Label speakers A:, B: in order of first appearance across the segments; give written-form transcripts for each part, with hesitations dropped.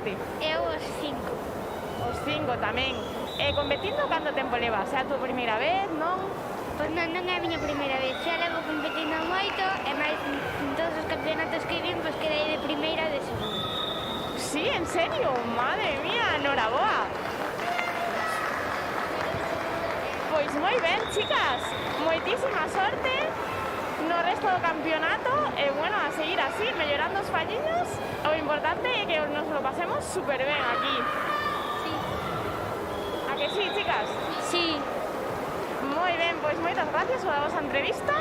A: ti?
B: Eu os 5.
A: Os 5 tamén. Competindo canto tempo levas? É a tua primeira vez, non?
B: Pois non é a miña primeira vez, xa levo competindo moito e máis en todos os campeonatos que vin, pois quedei de primeira e de segunda.
A: Sí, en serio? Madre mía, enhoraboa. Pois moi ben, chicas, moitísima sorte no resto do campeonato e, bueno, a seguir así, mellorando os falliños. O importante é que nos lo pasemos super ben aquí.
B: Sí.
A: A que sí, chicas?
B: Sí.
A: Moi ben, pois moitas gracias pola vosa entrevista.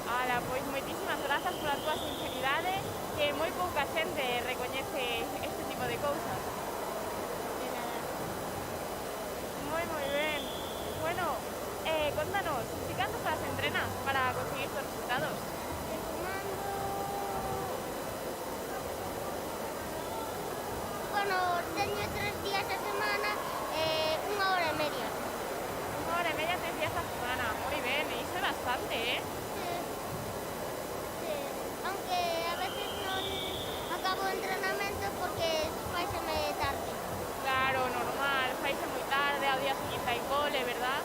A: Ala, pois moitísimas grazas pola túa sinceridade, que moi pouca xente recoñece este tipo de cousas.
B: De nada.
A: Moi ben. Bueno, contanos, ti cantas horas entrenas para conseguir tus resultados?
B: Fumando. Bueno, teño 3 días a semana, 1 hora e media.
A: 1 hora e media, 3 días a semana. Moi ben, e iso é bastante, eh?
B: Sí. Aunque a veces non acabo o entrenamento porque faiseme tarde.
A: Claro, normal, faise moi tarde, ao día seguinte hai cole, verdad?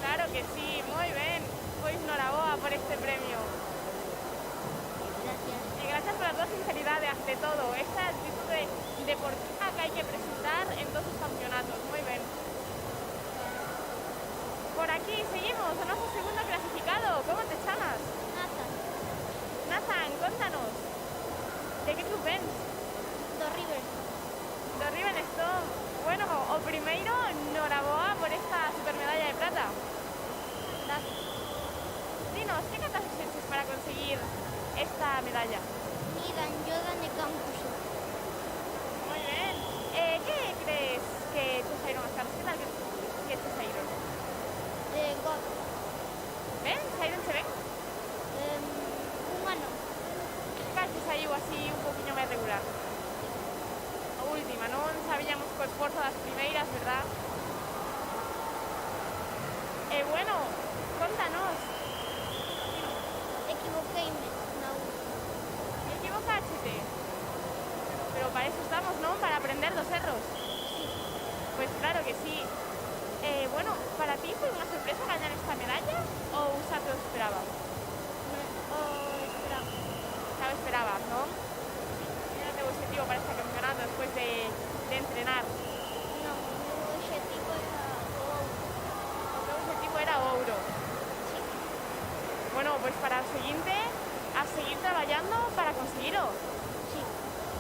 A: Claro que sí, moi ben. Pois noraboa por este premio.
B: Gracias.
A: E gracias pola tua sinceridade, ante todo. Esta actitude deportiva que hai que presentar en todos os campeonatos. Moi ben. Por aquí seguimos, o noso segundo clasificado. Como te chamas?
B: Nathan,
A: Nathan, contanos. De que club vens?
B: do River.
A: Do River Stone. Bueno, o primeiro, noraboa por esta supermedalla de plata.
B: Gracias.
A: Dinos, que cantas fixeches para conseguir esta medalla?
B: Nidan, yoga de campus.
A: Moi ben. Que crees que te saíron as caras? Que tal que te saíron?
B: God.
A: Ben? Saíronche ben?
B: Un ano.
A: Cal te saiu así un poquinho máis regular? A última, non sabíamos co esforzo das primeiras, verdad? Bueno, contanos.
B: Equivoqueime na U.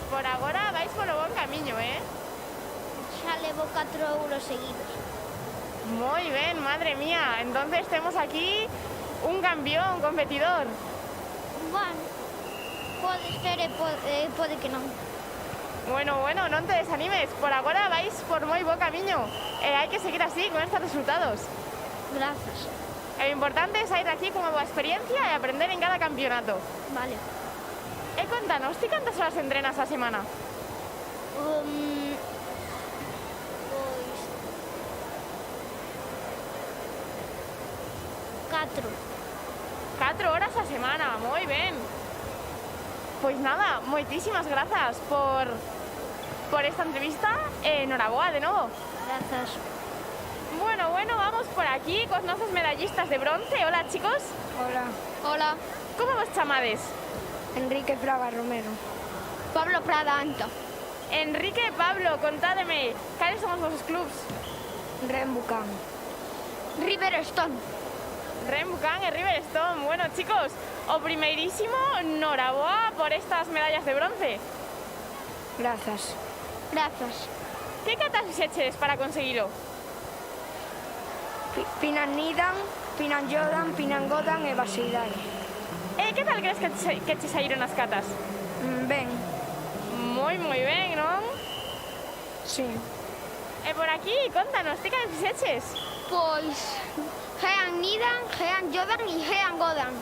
A: por agora vais polo bon camiño,
B: Xa levo 4 euros seguidos.
A: Moi ben, madre mía. Entonces temos aquí un campeón, un competidor.
B: Bueno, pode ser e pode que non.
A: Bueno, non te desanimes. Por agora vais por moi bo camiño. Hai que seguir así, con estos resultados.
B: Grazas.
A: O importante é sair de aquí con unha boa experiencia e aprender en cada campeonato.
B: Vale.
A: E contanos, ti cantas horas entrenas a semana?
B: Pois... 4.
A: 4 horas a semana, moi ben. Pois nada, moitísimas grazas por esta entrevista e enhoraboa de novo.
B: Grazas.
A: Bueno, vamos por aquí cos nosos medallistas de bronce. Hola, chicos.
C: Hola,
B: Hola.
A: Como vos chamades?
C: Enrique Fraga Romero.
B: Pablo Prada Anta.
A: Enrique e Pablo, contádeme, cales son os vosos clubs?
C: Ren Bucán.
B: River Stone.
A: Ren Bucán e River Stone. Bueno, chicos, o primeirísimo, enhoraboa por estas medallas de bronce.
C: Grazas.
B: Grazas.
A: Que catas fixeches para conseguilo?
C: Pinan Nidan, Pinan Jodan, Pinan Godan e Baseidai.
A: E que tal crees que che saíron as catas?
C: Ben,
A: Moi ben, non?
C: sí.
A: E por aquí, contanos, ti que fixeches?
B: Pois... Hean Nidan, Hean Jodan e Hean Godan.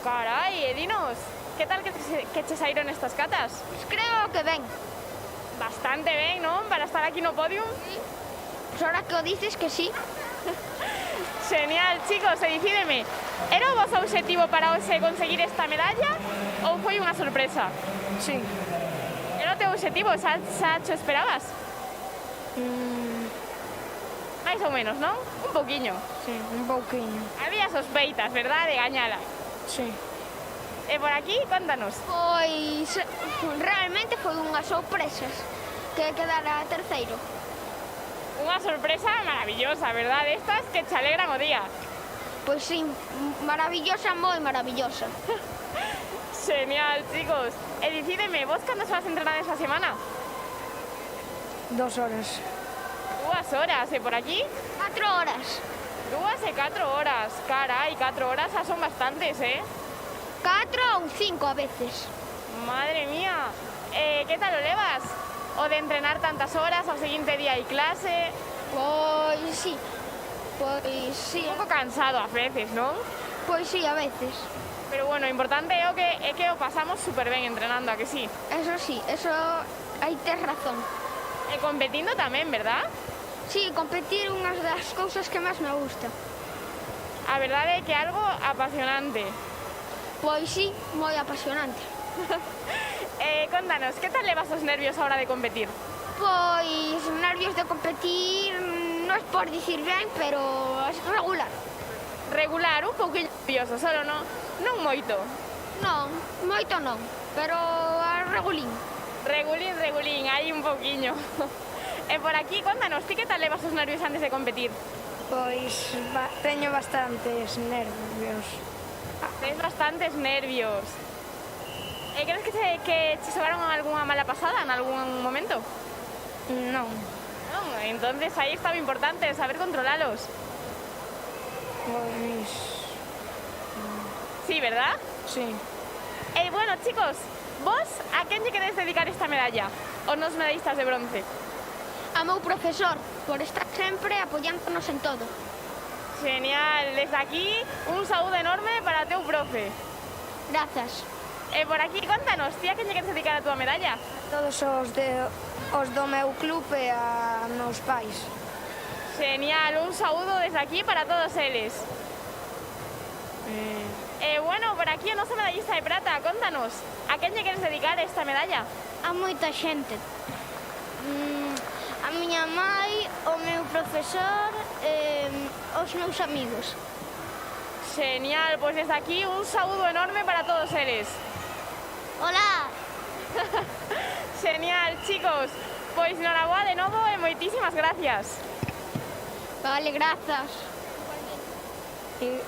A: Carai, e dinos, que tal que che saíron estas catas?
B: Pois creo que ben.
A: Bastante ben, non? Para estar aquí no podium.
B: Pois ahora que o dices que sí.
A: Genial, chicos, e dicídeme, era o vosso obxectivo para hoxe conseguir esta medalla ou foi unha sorpresa?
C: Sí.
A: Era o teu obxectivo, xa cho esperabas? Mais ou menos, non? Un pouquiño.
C: Sí, un pouquiño.
A: Había sospeitas, verdad, de gañala.
C: Sí.
A: E por aquí, contanos.
B: Pois realmente foi unhas sorpresas que quedara terceiro.
A: Unha sorpresa maravillosa, verdad? Estas que che alegran o día.
B: Pois sí, maravillosa, moi maravillosa.
A: Genial, chicos. E dicídeme, vos cando se vas a entrenar esa semana?
C: 2 horas.
A: 2 horas, e por aquí?
B: 4 horas.
A: 2 e 4 horas. Carai, 4 horas xa son bastantes,
B: 4 ou 5 a veces.
A: Madre mía. Que tal o levas? O de entrenar tantas horas, ao seguinte día hai clase.
B: Pois sí. Pois sí.
A: Un pouco cansado a veces, non?
B: Pois sí, a veces.
A: Pero bueno, o importante é que o pasamos super ben entrenando, a que sí?
B: Eso sí, eso aí tes razón.
A: E competindo tamén, verdad?
B: Sí, competir é unha das cousas que máis me gusta.
A: A verdade é que é algo apasionante.
B: Pois sí, moi apasionante.
A: Contanos, que tal levas os nervios a hora de competir?
B: Pois nervios de competir non é por dicir ben, pero é regular.
A: Regular, un pouquinho nervioso, solo non moito.
B: Non, moito non, pero regulín.
A: Regulín, hai un pouquiño. E por aquí, contanos, ti que tal levas os nervios antes de competir?
C: Pois teño bastantes nervios.
A: Tens bastantes nervios. E crees que che xogaron algunha mala pasada en algún momento?
C: Non.
A: Non, entonces aí está o importante, saber controlalos.
C: Pois...
A: Sí, verdad?
C: Sí.
A: E bueno, chicos, vos a quen lle queredes dedicar esta medalla? Os nos medallistas de bronce.
B: A meu profesor, por estar sempre apoyándonos en todo.
A: Genial, desde aquí un saúdo enorme para teu profe.
B: Grazas.
A: E por aquí, contanos, ti a quen lle queres dedicar a túa medalla?
C: Todos os do meu club e a meus pais.
A: Genial, un saúdo desde aquí para todos eles. Bueno, por aquí o noso medallista de prata, contanos, a quen lle queres dedicar esta medalla?
B: A moita xente. A miña mai, o meu profesor e os meus amigos.
A: Genial, pois desde aquí un saúdo enorme para todos eles.
B: Hola!
A: Genial, chicos, pois noraboa de novo e moitísimas gracias.
B: Vale, grazas.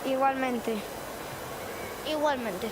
C: Igualmente.
B: Igualmente.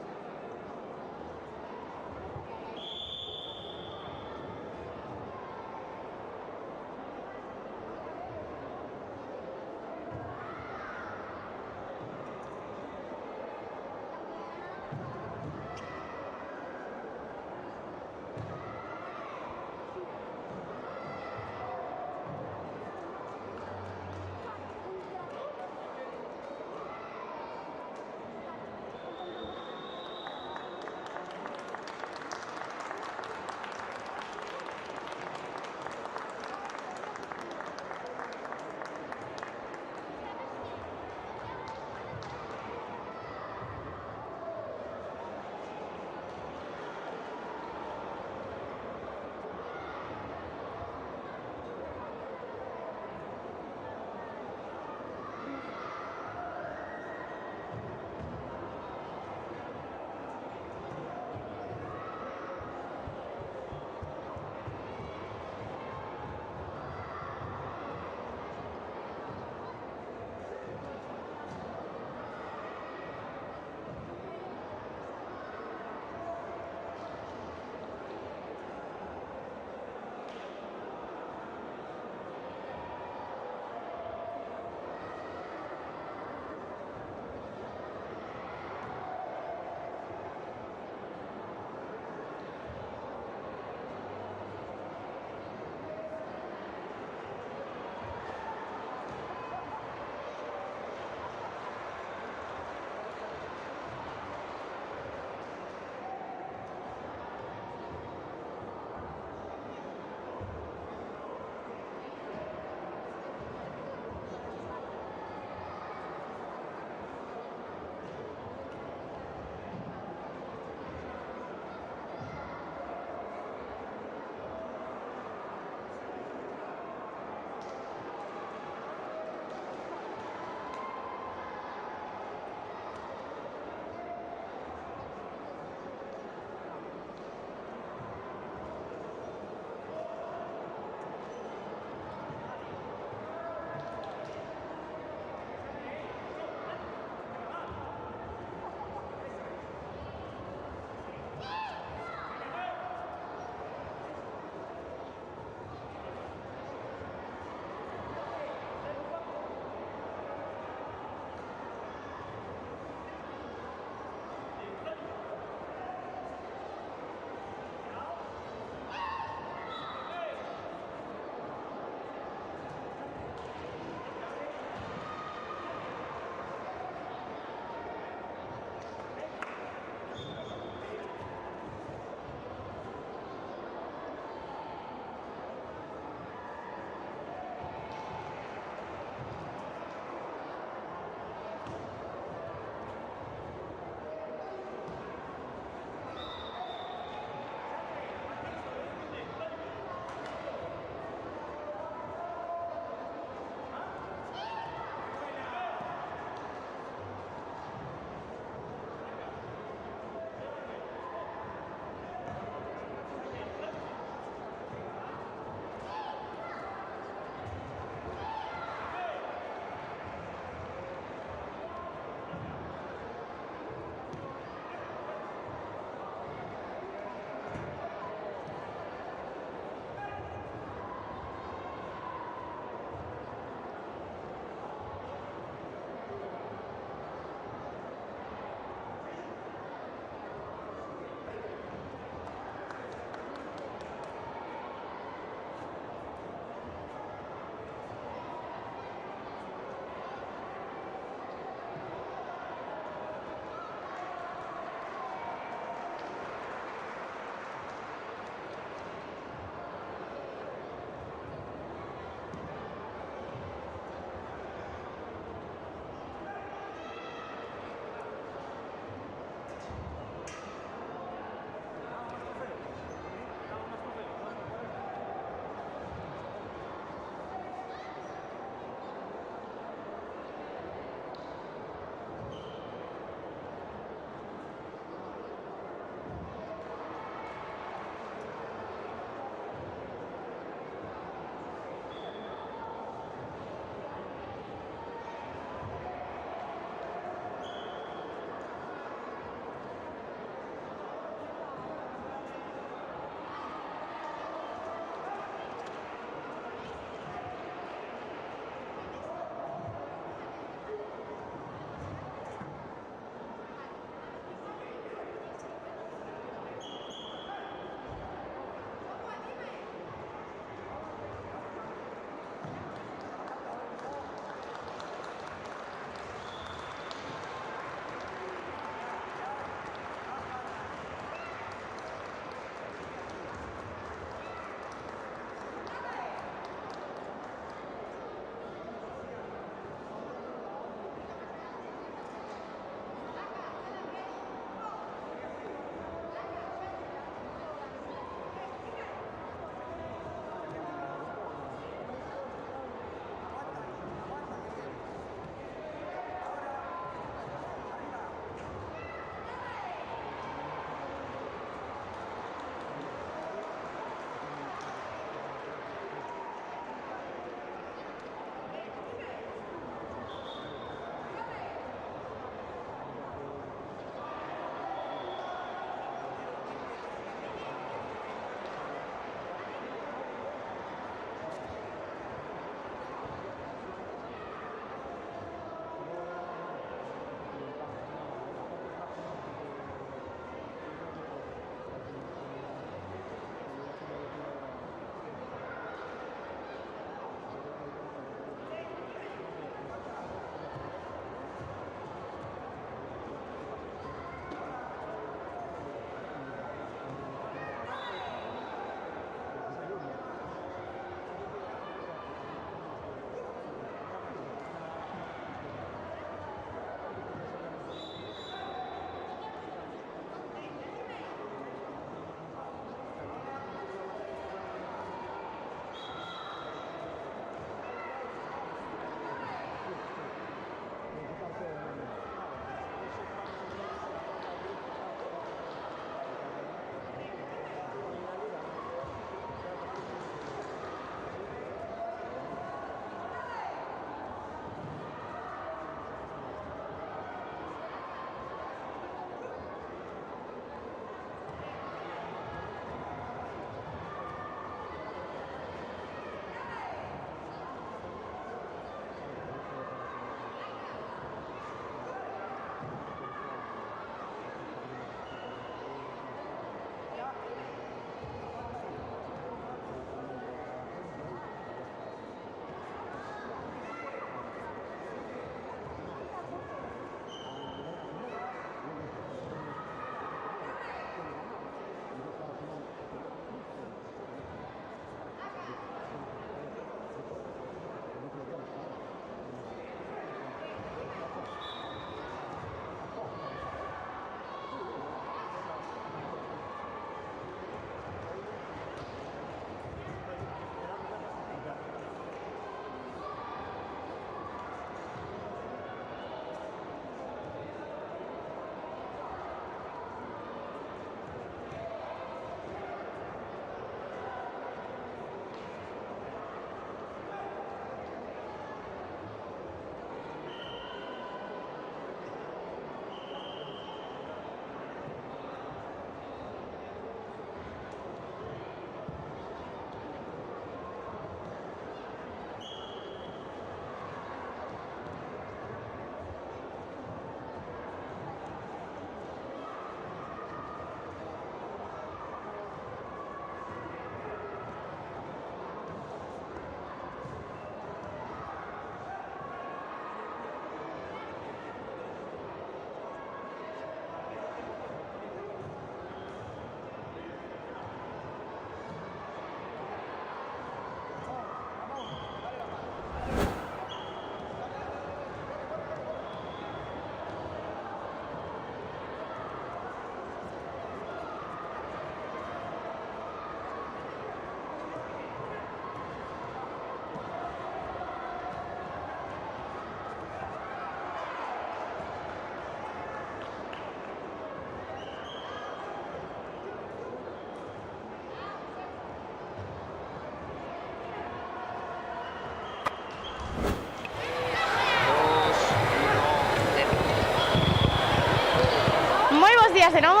A: días de novo.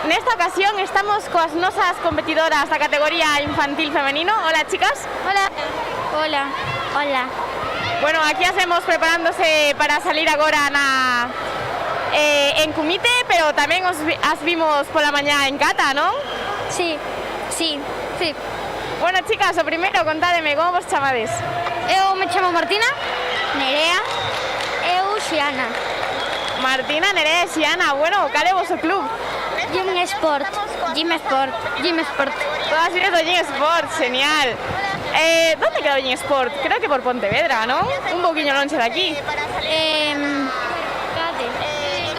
A: Nesta ocasión estamos coas nosas competidoras da categoría infantil femenino. Hola, chicas.
B: Hola. Hola. Hola.
A: Bueno, aquí as vemos preparándose para salir agora en Cumite, pero tamén as vimos pola mañá en Cata, non?
B: Sí.
A: Bueno, chicas, o primeiro, contádeme, como vos chamades?
B: Eu me chamo Martina. Nerea. Eu Xiana.
A: Martina, Nerea e Xiana. Bueno, cal é o vosso club?
B: Gym Sport.
A: Todas eres do Gym Sport, genial. ¿Dónde queda o Gym Sport? Creo que por Pontevedra, ¿no? Un poquinho longe de aquí.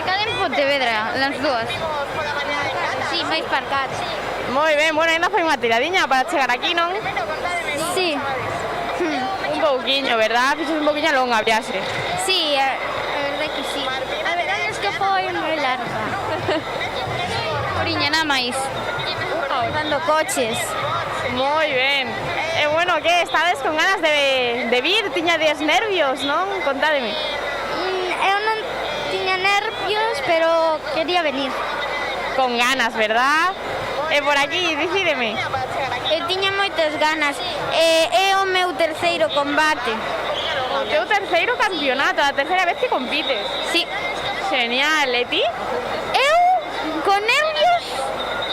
B: Cade en Pontevedra, las dúas. Sí, máis parcat.
A: Moi ben, bueno, ainda foi unha tiradiña para chegar aquí, non?
B: Sí.
A: Un pouquiño, verdad? Fixes un pouquiño longa a viaxe.
B: Sí, a verdade que sí. A verdade es que foi moi larga. Oriña, nada máis. Dando coches.
A: Moi ben. E bueno, que estades con ganas de vir? Tiñades nervios, non? Contádeme.
B: Eu non tiña nervios, pero quería venir.
A: Con ganas, verdad? E por aquí, dicídeme.
B: Eu tiña moitas ganas. É o meu terceiro combate.
A: O teu terceiro campeonato, a terceira vez que compites.
B: Sí.
A: Genial, e ti?
B: Eu, con nervios,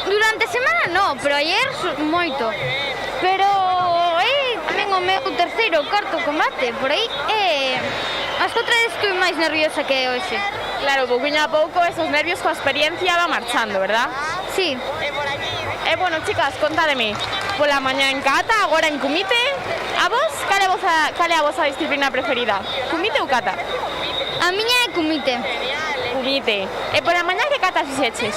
B: durante a semana no, pero ayer moito. Pero tamén o meu terceiro, cuarto combate, por aí, as outras estuve máis nerviosa que hoxe.
A: Claro, pouquinho a pouco esos nervios coa experiencia va marchando, verdad?
B: Sí.
A: Bueno, chicas, contádeme, pola mañá en Cata, agora en Cumite, a vos, cal é a vosa disciplina preferida? Cumite ou Cata?
B: A miña é Cumite.
A: Cumite. E pola mañá que Cata fixeches?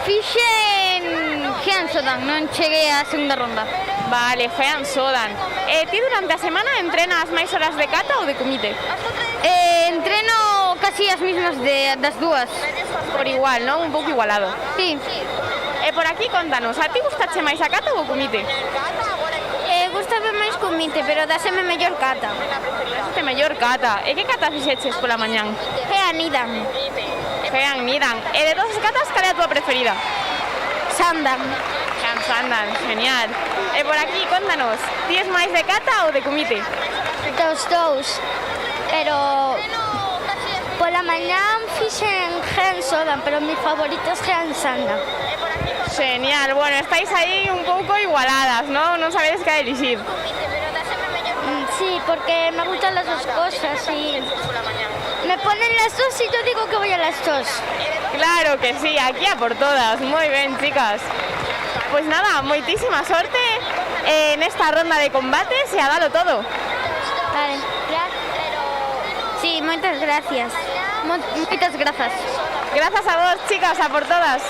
B: Fixen Jean Sodan, non cheguei á segunda ronda.
A: Vale, Jean Sodan. E ti durante a semana entrenas máis horas de Cata ou de Cumite?
B: Entreno casi as mismas das dúas.
A: Por igual, non? Un pouco igualado.
B: Sí.
A: E por aquí, contanos, a ti gustache máis a Cata ou o Cumite?
B: Gustame máis Cumite, pero dáseme mellor Cata.
A: Daste mellor Cata. E que Cata fixeches pola mañán?
B: Jean Nidan.
A: Jean Nidan. E de todas as catas, cal é a túa preferida?
B: Sandan.
A: Jean Sandan, genial. E por aquí, contanos, ti es máis de Cata ou de Cumite?
B: Dos dous. Pero pola mañán fixen Jean Sodan, pero mi favorito es Jean Sandan.
A: Genial, bueno, estáis aí un pouco igualadas, ¿no? Non sabedes que elixir.
B: Sí, porque me gustan las dos cosas y me ponen las dos y yo digo que voy a las dos.
A: Claro que sí, aquí a por todas. Muy bien, chicas. Pues nada, moitísima sorte en esta ronda de combates e a dalo todo.
B: Vale, sí, moitas gracias. Moitas grazas.
A: Grazas a vos, chicas, a por todas.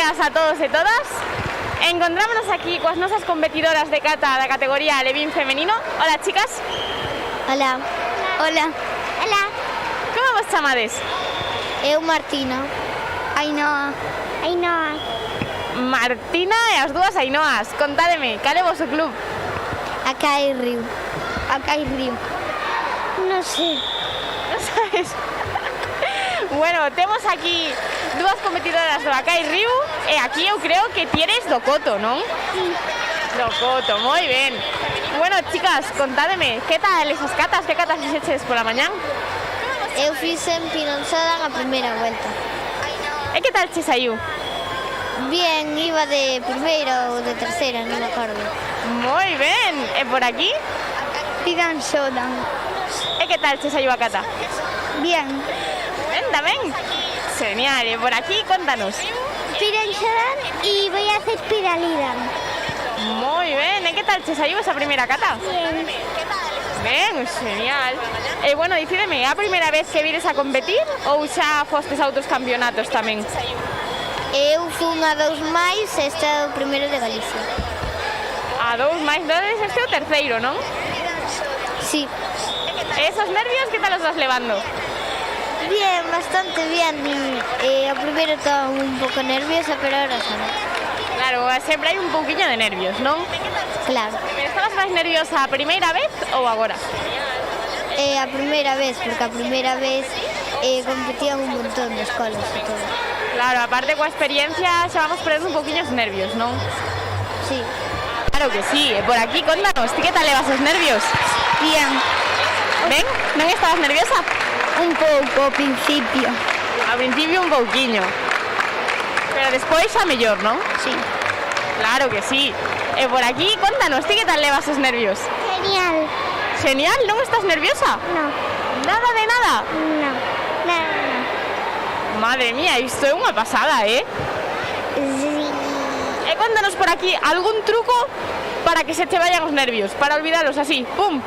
A: días a todos e todas. Encontrámonos aquí coas nosas competidoras de cata da categoría Alevín femenino. Hola, chicas.
B: Hola. Hola. Hola.
A: Como vos chamades?
B: Eu Martina. Ainhoa. Ainhoa.
A: Martina e as dúas Ainhoas. Contádeme, cal é o vosso club?
B: Acai Río. Acai Río. Non sei.
A: Non sabes? Bueno, temos aquí dúas competidoras do Acai Río e aquí eu creo que tienes do Coto, non?
B: Sí.
A: Do Coto, moi ben. Bueno, chicas, contádeme, que tal esas catas? Que catas fixeches pola mañán?
B: Eu fixen Pinanzada na primeira vuelta.
A: E que tal che saiu?
B: Bien, iba de primeira ou de terceira, non me acordo.
A: Moi ben. E por aquí?
B: Pinanzada.
A: E que tal che saiu a cata?
B: Bien.
A: Ben, tamén. Genial. E por aquí, contanos.
B: Pinanzada e voy a hacer Piralida.
A: Moi ben. E que tal che saiu esa primeira cata?
B: Bien.
A: Ben, genial. E bueno, dicídeme, é a primeira vez que vires a competir ou xa fostes a outros campeonatos tamén?
B: Eu fun a 2 máis e este é o primeiro de Galicia.
A: A 2 máis 2, este é o terceiro, non?
B: Sí.
A: E esos nervios, que tal os vas levando?
B: Bien, bastante bien. O primeiro estaba un pouco nerviosa, pero ahora xa non.
A: Claro, sempre hai un pouquiño de nervios, non?
B: Claro.
A: Estabas máis nerviosa a primeira vez ou agora?
B: A primeira vez, porque a primeira vez competían un montón de escolas e todo.
A: Claro, aparte coa experiencia xa vamos perdendo un pouquiño os nervios, non?
B: Sí.
A: Claro que sí. E por aquí, contanos, ti que tal levas os nervios?
B: Bien.
A: Ben, non estabas nerviosa?
B: Un pouco ao principio.
A: Ao principio un pouquiño. Pero despois xa mellor, non?
B: Sí.
A: Claro que sí. E por aquí, contanos, ti que tal levas os nervios?
B: Genial.
A: Genial, non estás nerviosa?
B: No.
A: Nada de nada?
B: No. Nada.
A: Madre mía, isto é unha pasada,
B: Sí.
A: E contanos por aquí algún truco para que se te vayan os nervios, para olvidarlos así, pum.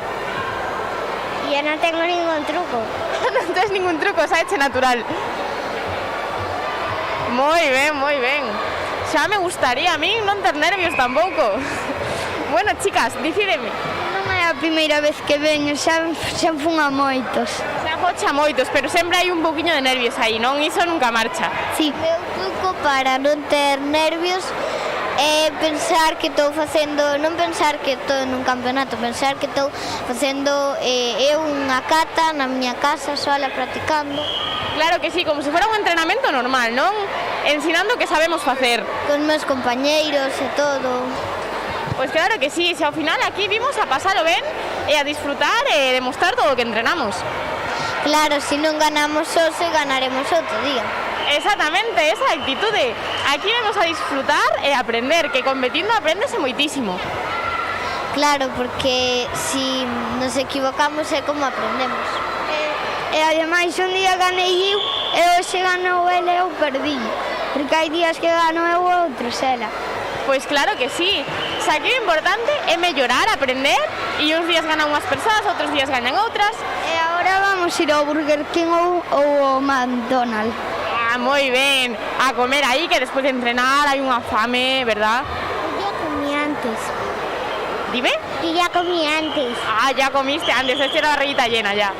B: Yo no tengo ningún truco.
A: Non tens ningún truco, saeche natural. Moi ben, moi ben. Xa me gustaría a min non ter nervios tampouco. Bueno, chicas, dicídeme.
B: Non é a primeira vez que veño, xa fun a moitos.
A: Xa focha moitos, pero sempre hai un pouquiño de nervios aí, non? Iso nunca marcha.
B: Sí. O meu truco para non ter nervios é pensar que estou facendo, non pensar que estou nun campeonato, pensar que estou facendo eu unha cata na miña casa, sola, practicando.
A: Claro que sí, como se fuera un entrenamento normal, non? Ensinando o que sabemos facer.
B: Con meus compañeiros e todo.
A: Pois claro que sí, se ao final aquí vimos a pasalo ben e a disfrutar e demostrar todo o que entrenamos.
B: Claro, se non ganamos hoxe, ganaremos outro día.
A: Exactamente, esa actitude. Aquí vamos a disfrutar e aprender, que competindo apréndese moitísimo.
B: Claro, porque si nos equivocamos é como aprendemos.
C: E ademais un día ganei eu e hoxe ganou ela e eu perdí. Porque hai días que gano eu e outros ela.
A: Pois claro que sí. O sea, aquí o importante é mellorar, aprender, e uns días ganan unhas persoas, outros días ganan outras.
C: E agora vamos ir ao Burger King ou ao McDonald's.
A: Ah, moi ben. A comer aí, que despois de entrenar hai unha fame, verdad?
B: Yo ya comí antes.
A: Dime?
B: Yo ya comí antes.
A: Ah, ya comiste antes, esta era a barriguita llena ya.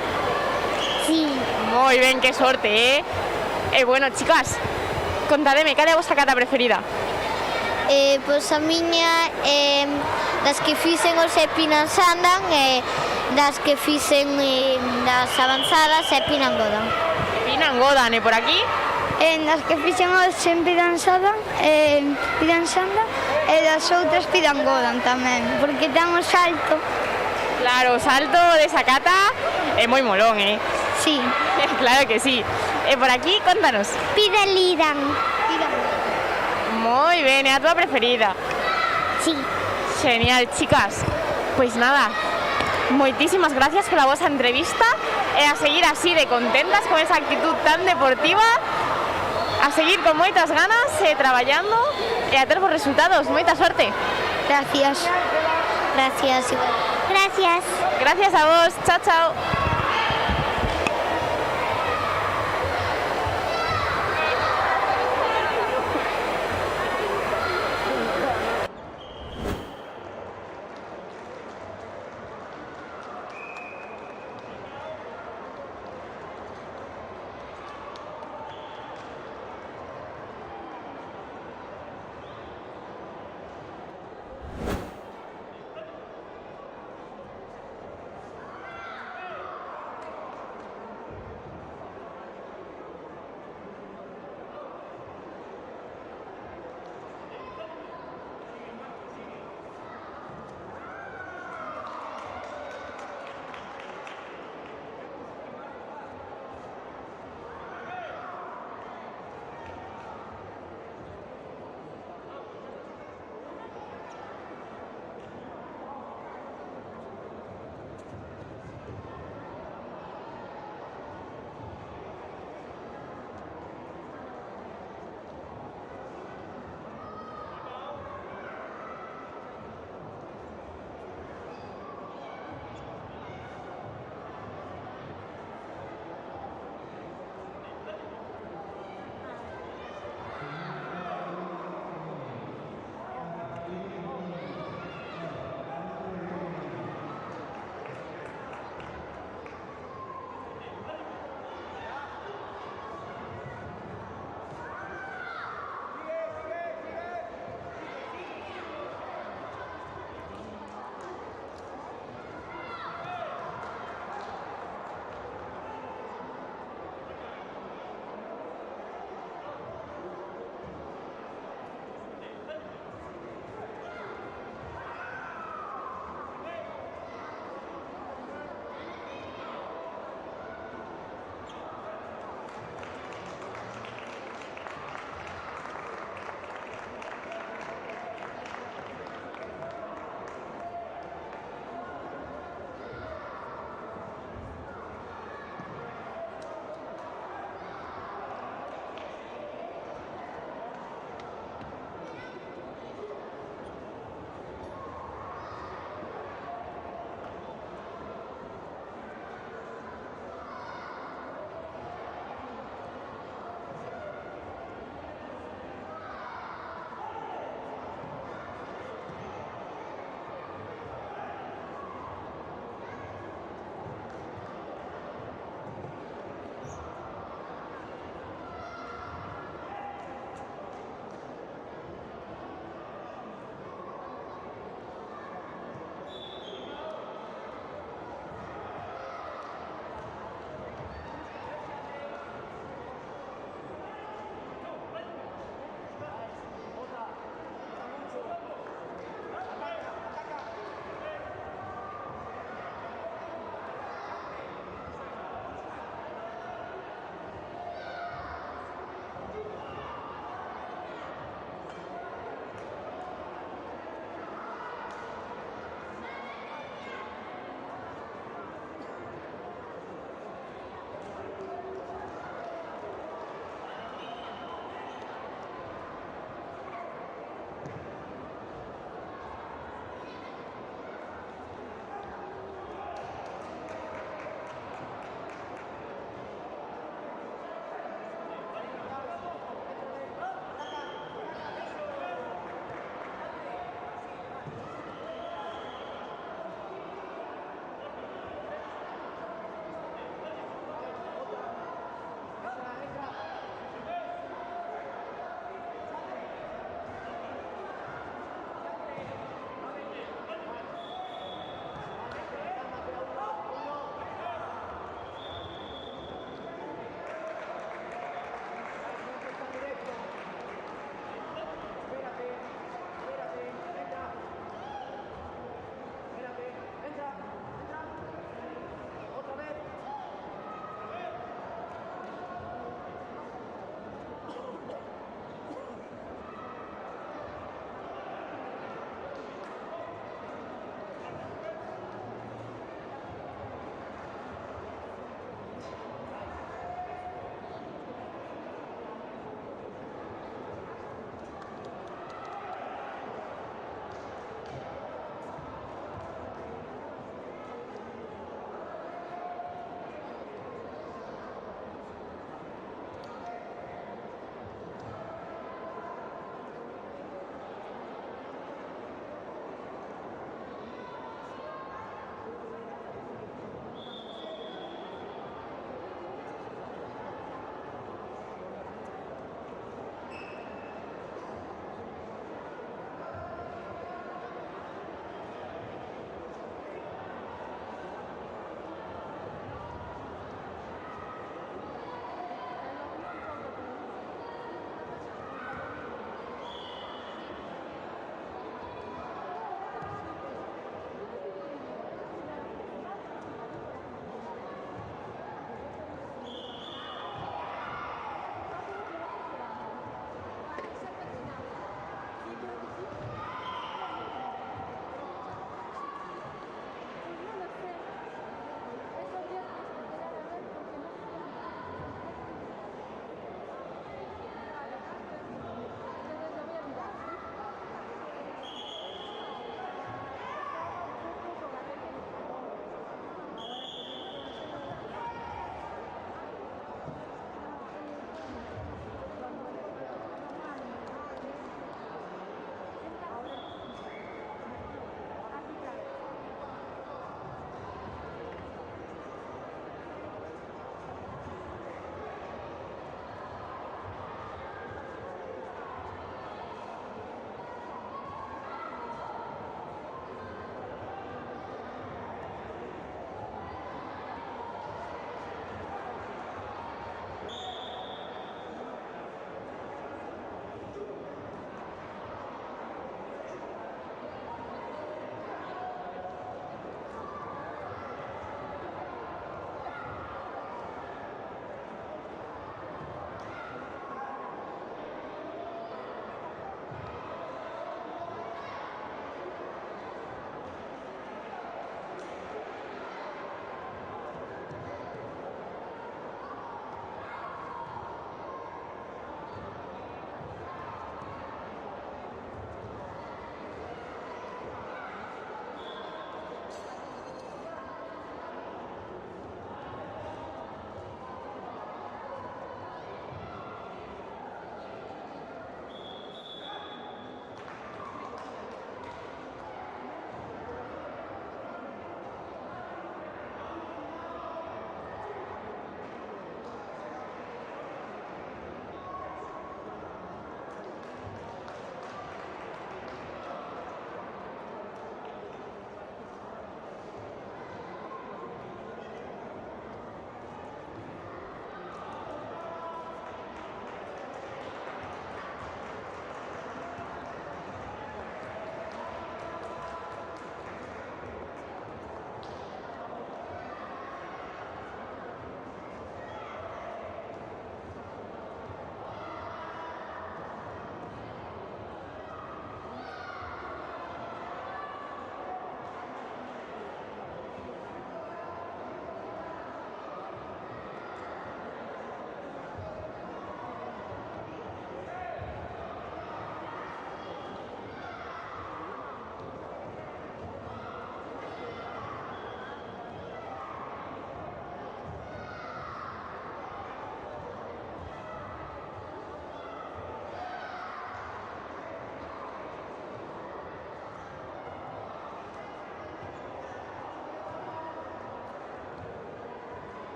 B: Sí.
A: Moi ben, que sorte, bueno, chicas, contademe, cal é a vosa cata preferida?
B: Pois a miña das que fixen os Pinanzada e das que fixen das avanzadas é Pinangodan.
A: Pinangodan, e por aquí?
C: En das que fixen os en Pinanzada e das outras Pinangodan tamén, porque ten o salto.
A: Claro, o salto desa cata é moi molón,
C: Sí.
A: Claro que sí. E por aquí, contanos.
B: Piralidan.
A: Moi ben, é a túa preferida.
B: Sí.
A: Genial, chicas. Pois nada, moitísimas gracias pola vosa entrevista e a seguir así de contentas con esa actitud tan deportiva, a seguir con moitas ganas e traballando e a ter bons resultados. Moita sorte.
C: Gracias.
B: Gracias. Gracias.
A: Gracias a vos. Chao, chao.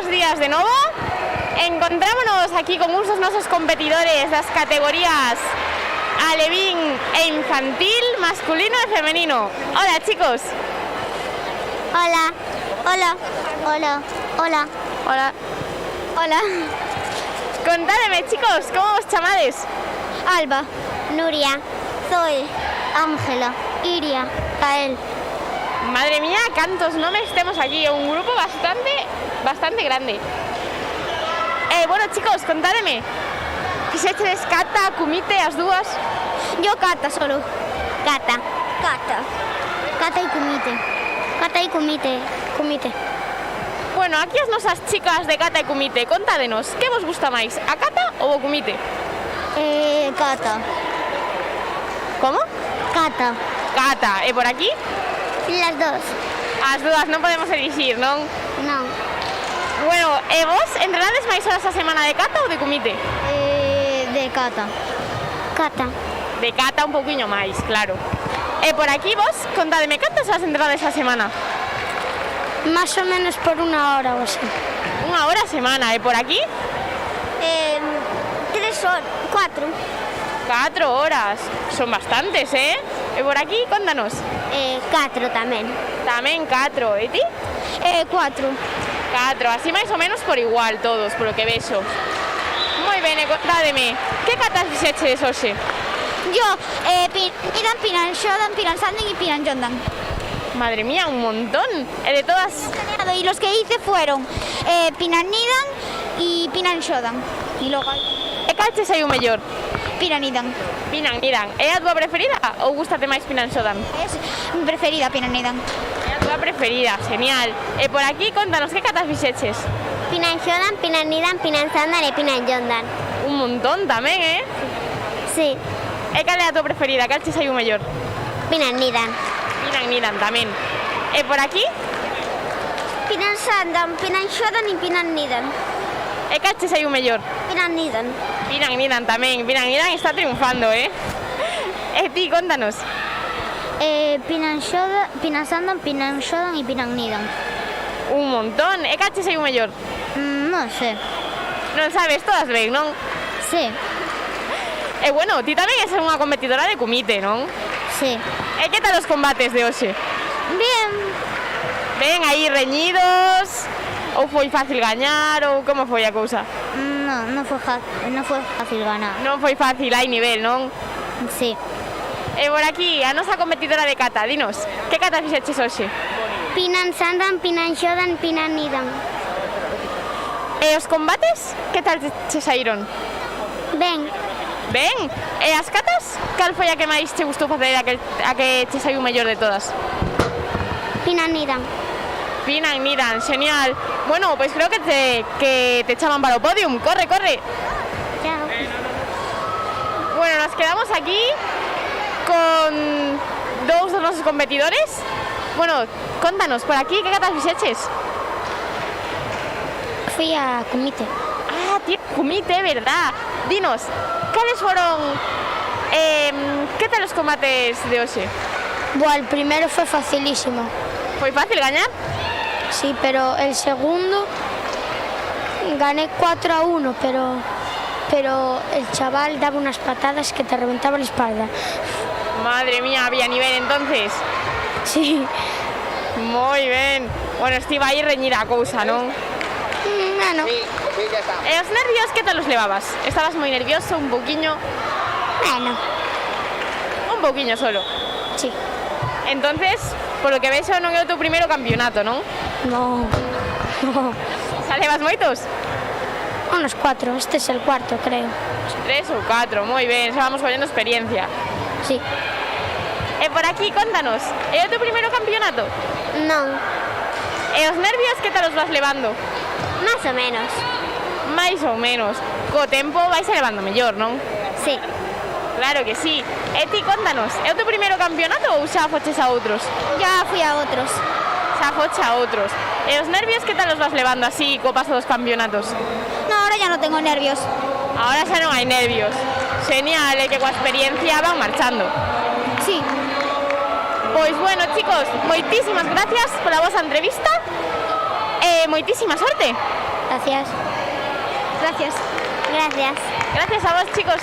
A: bos días de novo. Encontrámonos aquí con uns dos nosos competidores das categorías alevín e infantil, masculino e femenino. Hola, chicos.
C: Hola, hola, hola, hola, hola, hola.
A: Contádeme, chicos, como vos chamades?
C: Alba, Nuria, Zoe, Ángela, Iria, Kael.
A: Madre mía, cantos nomes temos aquí, un grupo bastante grande. Bueno, chicos, contádeme. Fixechedes Cata, Kumite, as dúas?
C: Yo Cata solo. Cata. Cata y Kumite. Cata y Kumite.
A: Bueno, aquí as nosas chicas de Cata e Kumite, contádenos, que vos gusta máis, a Cata ou o Kumite?
C: Cata.
A: Como?
C: Cata.
A: Cata, e por aquí?
C: Las dos.
A: As dúas non podemos elixir, non?
C: No.
A: Bueno, e vos entrenades máis horas a semana de Cata ou de Kumite?
C: De Cata. Cata.
A: De Cata un pouquiño máis, claro. E por aquí vos, contádeme, cantas horas entrenades a semana?
C: Más o menos por 1 hora o así.
A: 1 hora a semana, e por aquí?
C: 3 horas, 4.
A: 4 horas, son bastantes, E por aquí, contanos.
C: 4 tamén.
A: Tamén 4, e ti?
C: 4.
A: 4, así máis ou menos por igual todos, polo que vexo. Moi ben, e contádeme, que catas fixeches hoxe?
C: Yo, Pinan Shodan, Pinan Sanden y Pinan Jondan.
A: Madre mía, un montón. E de todas...
C: Y los que hice fueron Pinan Nidan y Pinan Shodan. Y luego
A: E calches hai o mellor?
C: Pinan Nidan.
A: Pinan Nidan. É a túa preferida ou gústate máis Pinan Shodan?
C: Es mi preferida, Pinan Nidan.
A: É a túa preferida, genial. E por aquí, contanos, que catas fixeches?
C: Pinan Shodan, Pinan Nidan, Pinan Sandan y Pinan Jondan.
A: Un montón tamén,
C: Sí,
A: E cal é a túa preferida? Calches hai o mellor?
C: Pinan Nidan.
A: Pinan Nidan tamén. E por aquí?
C: Pinan Sandan, Pinan Shodan y Pinan Nidan.
A: E calches hai o mellor?
C: Pinan Nidan.
A: Pinan Nidan tamén. Pinan Nidan está triunfando, E ti, contanos.
C: Pinan Sandan, Pinan Shodan y Pinan Nidan.
A: Un montón. E calches hai o mellor?
C: No sé.
A: Non sabes, todas ben, non?
C: Sí,
A: E bueno, ti tamén és unha competidora de Kumite, non?
C: sí.
A: E que tal os combates de hoxe?
C: Bien.
A: Ben aí reñidos? Ou foi fácil gañar? Ou como foi a cousa?
C: No fue fácil ganar.
A: Non foi fácil, hai nivel, non?
C: Sí.
A: E por aquí, a nosa competidora de Cata, dinos, que Cata fixeches hoxe?
C: Pinan Sandan, Pinan Shodan, Pinan Nidan.
A: E os combates, que tal che saíron?
C: Ben.
A: Ben, e as catas, cal foi a que máis che gustou facer, a que che saiu mellor de todas?
C: Pinan Nidan.
A: Pinan Nidan, genial. Bueno, pois creo que te chaman para o podium, corre.
C: Chao.
A: Bueno, nos quedamos aquí con dous dos nosos competidores. Bueno, contanos, por aquí, que catas fixeches?
C: Fui a Kumite.
A: Ah, tío, Kumite, verdad. Dinos, cales foron... que tal os combates de hoxe?
C: Bueno, el primero fue facilísimo.
A: Foi fácil gañar?
C: Sí, pero el segundo gané 4-1, pero el chaval daba unas patadas que te reventaba la espalda.
A: Madre mía, había nivel entonces.
C: Sí.
A: Moi ben. Bueno, estiva aí reñida a cousa, non?
C: Bueno.
A: E os nervios, que tal os levabas? Estabas moi nervioso, un pouquiño?
C: Bueno.
A: Un pouquiño solo.
C: Sí.
A: Entonces, polo que vexo, non é o teu primeiro campeonato, non?
C: No.
A: Xa levas moitos?
C: Unos 4, este es el cuarto, creo.
A: 3 ou 4, moi ben, xa vamos collendo experiencia.
C: Sí.
A: E por aquí, contanos, é o teu primeiro campeonato?
C: No.
A: E os nervios, que tal os vas levando?
C: Más o menos.
A: Mais ou menos. Co tempo vais levando mellor, non?
C: Sí.
A: Claro que sí. E ti, contanos, é o teu primeiro campeonato ou xa foches a outros?
C: Ya fui a otros.
A: Xa foche a outros. E os nervios, que tal os vas levando así co paso dos campeonatos?
C: No, ahora ya no tengo nervios.
A: Ahora xa non hai nervios. Genial, é que coa experiencia van marchando.
C: Sí.
A: Pois bueno, chicos, moitísimas gracias pola vosa entrevista. moitísima sorte.
C: Gracias.
B: Gracias. Gracias.
A: Gracias a vos, chicos.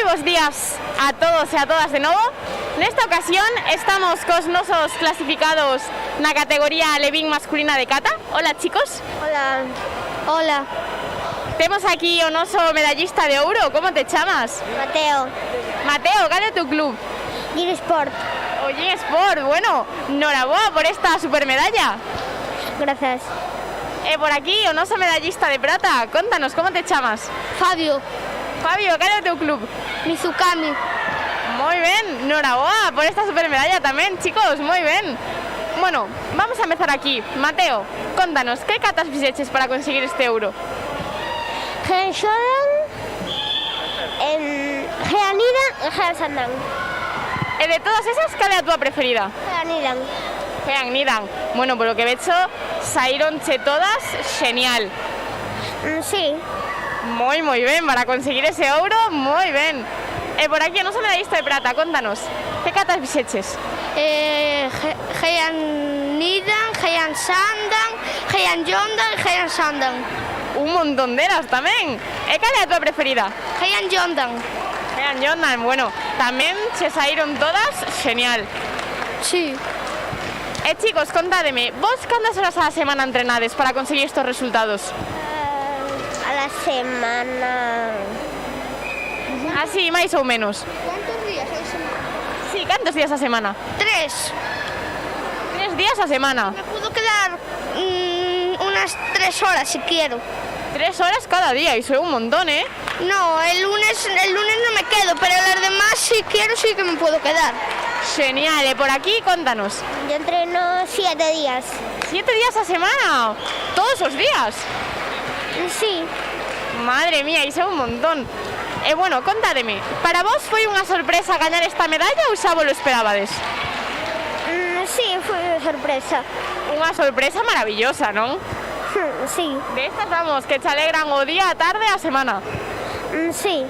A: bos días a todos e a todas de novo. Nesta ocasión estamos cos nosos clasificados na categoría Alevín masculina de kata. Hola, chicos.
C: Hola. Hola.
A: Temos aquí o noso medallista de ouro. Como te chamas?
C: Mateo.
A: Mateo, cal é tu club?
C: Sport.
A: O Gin Sport. Bueno, noraboa por esta supermedalla.
C: Gracias.
A: E por aquí o noso medallista de prata. Contanos, como te chamas?
C: Fabio.
A: Fabio, cal é o teu club?
C: Mizukami.
A: Moi ben, noraboa por esta supermedalla tamén, chicos, moi ben. Bueno, vamos a empezar aquí. Mateo, contanos, que catas fixeches para conseguir este euro?
C: Shodan, Geanidan e Geansandan.
A: E de todas esas, cal é a túa preferida?
C: Geanidan.
A: Nidan. Bueno, por lo que vecho, saíronche todas genial.
C: Sí.
A: Moi ben, para conseguir ese euro, moi ben. E por aquí, non se me da lista de prata, contanos, que catas fixeches?
C: Geanidan, Geansandan, Geanjondan e Geansandan.
A: Un montón delas tamén. E cal é a túa preferida?
C: Geanjondan.
A: Jordan, bueno, tamén se saíron todas genial.
C: Sí.
A: E chicos, contádeme, vos cantas horas a la semana entrenades para conseguir estos resultados?
C: A la semana...
A: Así, máis ou menos.
C: ¿Cuántos días a la semana?
A: Sí, cantos días a semana?
C: 3.
A: 3 días a semana.
C: Me puedo quedar unas 3 horas si quiero.
A: 3 horas cada día, iso é un montón, ¿eh?
C: No, el lunes no me quedo, pero las demás si quiero sí que me puedo quedar.
A: Genial, ¿eh? Por aquí, contanos.
C: Yo entreno 7 días.
A: 7 días a semana, todos os días.
C: Sí.
A: Madre mía, iso é un montón. Bueno, contádeme, para vos foi unha sorpresa gañar esta medalla ou xa vos lo esperabades?
C: Sí, foi unha sorpresa.
A: Unha sorpresa maravillosa, non?
C: Sí.
A: De estas, vamos, que te alegran o día, a tarde, a semana.
C: Sí.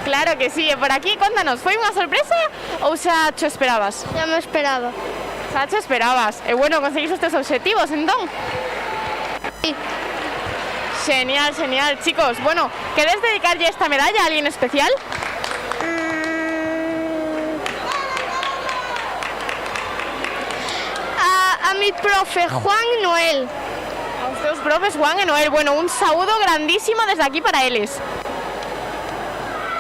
A: Claro que sí, e por aquí, contanos, foi unha sorpresa ou xa te esperabas?
C: Ya me esperaba.
A: Xa te esperabas. E bueno, conseguiste estes obxectivos, entón?
C: Sí.
A: Genial, genial, chicos. Bueno, ¿queréis dedicarle esta medalla a alguien especial?
C: A mi profe, Juan y Noel.
A: A ustedes, profes, Juan y Noel. Bueno, un saludo grandísimo desde aquí para ellos.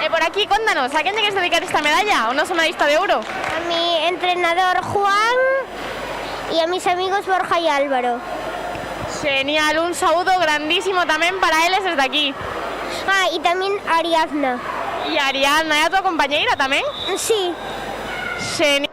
A: Por aquí, contanos, ¿a quién te quieres dedicar esta medalla? ¿Una medallista de oro?
C: A mi entrenador Juan y a mis amigos Borja y Álvaro.
A: Genial, un saludo grandísimo también para ellos desde aquí.
C: Ah, y también Ariadna.
A: ¿Y Ariadna, ¿es tu compañera también?
C: Sí.
A: Genial.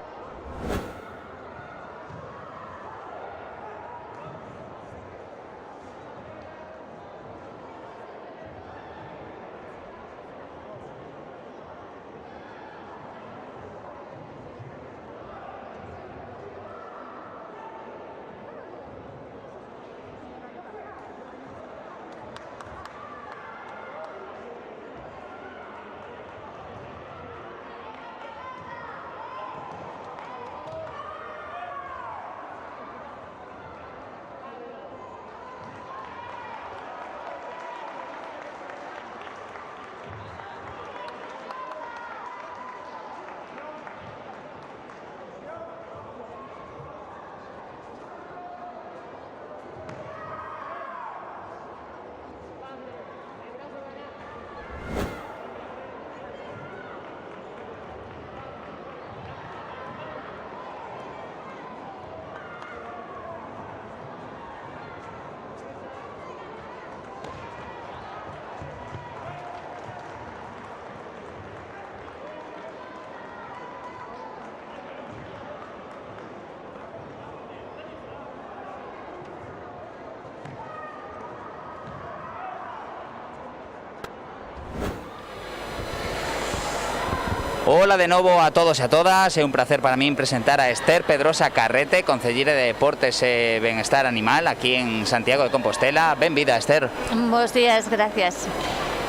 D: Hola de novo a todos e a todas, é un placer para min presentar a Esther Pedrosa Carrete, Concelleira de Deportes e Benestar Animal aquí en Santiago de Compostela. Benvida, Esther.
E: Bos días, gracias.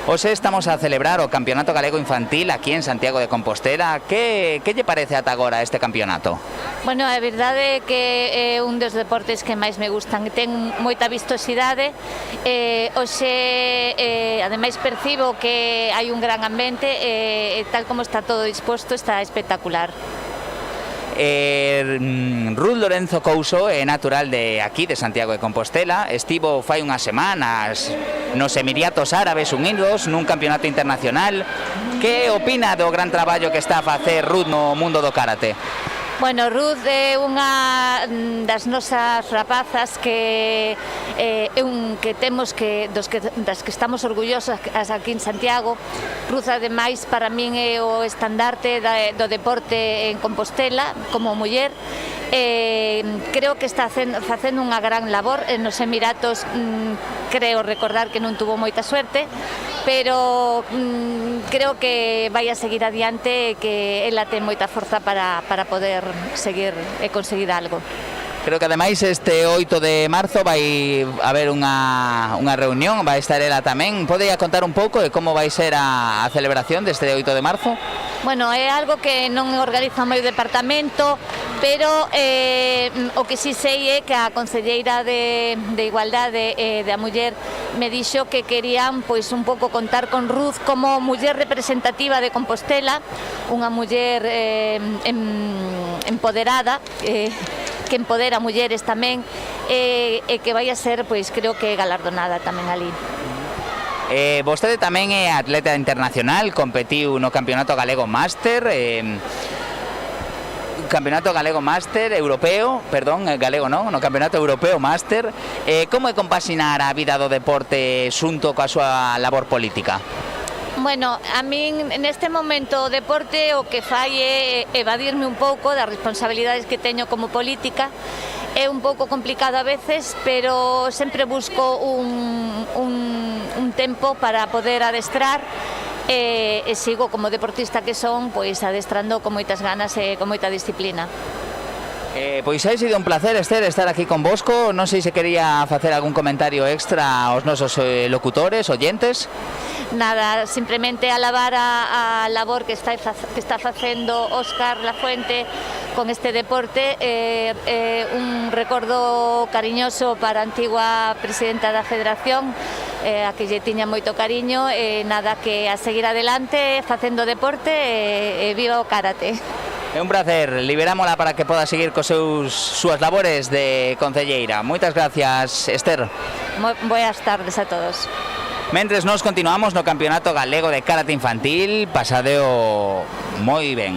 D: Hoxe estamos a celebrar o Campeonato Galego Infantil aquí en Santiago de Compostela. Que lle parece ata agora este campeonato?
E: Bueno, a verdade é que é un dos deportes que máis me gustan, ten moita vistosidade, hoxe ademais percibo que hai un gran ambiente e tal como está todo disposto está espectacular.
D: Ruth Lorenzo Couso é natural de aquí, de Santiago de Compostela. Estivo fai unhas semanas nos Emiratos Árabes Unidos nun campeonato internacional. Que opina do gran traballo que está a facer Ruth no mundo do karate?
E: Bueno, Ruth é unha das nosas rapazas que temos das que estamos orgullosas aquí en Santiago. Ruth, ademais, para min é o estandarte do deporte en Compostela como muller. Creo que está facendo unha gran labor nos Emiratos. Creo recordar que non tuvo moita suerte, pero creo que vai a seguir adiante e que ela ten moita forza para poder seguir e conseguir algo.
D: Creo que ademais este 8 de marzo vai haber unha reunión, vai estar ela tamén. Pode contar un pouco de como vai ser a celebración deste 8 de marzo?
E: Bueno, é algo que non organiza o meu departamento, pero o que si sei é que a concelleira de Igualdade da Muller me dixo que querían pois un pouco contar con Ruth como muller representativa de Compostela, unha muller empoderada, que empodera mulleres tamén e que vai a ser, pois creo que galardonada tamén ali.
D: Vostede tamén é atleta internacional, competiu no Campeonato Galego Máster, Campeonato Galego Máster Europeo, perdón, galego non, no Campeonato Europeo Máster. Como é compaxinar a vida do deporte xunto coa súa labor política?
E: Bueno, a min neste momento o deporte o que fai é evadirme un pouco das responsabilidades que teño como política. É un pouco complicado a veces, pero sempre busco un tempo para poder adestrar e sigo como deportista que son, pois adestrando con moitas ganas e con moita disciplina.
D: Pois hai sido un placer, Esther, estar aquí con vosco. Non sei se quería facer algún comentario extra aos nosos locutores, oyentes.
E: Nada, simplemente alabar a labor que está facendo Óscar Lafuente con este deporte, un recordo cariñoso para a antigua presidenta da Federación, a que lle tiña moito cariño, nada, que a seguir adelante facendo deporte e viva o karate.
D: É un placer, liberámola para que poda seguir cos súas labores de concelleira. Moitas gracias, Esther.
E: Boas tardes a todos.
D: Mentres nos continuamos no Campeonato Galego de Karate Infantil, pasadeo moi ben.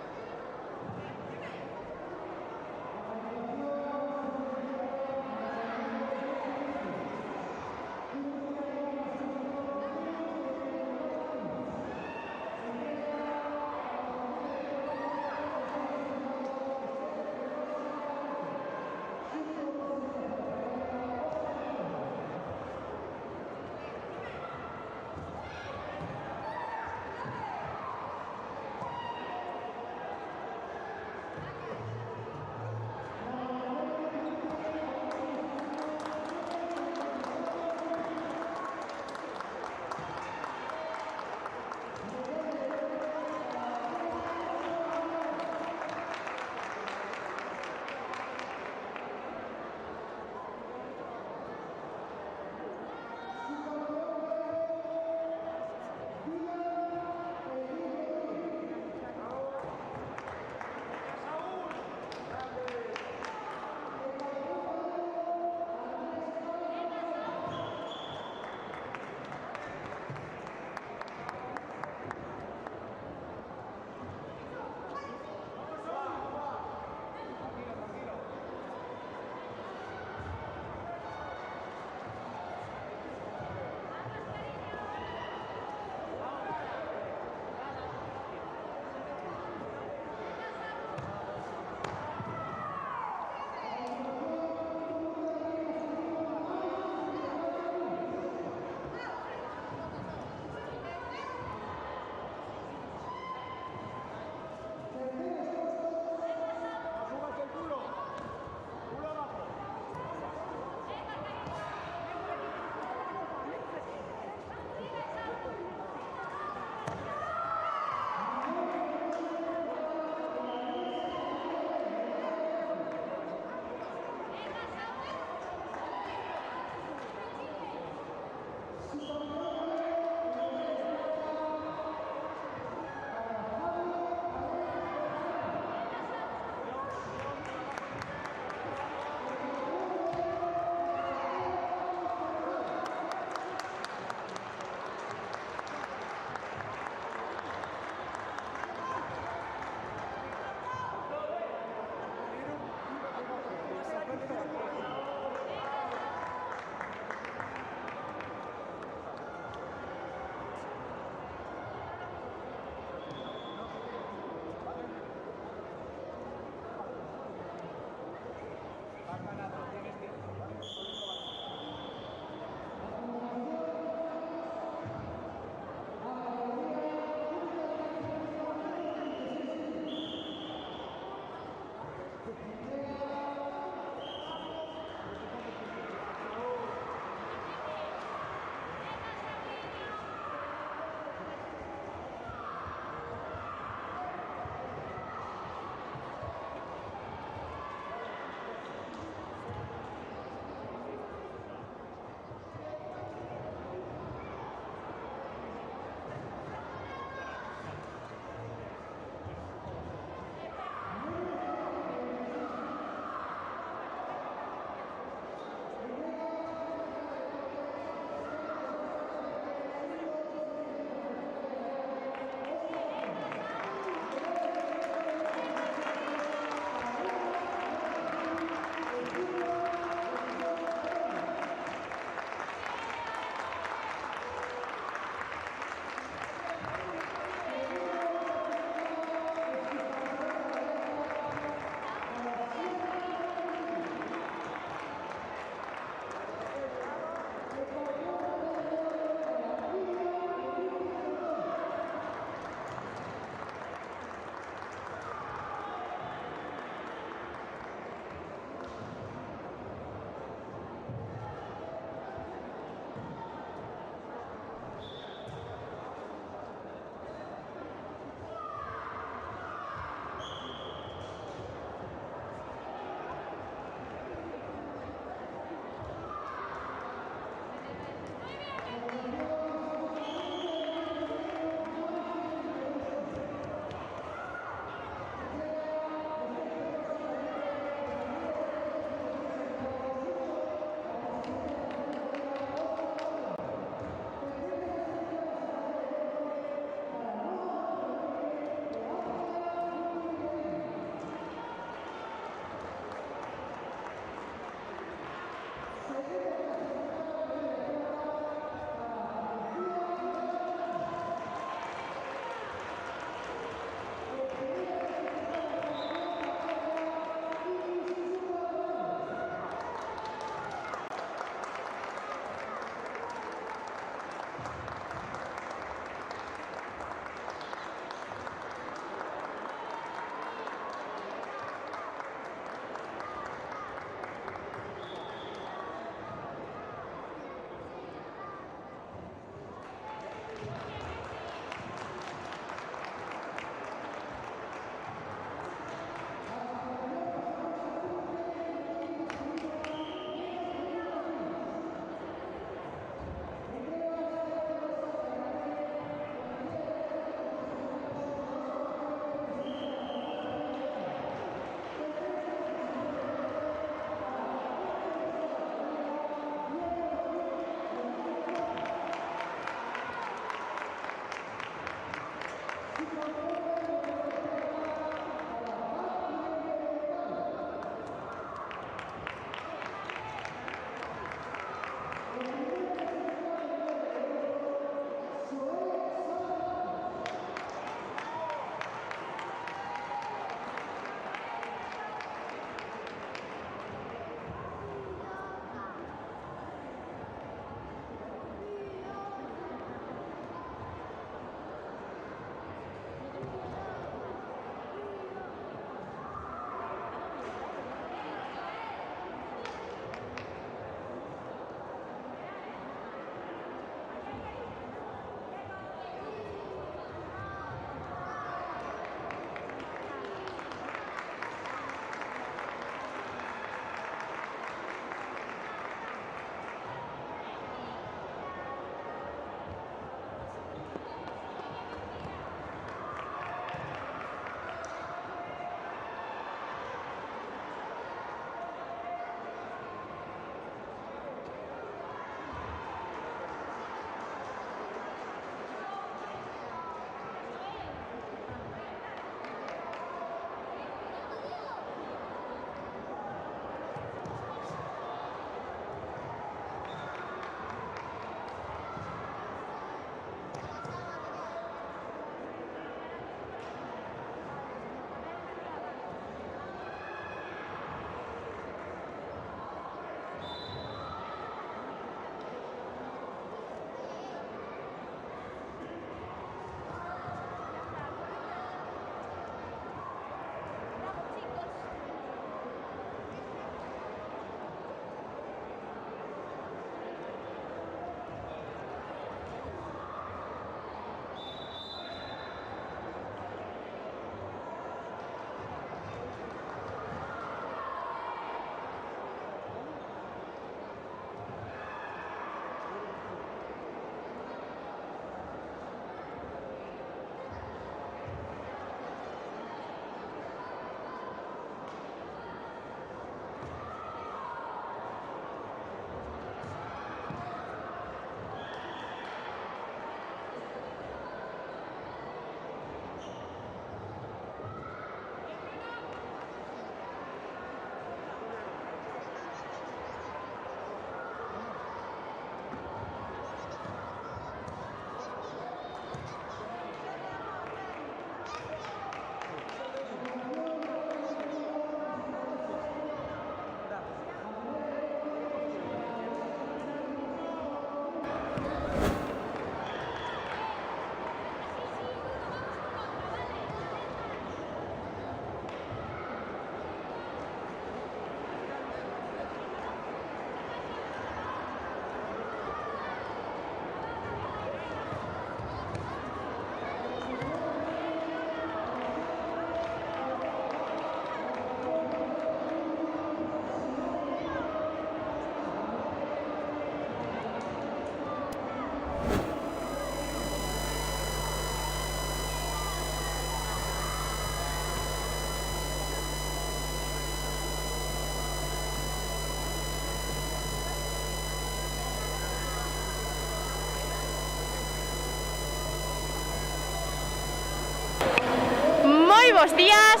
A: bos días.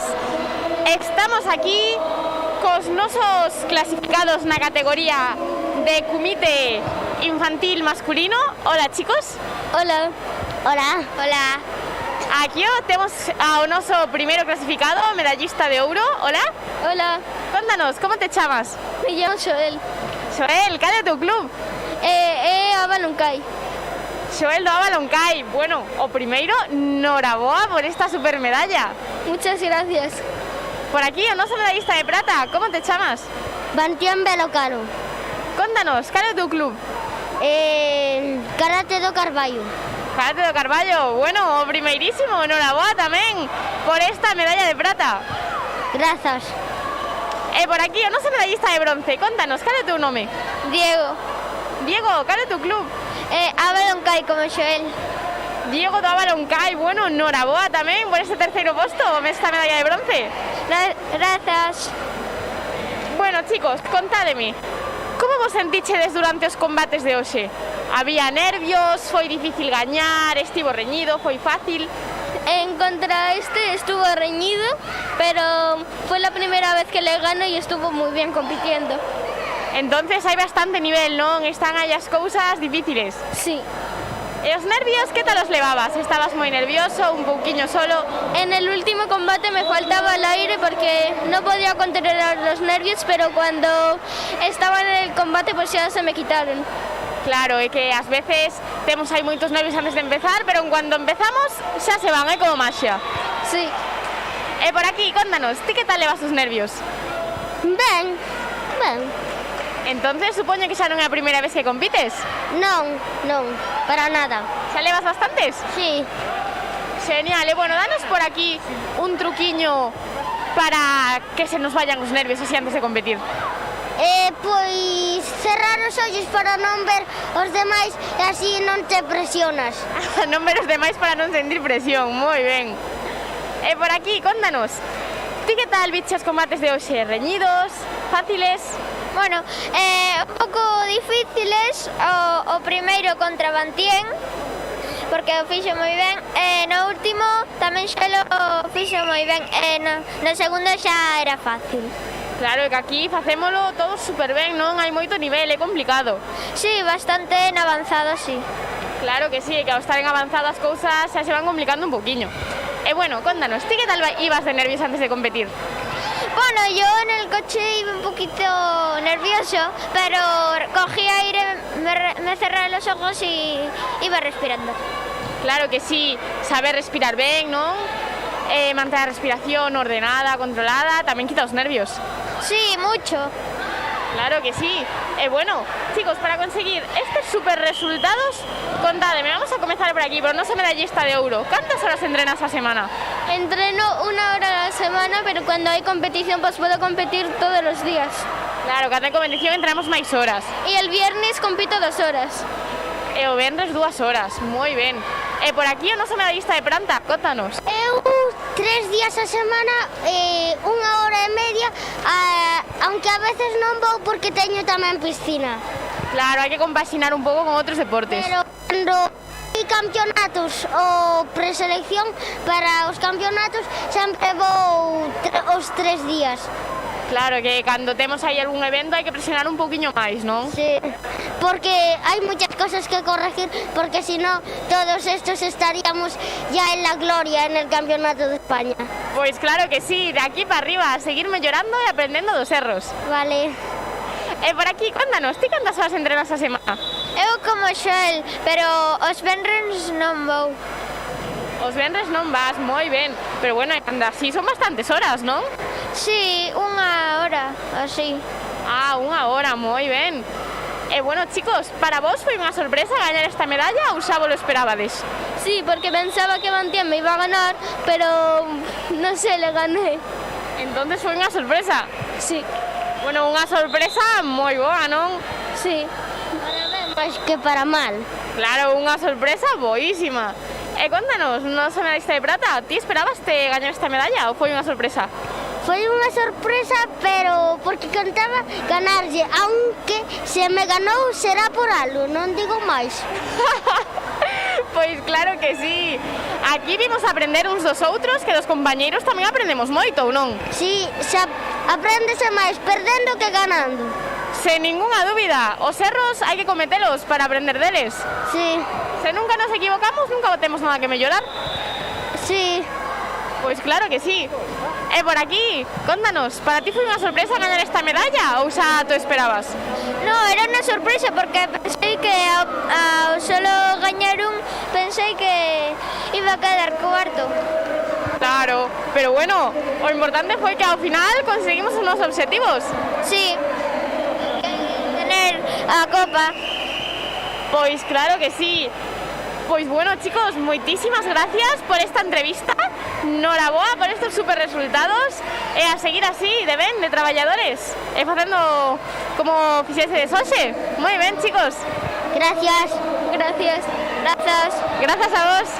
A: Estamos aquí cos nosos clasificados na categoría de comité infantil masculino. Hola, chicos.
C: Hola. Hola. Hola.
A: Aquí temos ao noso primeiro clasificado, medallista de ouro. Hola.
C: Hola.
A: Contanos, como te chamas?
C: Me llamo Xoel.
A: Xoel, cal é o teu club?
C: A Baloncai.
A: Xoel do Abaloncai. Bueno, o primeiro, noraboa por esta super medalla.
C: Muchas gracias.
A: Por aquí, o noso medallista de prata, como te chamas?
C: Bantián Belocaro.
A: Contanos, cal é o teu club?
C: Karate do Carballo.
A: Karate do Carballo. Bueno, o primeirísimo, noraboa tamén por esta medalla de prata.
C: Grazas.
A: Por aquí, o noso medallista de bronce, contanos, cal é o teu nome?
C: Diego.
A: Diego, cal é o teu club?
C: A Baloncai como Xoel.
A: Diego do Abaloncai, bueno, noraboa tamén por este terceiro posto nesta medalla de bronce.
C: Grazas.
A: Bueno, chicos, contádeme, como vos sentichedes durante os combates de hoxe? Había nervios, foi difícil gañar, estivo reñido, foi fácil?
C: En contra estuvo reñido, pero fue la primera vez que le gano y estuvo muy bien compitiendo.
A: Entonces hai bastante nivel, non? Están aí as cousas difíciles.
C: Sí.
A: E os nervios, que tal os levabas? Estabas moi nervioso, un pouquiño solo?
C: En el último combate me faltaba el aire porque no podía controlar los nervios, pero cuando estaba en el combate pues ya se me quitaron.
A: Claro, é que ás veces temos aí moitos nervios antes de empezar, pero cando empezamos xa se van, é como maxia.
C: Sí.
A: E por aquí, contanos, ti que tal levas os nervios?
C: Ben.
A: Entonces, supoño que xa non é a primeira vez que compites?
C: Non, para nada.
A: Xa levas bastantes?
C: Sí.
A: Genial, e bueno, danos por aquí un truquiño para que se nos vayan os nervios así antes de competir.
C: Pois cerrar os ollos para non ver os demais e así non te presionas.
A: Non ver os demais para non sentir presión, moi ben. E por aquí, contanos, ti que tal viches os combates de hoxe? Reñidos? Fáciles?
B: Bueno, un pouco difíciles o primeiro contra Bantien, porque o fixo moi ben, e no último tamén xa o fixo moi ben, e no segundo xa era fácil.
A: Claro, que aquí facémolo todo super ben, non? Hai moito nivel, é complicado.
B: Sí, bastante en avanzado, sí.
A: Claro que sí, que ao estar en avanzado as cousas xa se van complicando un poquinho. E bueno, contanos, ti que tal ibas de nervios antes de competir?
B: Bueno, yo en el coche iba un poquito nervioso, pero cogí aire, me cerré los ojos y iba respirando.
A: Claro que sí, saber respirar ben, non? Manter a respiración ordenada, controlada, tamén quita os nervios.
B: Sí, mucho.
A: Claro que sí. Bueno, chicos, para conseguir estes super resultados, contádeme, vamos a comenzar por aquí, por noso medallista de ouro. ¿Cantas horas entrenas a semana?
C: Entreno 1 hora a la semana, pero cuando hay competición pues puedo competir todos los días.
A: Claro, cando hai competición entrenamos máis horas.
C: Y el viernes compito 2 horas.
A: E o venres 2 horas, moi ben. E por aquí o noso medallista de prata, contanos.
C: Eu 3 días a semana, 1 hora e media, aunque a veces non vou porque teño tamén piscina.
A: Claro, hai que compaxinar un pouco con outros deportes.
C: Pero cando hai campeonatos ou preselección para os campeonatos sempre vou os 3 días.
A: Claro, que cando temos aí algún evento hai que presionar un pouquiño máis, non?
C: Sí, porque hai muchas cosas que corregir, porque si no, todos estos estaríamos ya en la gloria en el Campeonato de España.
A: Pois claro que sí, de aquí para arriba, a seguir mellorando e aprendendo dos erros.
C: Vale.
A: E por aquí, contanos, ti cantas horas entrenas a semana?
B: Eu como Xoel, pero os venres non vou.
A: Os venres non vas, moi ben. Pero bueno, anda, así son bastantes horas, non?
B: Sí, 1 hora, así.
A: Ah, 1 hora, moi ben. E bueno, chicos, para vos foi unha sorpresa gañar esta medalla ou xa vos lo esperabades?
C: Sí, porque pensaba que Bantien me iba a ganar, pero no sé, le gané.
A: Entonces foi unha sorpresa?
C: Sí.
A: Bueno, unha sorpresa moi boa, non?
C: Sí. Para ben, máis que para mal.
A: Claro, unha sorpresa boísima. E contanos, noso medallista de prata, ti esperabas te gañar esta medalla ou foi unha sorpresa?
C: Foi unha sorpresa, pero porque cantaba ganarlle, aunque se me ganou será por algo, non digo máis.
A: Pois claro que sí. Aquí vimos aprender uns dos outros, que dos compañeiros tamén aprendemos moito, ou non?
C: Sí, apréndese máis perdendo que ganando.
A: Sen ninguna dúbida, os erros hai que cometelos para aprender deles.
C: Sí,
A: Se nunca nos equivocamos, nunca temos nada que mellorar.
C: sí.
A: Pois claro que sí. E por aquí, contanos, para ti foi unha sorpresa ganar esta medalla ou xa te esperabas?
C: No, era unha sorpresa porque pensei que ao solo gañar un, pensei que iba a quedar cuarto.
A: Claro, pero bueno, o importante foi que ao final conseguimos os nosos obxectivos.
C: Sí, tener a copa.
A: Pois claro que sí. Pois bueno, chicos, moitísimas gracias por esta entrevista. Noraboa por estes super resultados e a seguir así, de ben, de traballadores e facendo como fixesedes hoxe. Moi ben, chicos.
C: Gracias. Gracias. Grazas.
A: Grazas a vos.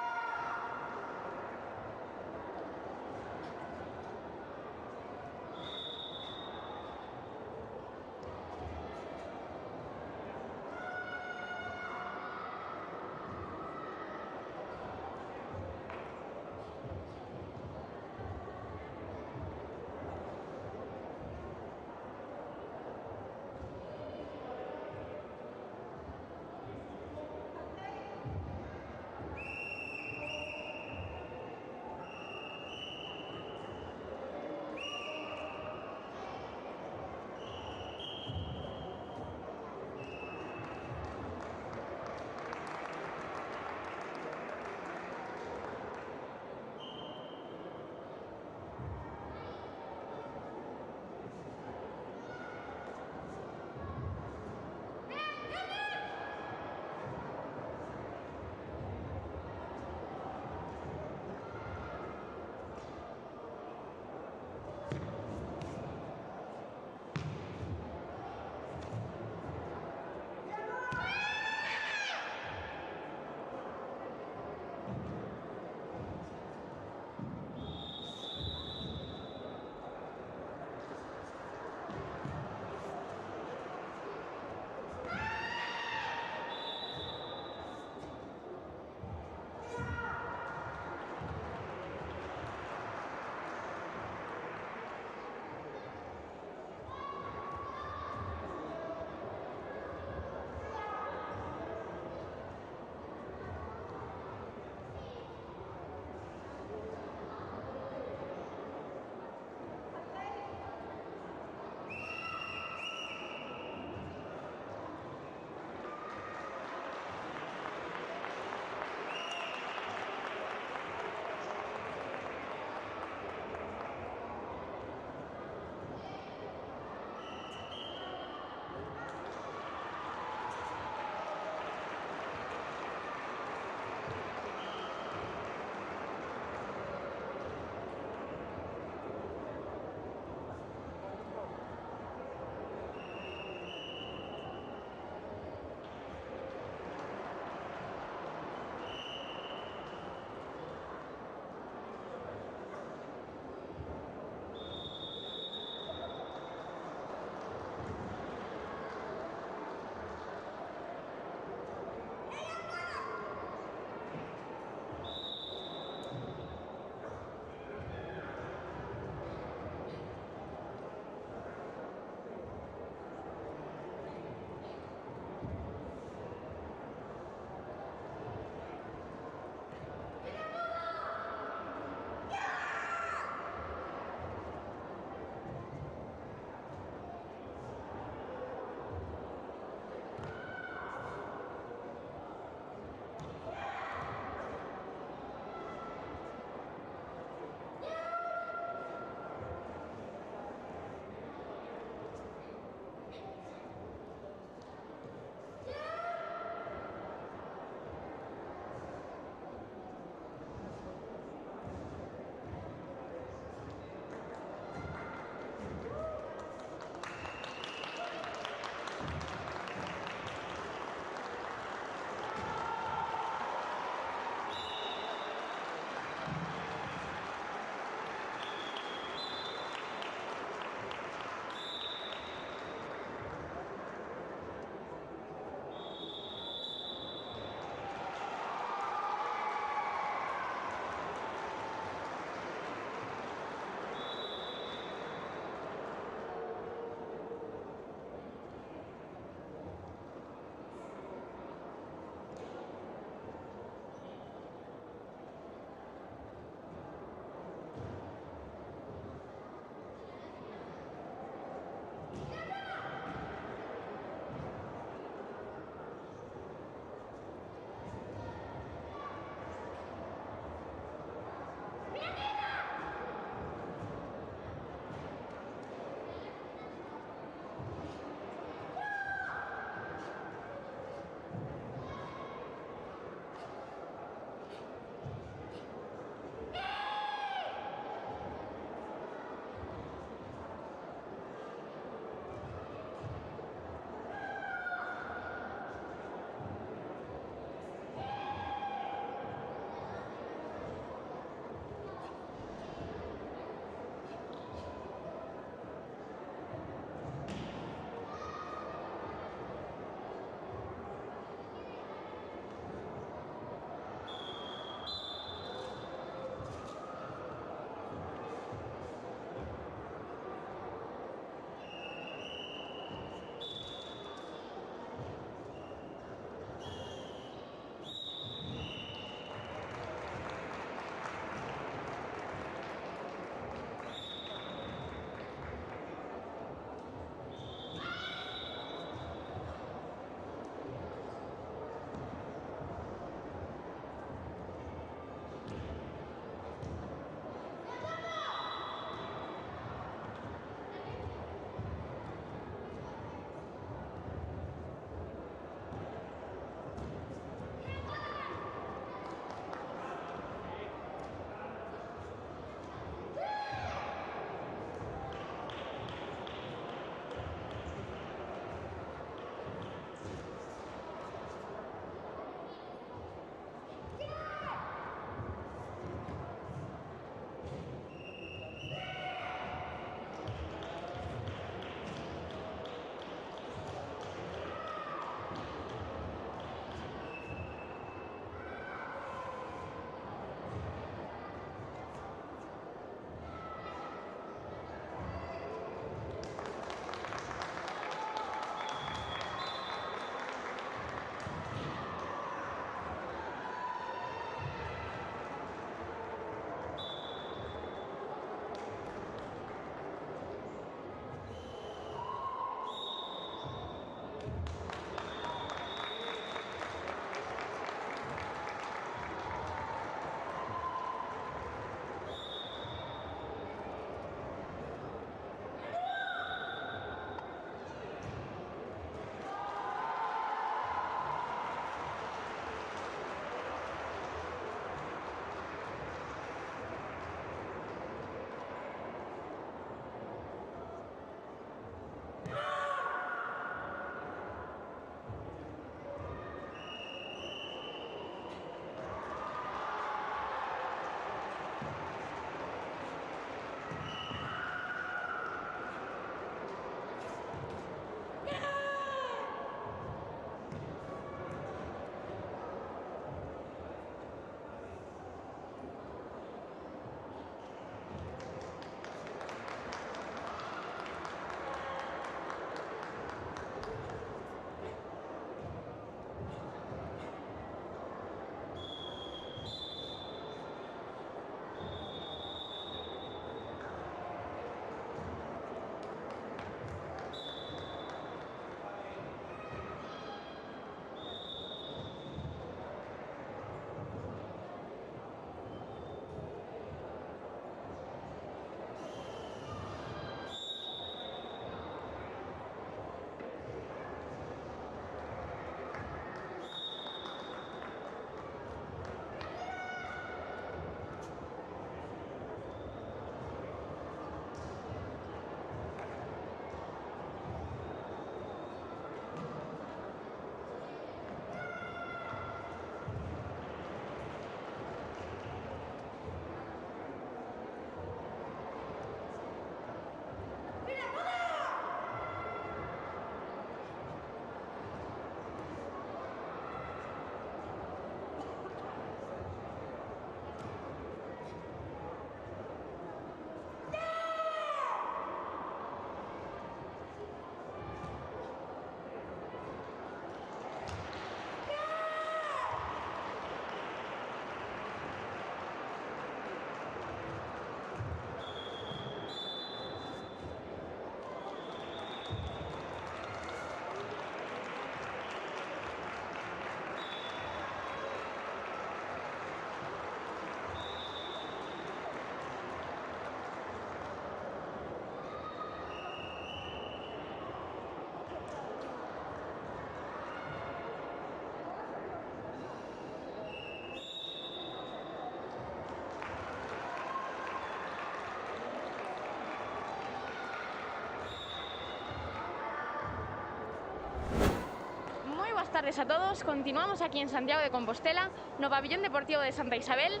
A: tardes a todos. Continuamos aquí en Santiago de Compostela, no pabillón deportivo de Santa Isabel,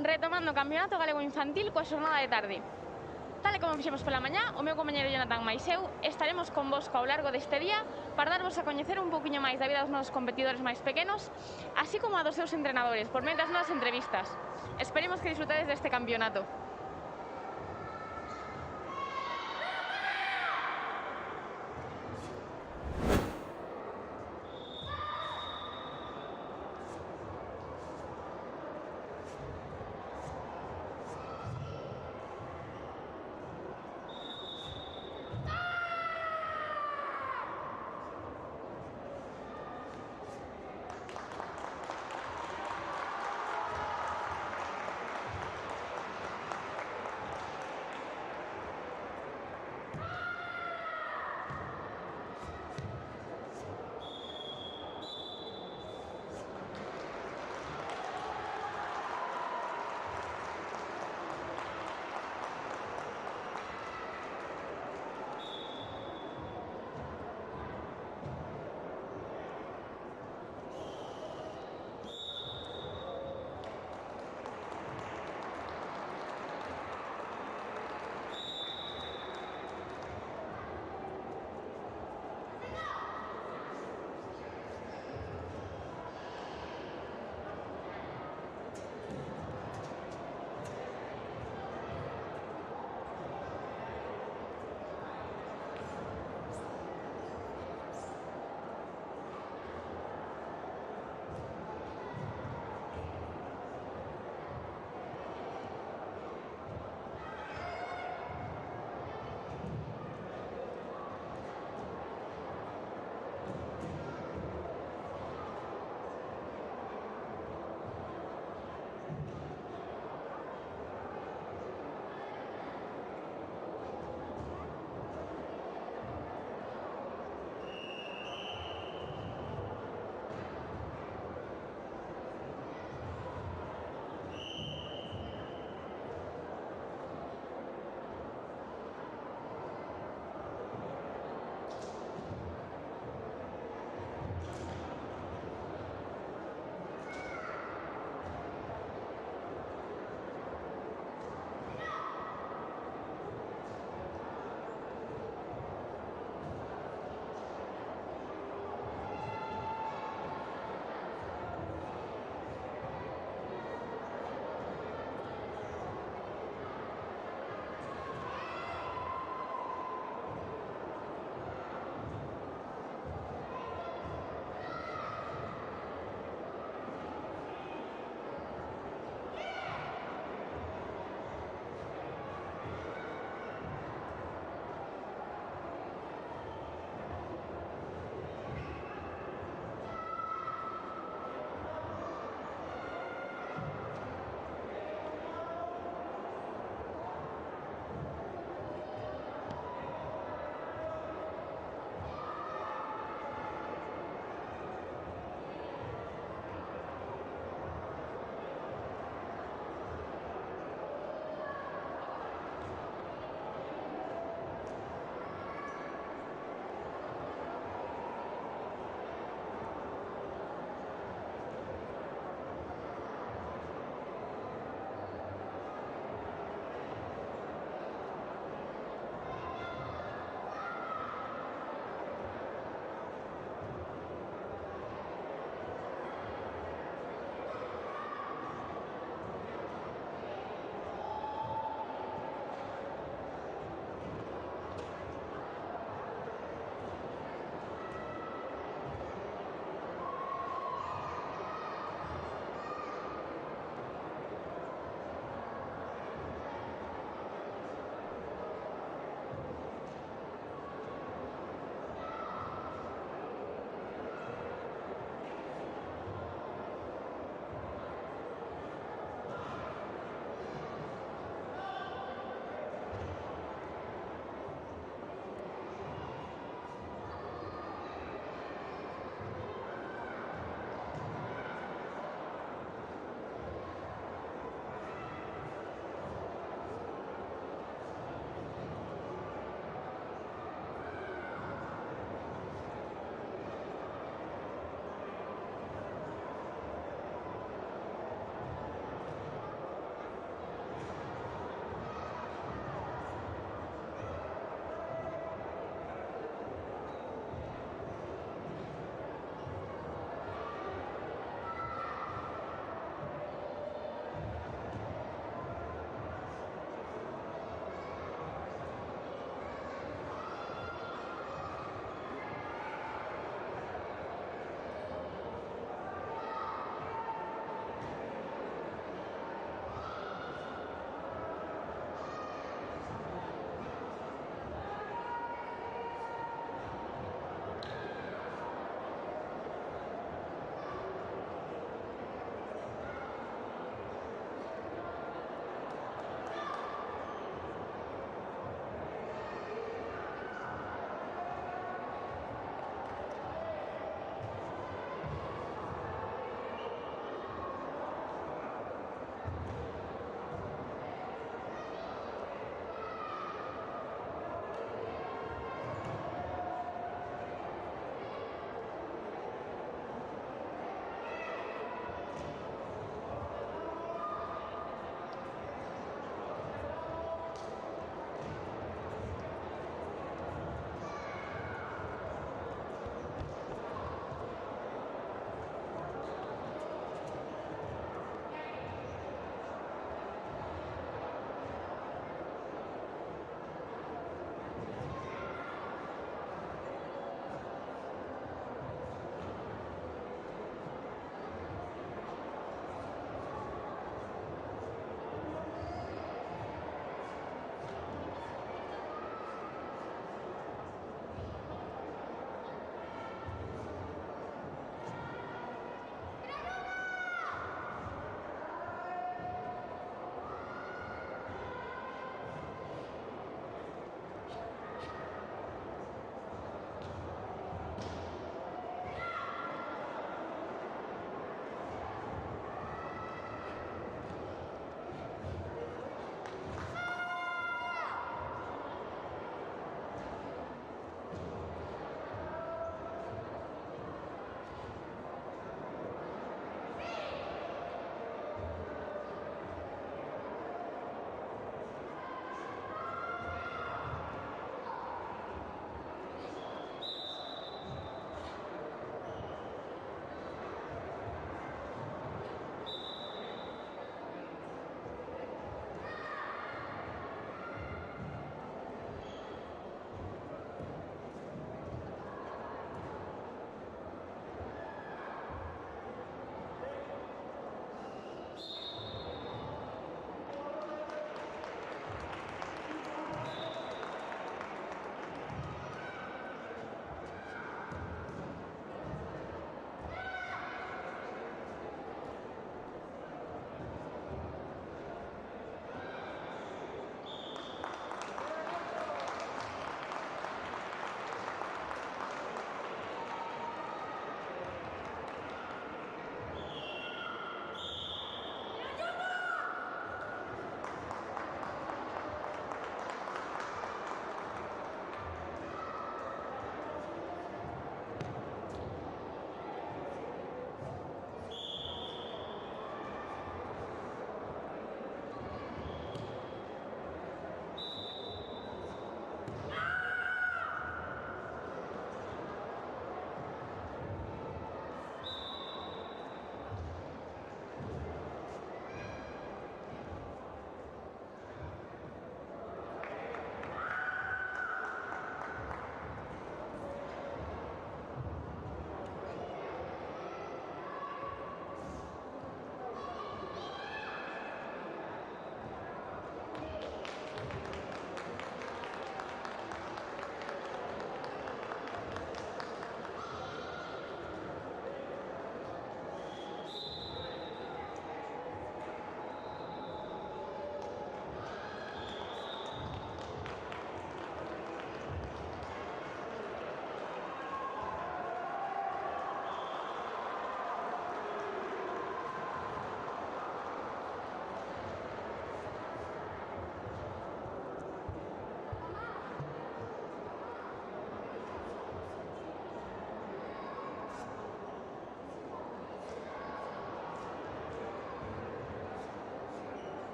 A: retomando o Campeonato Galego Infantil coa xornada de tarde. Tal e como fixemos pola mañá, o meu compañeiro Jonathan máis eu estaremos convosco ao largo deste día para darvos a coñecer un poquinho máis da vida dos nosos competidores máis pequenos, así como a dos seus entrenadores, por medio das nosas entrevistas. Esperemos que disfrutedes deste campeonato.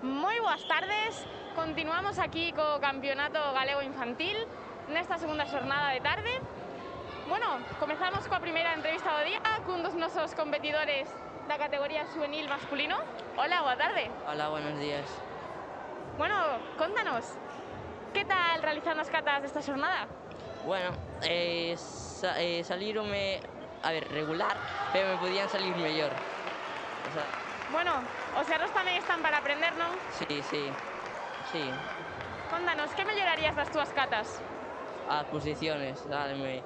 A: Moi boas tardes, continuamos aquí co Campeonato Galego Infantil nesta segunda xornada de tarde. Bueno, comezamos coa primeira entrevista do día cun dos nosos competidores da categoría juvenil masculino. Hola, boa tarde.
F: Hola, buenos días.
A: Bueno, contanos, que tal realizando as catas desta xornada?
F: Bueno, salíronme, a ver, regular, pero me podían salir mellor. O sea,
A: Bueno, os erros tamén están para aprender, non?
F: sí.
A: Contanos, que mellorarías das túas catas?
F: As posiciones, dáleme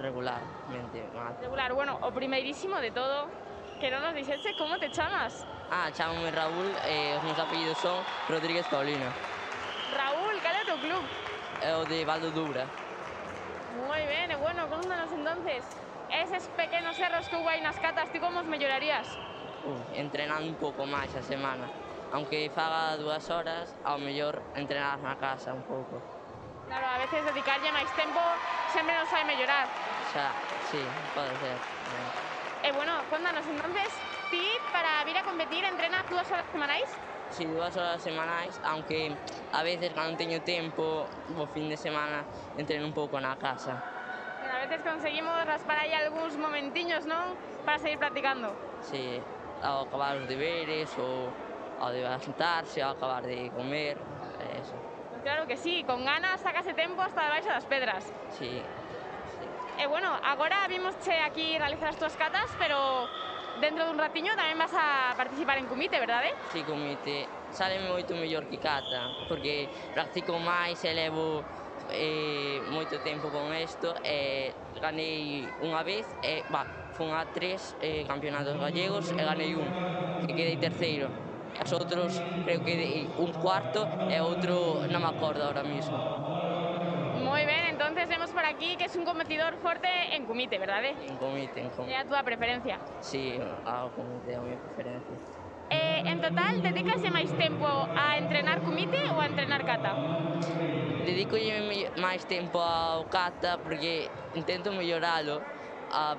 F: regularmente mal.
A: Regular, bueno, o primeirísimo de todo, que non nos dixese como te chamas.
F: Chámame Raúl, os meus apellidos son Rodríguez Paulino.
A: Raúl, cal é o teu club?
F: É o de Valdo Dubra.
A: Moi ben, e bueno, contanos entonces, eses pequenos erros que hubo aí nas catas, ti como os mellorarías?
F: Entrenando un pouco máis a semana. Aunque faga 2 horas, ao mellor entrenar na casa un pouco.
A: Claro, a veces dedicarlle máis tempo sempre nos fai mellorar.
F: Xa, sí, pode ser.
A: E bueno, contanos entonces, ti para vir a competir entrenas 2 horas semanais?
F: Sí, 2 horas semanais, aunque a veces cando teño tempo, o fin de semana, entreno un pouco na casa.
A: Bueno, a veces conseguimos raspar aí algúns momentiños, non? Para seguir practicando.
F: Sí, ao acabar os deberes, ou ao de sentarse, ao acabar de comer, eso.
A: Pues claro que sí, con ganas sacase tempo hasta debaixo das pedras.
F: Sí.
A: E bueno, agora vimosche aquí realizar as túas catas, pero dentro dun ratiño tamén vas a participar en comité, verdade?
F: Sí, comite. Sáleme moito mellor que cata, porque practico máis e levo moito tempo con isto e ganei unha vez fun a 3 campeonatos gallegos e ganei un, que quedei terceiro. Os outros creo que dei un cuarto e outro non me acordo ahora mismo.
A: Moi ben, entonces vemos por aquí que es un competidor forte en comité, verdade?
F: En comité,
A: É a túa preferencia.
F: Sí, ao comité é a miña preferencia.
A: En total, dedícase máis tempo a entrenar comité ou a entrenar cata?
F: Dedicolle máis tempo ao kata porque intento melloralo,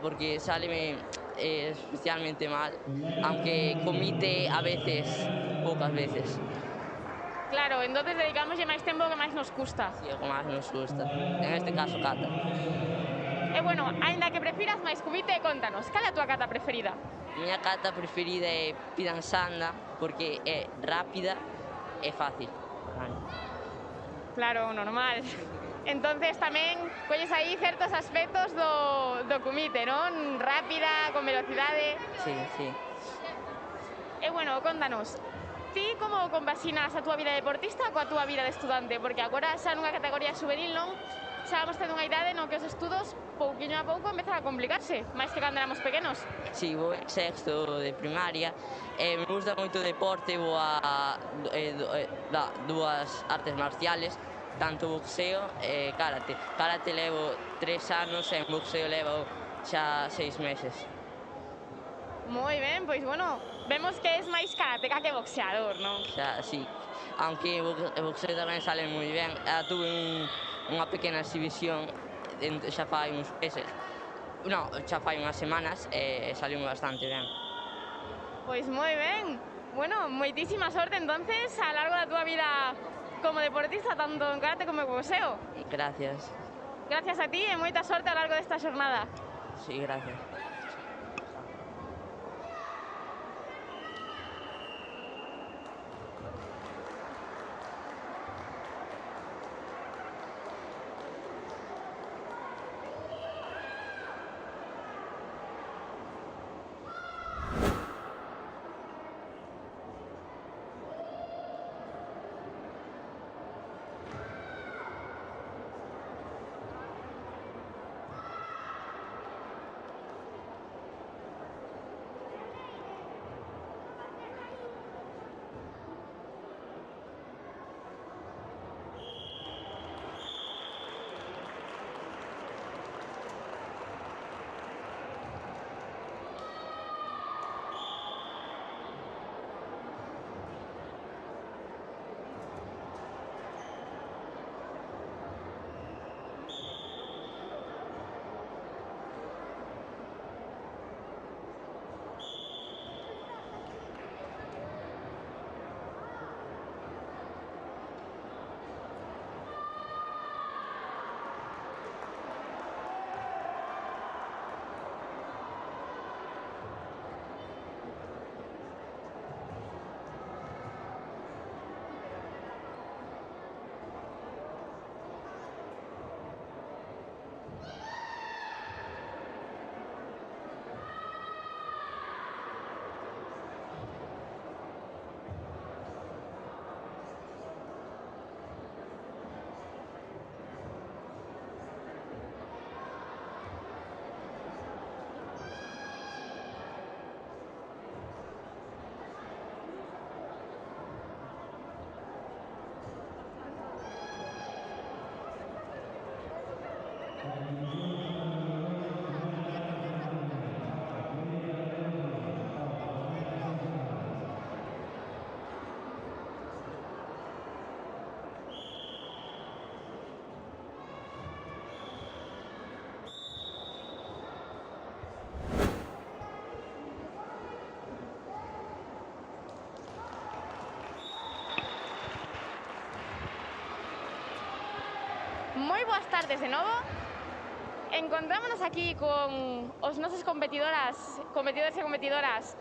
F: porque sáleme especialmente mal, aunque comite a veces, poucas veces.
A: Claro, entonces dedicámoslle máis tempo que máis nos custa.
F: Sí, o que máis nos gusta, en este caso kata.
A: E bueno, aínda que prefiras máis comité, contanos, cal é a túa cata preferida?
F: A miña kata preferida é Pidansanda porque é rápida e fácil.
A: Claro, normal. Entonces tamén colles aí certos aspectos do comité, non? Rápida, con velocidade.
F: Sí.
A: E bueno, contanos, ti como compaxinas a túa vida deportista coa túa vida de estudante? Porque agora xa nunha categoría juvenil, non? xa vamos tendo unha idade no que os estudos, pouquiño a pouco, empezan a complicarse, máis que cando éramos pequenos.
F: Si, vou en sexto de primaria, me gusta moito o deporte, vou a dúas artes marciales, tanto boxeo e karate. Karate levo 3 anos e en boxeo levo xa 6 meses.
A: Moi ben, pois bueno, vemos que es máis karateca que boxeador, non?
F: Xa, sí. Aunque o boxeo tamén sale moi ben. Tuve unha pequena exhibición xa fai uns meses. Non, xa fai unhas semanas e saliu bastante ben.
A: Pois moi ben. Bueno, moitísima sorte entonces a largo da túa vida como deportista, tanto en karate como en boxeo.
F: Gracias.
A: Gracias a ti e moita sorte a largo desta xornada.
F: Sí, gracias.
A: Moi boas tardes de novo. Encontrámonos aquí con os nosos competidores e competidoras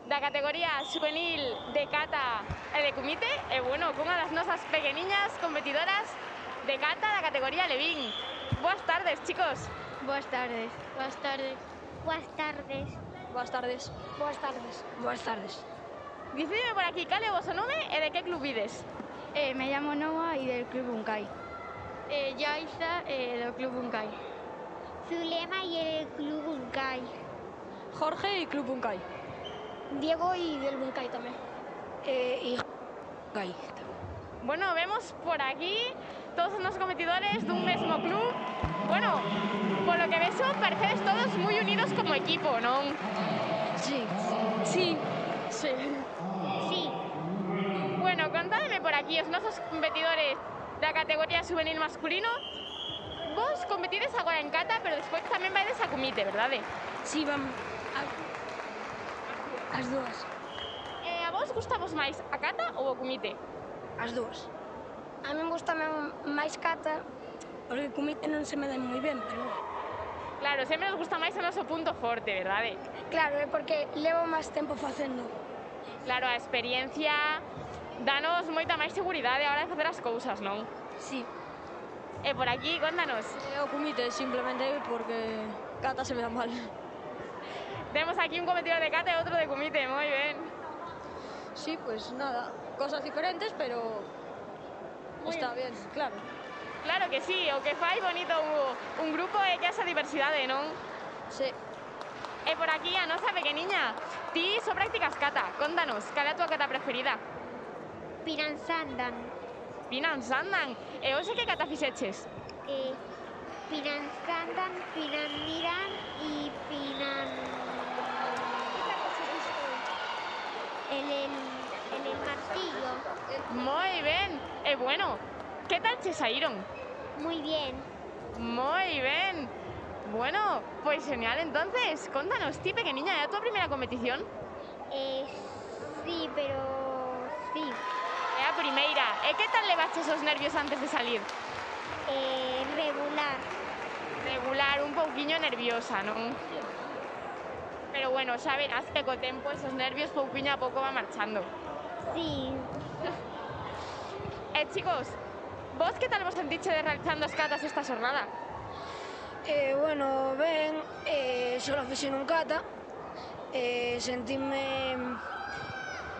A: da categoría juvenil de kata e de kumite e, bueno, cunha das nosas pequeniñas competidoras de kata da categoría Levín. Boas tardes, chicos.
B: Boas tardes.
C: Boas tardes.
B: Boas tardes.
E: Boas tardes.
C: Boas tardes.
E: Boas tardes.
A: Dicidime por aquí cal é o vosso nome e de que club vides.
B: Me llamo Noah y del Club Bunkai. Yaiza del Club Bunkai.
C: Zulema y el Club Bunkai.
E: Jorge y Club Bunkai.
C: Diego y del Bunkai tamén.
E: Y Bunkai.
A: Bueno, vemos por aquí todos os nosos competidores dun mesmo club. Bueno, polo que vexo, parecedes todos moi unidos como equipo, non?
E: Sí.
A: Sí.
E: Sí.
C: Sí.
A: Bueno, contádeme por aquí os nosos competidores da categoría juvenil masculino. Vos competides agora en kata, pero despois tamén vaides a kumite, verdade?
E: Sí, vamos. As dúas.
A: A vos gustamos máis a kata ou o kumite?
E: As dúas.
C: A min gusta máis kata,
E: Porque kumite non se me dá moi ben, pero...
A: Claro, sempre nos gusta máis o noso punto forte, verdade?
C: claro, é porque levo máis tempo facendo.
A: Claro, a experiencia danos moita máis seguridade a hora de facer as cousas, non?
E: Sí.
A: E por aquí, contanos.
E: O kumite simplemente porque kata se me dá mal.
A: Temos aquí un competidor de kata e outro de kumite, moi ben.
E: Sí, pues nada, cosas diferentes, pero está bien, claro.
A: Claro que sí, o que fai bonito un grupo e que haxa diversidade, non?
G: Sí.
A: E por aquí, a nosa pequeniña, ti só practicas kata, contanos, cal é a túa kata preferida?
H: Piransandan.
A: Piransandan, e hoxe que kata fixeches?
H: Piransandan, Piranmiran y Pinan... En el martillo.
A: Moi ben, e bueno, que tal che saíron?
H: Muy bien.
A: Moi ben. Bueno, pois genial, entonces, contanos, ti pequeniña, é a túa primeira competición?
H: Sí, pero sí.
A: É a primeira. E que tal levaches os nervios antes de salir?
H: Regular.
A: Regular, un pouquiño nerviosa, non? Pero bueno, xa verás que co tempo esos nervios pouquiño a pouco van marchando.
H: Sí.
A: Chicos, vos que tal vos sentiche de realizando as catas esta xornada?
I: Bueno, ben, solo fixen un kata, sentíme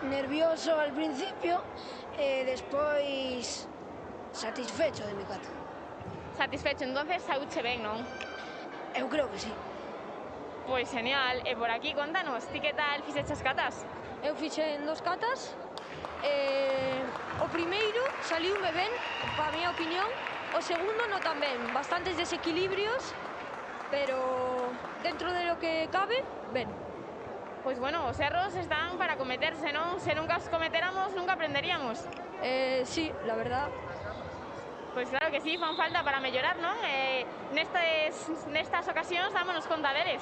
I: nervioso al principio e despois satisfecho de mi kata.
A: Satisfecho, entonces saúche ben, non?
I: Eu creo que sí.
A: Pois genial, e por aquí contanos, ti que tal fixeches as catas?
G: Eu fixen 2 catas. O primeiro saliume ben, pa miña opinión. O segundo non tan ben, bastantes desequilibrios, pero dentro de lo que cabe, ben.
A: Pois bueno, os erros están para cometerse, non? Se nunca os cometéramos, nunca aprenderíamos.
G: Sí, la verdad.
A: Pois claro que sí, fan falta para mellorar, non? Nestas ocasións dámonos conta deles.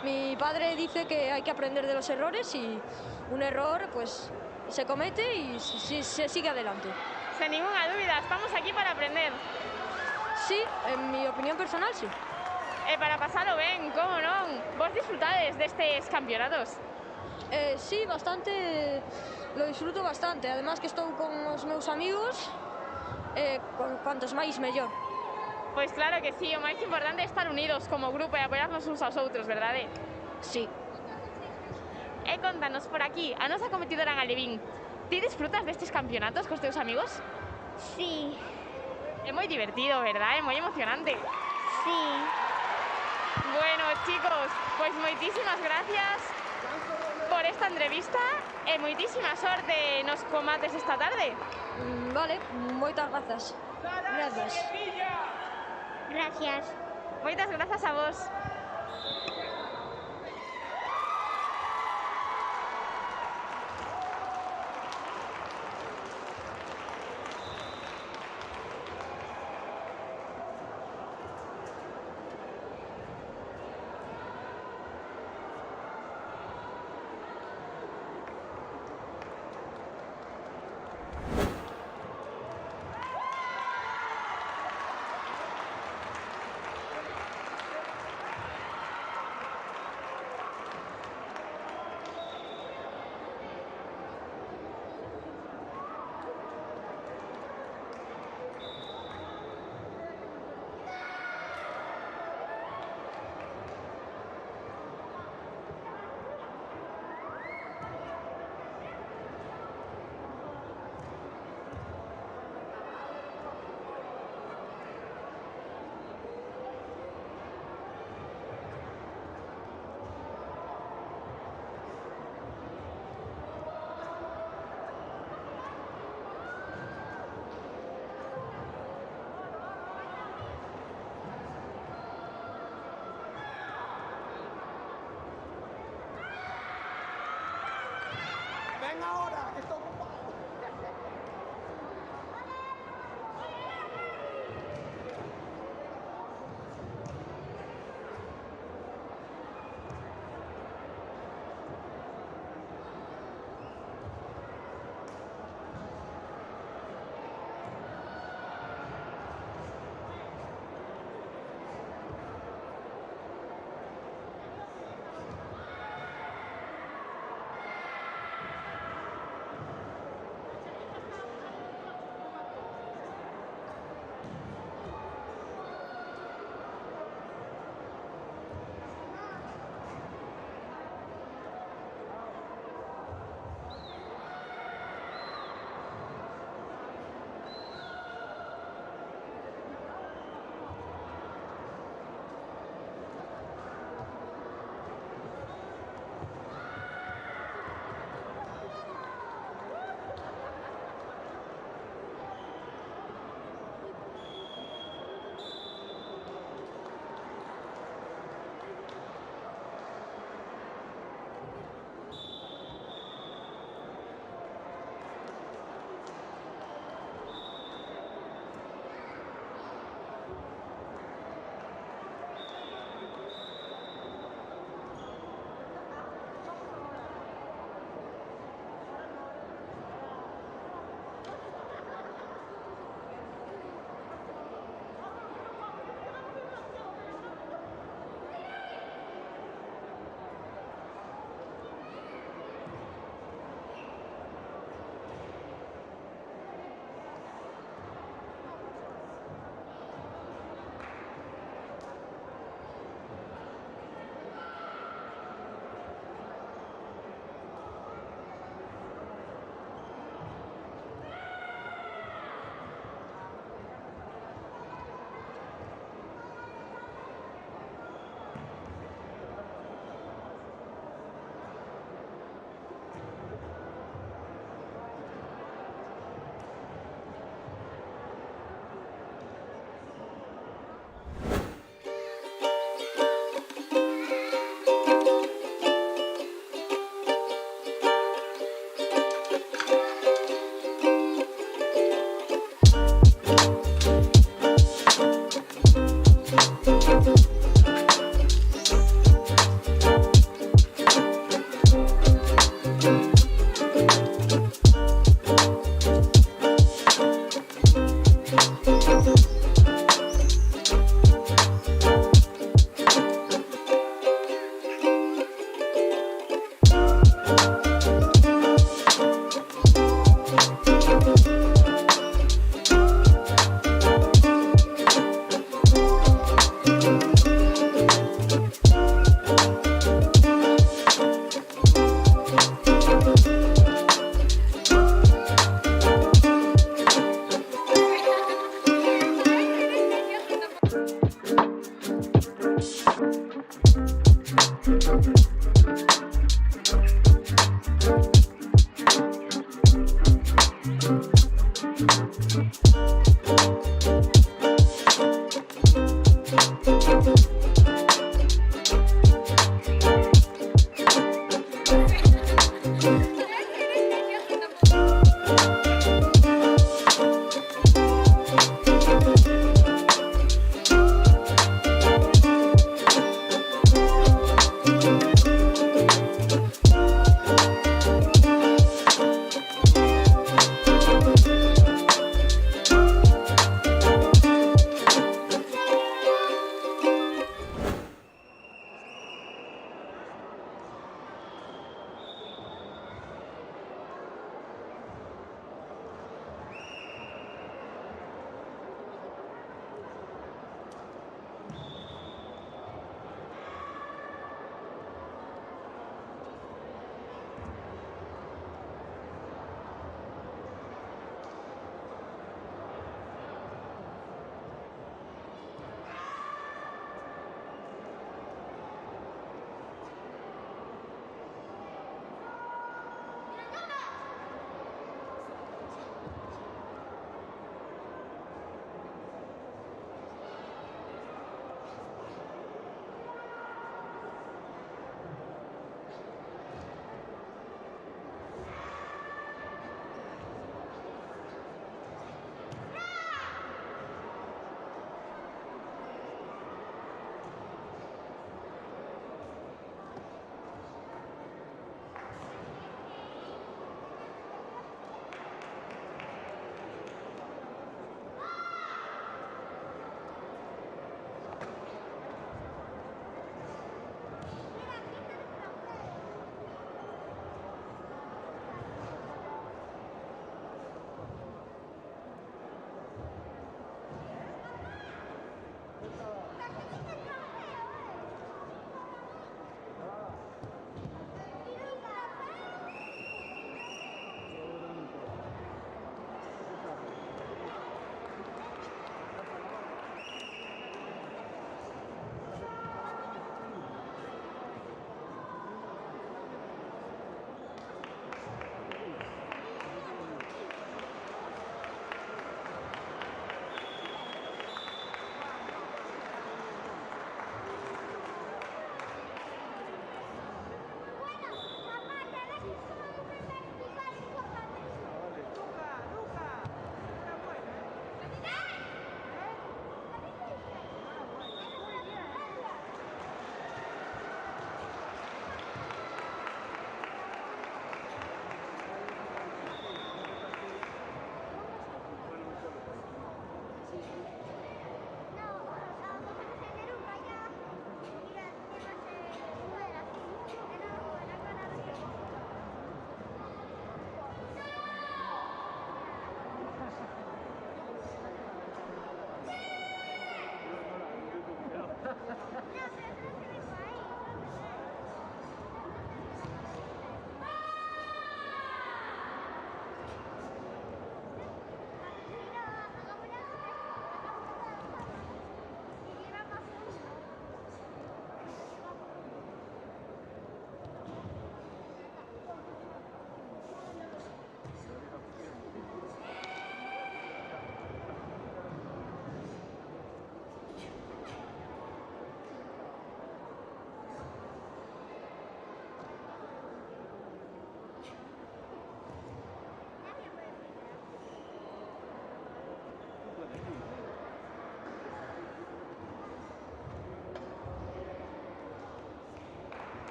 G: Mi padre dice que hay que aprender de los errores y un error pues se comete y se sigue adelante.
A: Sen ninguna dúbida, estamos aquí para aprender.
G: Sí, en mi opinión personal sí.
A: E para pasalo ben, como non? Vos disfrutades destes campeonatos?
G: Sí, bastante, lo disfruto bastante. Además que estou con os meus amigos, con cuantos máis mellor.
A: Pois claro que sí, o máis importante é estar unidos como grupo e apoiarnos uns aos outros, verdade?
G: Sí.
A: E contanos por aquí, a nosa competidora en Alevín, ti disfrutas destes campeonatos cos teus amigos?
H: Sí.
A: É moi divertido, verdade? É moi emocionante.
H: Sí.
A: Bueno, chicos, pois moitísimas gracias por esta entrevista e moitísima sorte nos combates esta tarde.
G: Vale, moitas grazas. Grazas.
H: Gracias.
A: Moitas grazas a vos.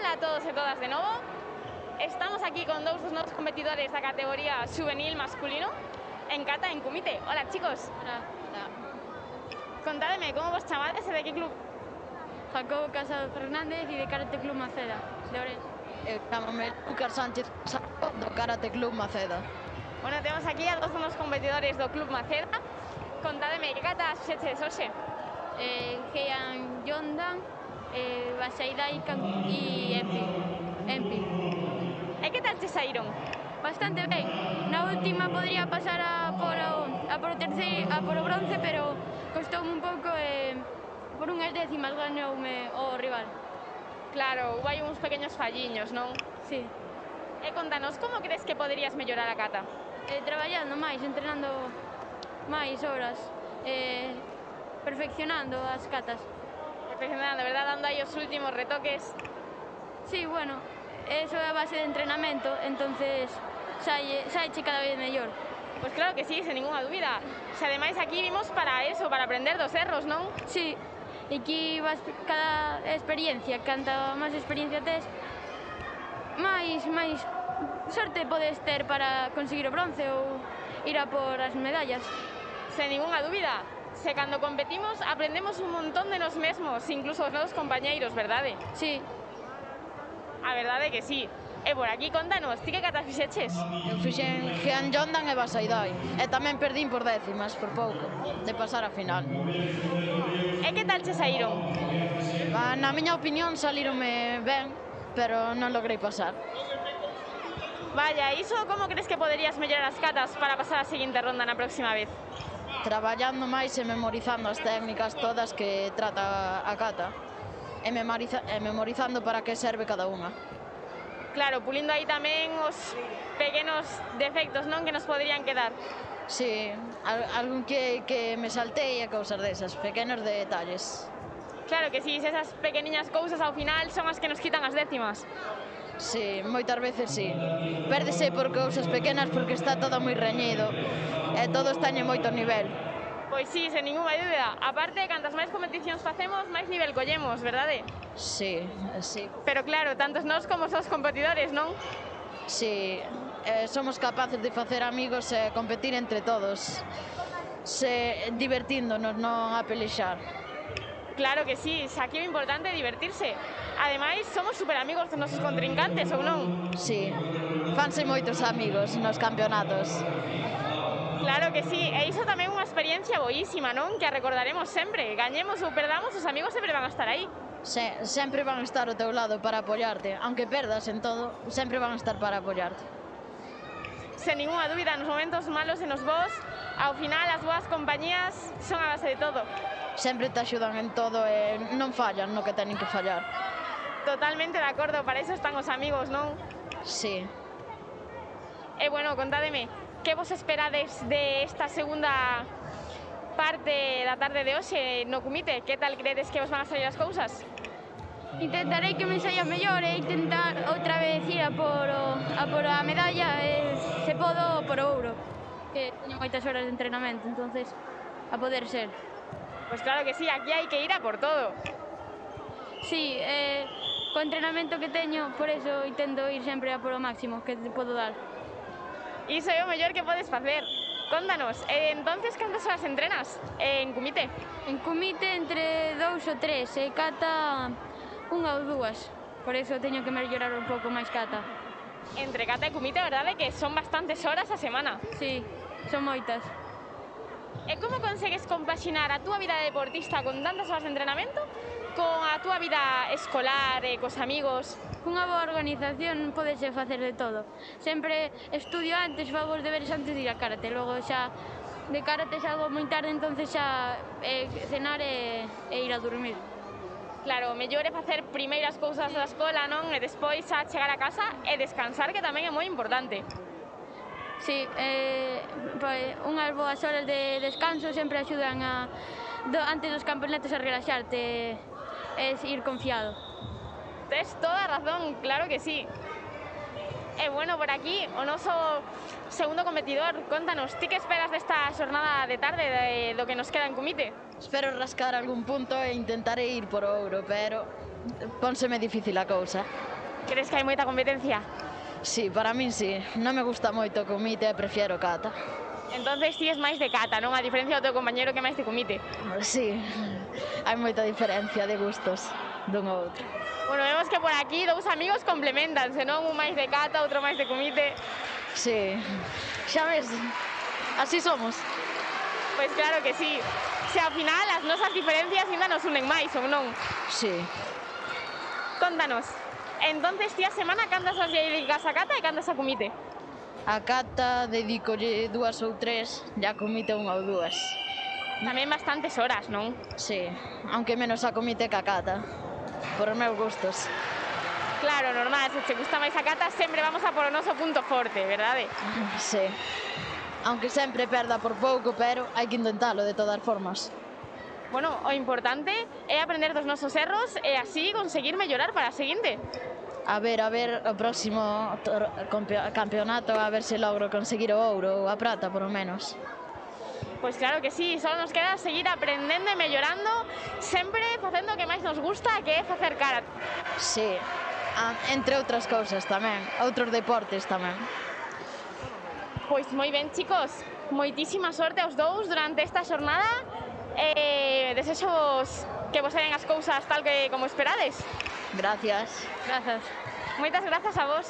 A: Hola a todos e todas de novo. Estamos aquí con dous dos novos competidores da categoría juvenil masculino en cata en Cumite. Hola, chicos.
J: Hola.
A: Contádeme, como vos chamades e de que club?
J: Jacobo Casado Fernández e de Karate Club Maceda, de Ourense.
K: Chámame Lucas Sánchez do Karate Club Maceda.
A: Bueno, temos aquí a dous dos competidores do Club Maceda. Contádeme, que cata fixeches hoxe?
J: Heian Yondan, Basaidai e Empi.
A: E que tal che saíron?
J: Bastante ben. Na última podría pasar a por o bronce, pero costoume un pouco por unhas décimas ganoume o rival.
A: Claro, hubo aí uns pequeños falliños, non?
J: Sí.
A: E contanos, como crees que poderías mellorar a cata?
J: Traballando máis, entrenando máis horas, perfeccionando as catas.
A: Perfeccionando, verdad? Dando aí os últimos retoques.
J: Sí, bueno, eso é a base de entrenamento, entonces saiche cada vez mellor.
A: Pois claro que sí, sen ninguna dúbida. Se ademais aquí vimos para eso, para aprender dos erros, non?
J: Sí, e aquí vas cada experiencia, canta máis experiencia tes, máis sorte podes ter para conseguir o bronce ou ir a por as medallas.
A: Sen ninguna dúbida. Se cando competimos aprendemos un montón de nos mesmos, incluso os nosos compañeiros, verdade?
J: Sí.
A: A verdade que sí. E por aquí, contanos, ti que cata fixeches?
K: Eu fixen Heian Yondan e Basaidai. E tamén perdín por décimas, por pouco, de pasar a final.
A: E que tal che saíron?
K: Na miña opinión salíronme ben, pero non logrei pasar.
A: Vaya, iso como crees que poderías mellorar as catas para pasar a seguinte ronda na próxima vez?
K: Traballando máis e memorizando as técnicas todas que trata a cata. E memorizando para que serve cada unha.
A: Claro, pulindo aí tamén os pequenos defectos, non, que nos poderían quedar.
K: Sí, algún que me saltei e cousas desas, pequenos detalles.
A: Claro que sí, esas pequeniñas cousas ao final son as que nos quitan as décimas.
K: Sí, moitas veces sí. Pérdese por cousas pequenas porque está todo moi reñido e todos teñen moito nivel.
A: Pois Pois sí, sen ninguna dúbida. Aparte, cantas máis competicións facemos, máis nivel collemos, verdade?
K: Sí, sí.
A: Pero claro, tantos nós como os competidores, non?
K: Sí, somos capaces de facer amigos e competir entre todos, divertíndonos, non a pelexar.
A: Claro que sí, xa que o importante é divertirse. Ademais, somos super amigos dos nosos contrincantes, ou non?
K: Sí, fanse moitos amigos nos campeonatos.
A: Claro que sí, e iso tamén é unha experiencia boísima, non? Que a recordaremos sempre. Gañemos ou perdamos, os amigos sempre van a estar aí.
K: Sempre van a estar ao teu lado para apoiarte, aunque perdas en todo, sempre van a estar para apoiarte.
A: Sen ninguna dúbida, nos momentos malos e nos bons, ao final as boas compañías son a base de todo.
K: Sempre te axudan en todo e non fallan no que tenen que fallar.
A: Totalmente de acordo, para iso están os amigos, non?
K: Sí.
A: E bueno, contádeme, que vos esperades de esta segunda parte da tarde de hoxe no Comité? Que tal credes que vos van a salir as cousas?
J: Intentarei que me saia mellor e intentar outra vez ir a por a medalla e, se podo, por o ouro, que teño moitas horas de entrenamento, entonces a poder ser.
A: Pois claro que sí, aquí hai que ir a por todo.
J: Sí, co entrenamento que teño, por eso intento ir sempre a por o máximo que te podo dar.
A: Iso é o mellor que podes facer. Contanos, entonces cantas horas entrenas en Comité?
J: En Comité entre 2 ou 3 e Cata 1 ou 2. Por eso teño que mellorar un pouco máis Cata.
A: Entre Cata e Comité, verdade que son bastantes horas a semana?
J: Sí, son moitas.
A: E como consegues compaxinar a túa vida de deportista con tantas horas de entrenamento con a túa vida escolar e cos amigos?
J: Cunha boa organización podese facer de todo. Sempre estudio antes, fago os deberes antes de ir a karate. Logo xa de karate salgo moi tarde, entonces xa cenar e ir a dormir.
A: Claro, o mellor é facer primeiro as cousas da escola, non? E despois xa chegar a casa e descansar, que tamén é moi importante.
J: Sí, unhas boas horas de descanso sempre axudan antes dos campeonatos a relaxarte e ir confiado.
A: Tes toda a razón, claro que sí. E bueno, por aquí, o noso segundo competidor, contanos, ti que esperas desta xornada de tarde do que nos queda en Comité?
K: Espero rascar algún punto e intentaré ir por o ouro, pero pónseme difícil a cousa.
A: Crees que hai moita competencia?
K: Sí, para min sí. Non me gusta moito o Comité e prefiero Cata.
A: Entonces ti es máis de Cata, non? A diferencia do teu compañero que é máis de Comité.
K: Sí, hai moita diferencia de gustos dun ou outro.
A: Bueno, vemos que por aquí dous amigos complementanse, non? Un máis de Cata, outro máis de Comité.
K: Sí, xa ves, así somos.
A: Pois claro que sí. Se ao final as nosas diferencias ainda nos unen máis, ou non?
K: Sí.
A: Contanos, entonces ti a semana cantas as dedicas a Cata e cantas a Comité?
K: A Cata dedicolle 2 ou 3, e a Comité 1 ou 2.
A: Tamén bastantes horas, non?
K: Sí, aunque menos a Comité que a Cata, por os meus gustos.
A: Claro, normal, se te gusta máis a Cata sempre vamos a por o noso punto forte, verdade?
K: Sí, aunque sempre perda por pouco, pero hai que intentalo de todas formas.
A: Bueno, o importante é aprender dos nosos erros e así conseguir mellorar para a seguinte.
K: A ver, o próximo campeonato, a ver se logro conseguir o ouro ou a prata, por lo menos.
A: Pois claro que sí, só nos queda seguir aprendendo e mellorando, sempre facendo o que máis nos gusta, que é facer karate.
K: Sí, entre outras cousas tamén, outros deportes tamén.
A: Pois moi ben, chicos, moitísima sorte aos dous durante esta xornada e desexo que vos saen as cousas tal que como esperades.
K: Gracias.
A: Grazas. Moitas grazas a vos.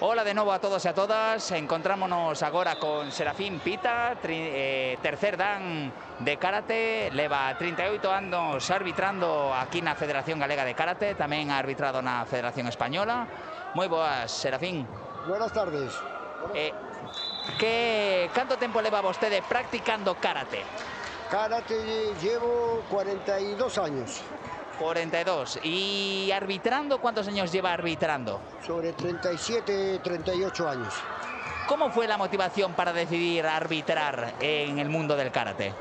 D: Ola de novo a todos e a todas. Encontrámonos agora con Serafín Pita, tercer dan de karate, leva 38 anos arbitrando aquí na Federación Galega de Karate, tamén ha arbitrado na Federación Española. Moi boas, Serafín.
L: Buenas tardes.
D: Canto tempo leva vostede practicando karate?
L: Karate llevo 42 años.
D: 42. ¿Y arbitrando cuántos años lleva arbitrando?
L: Sobre 37, 38 años.
D: ¿Cómo fue la motivación para decidir arbitrar en el mundo del karate?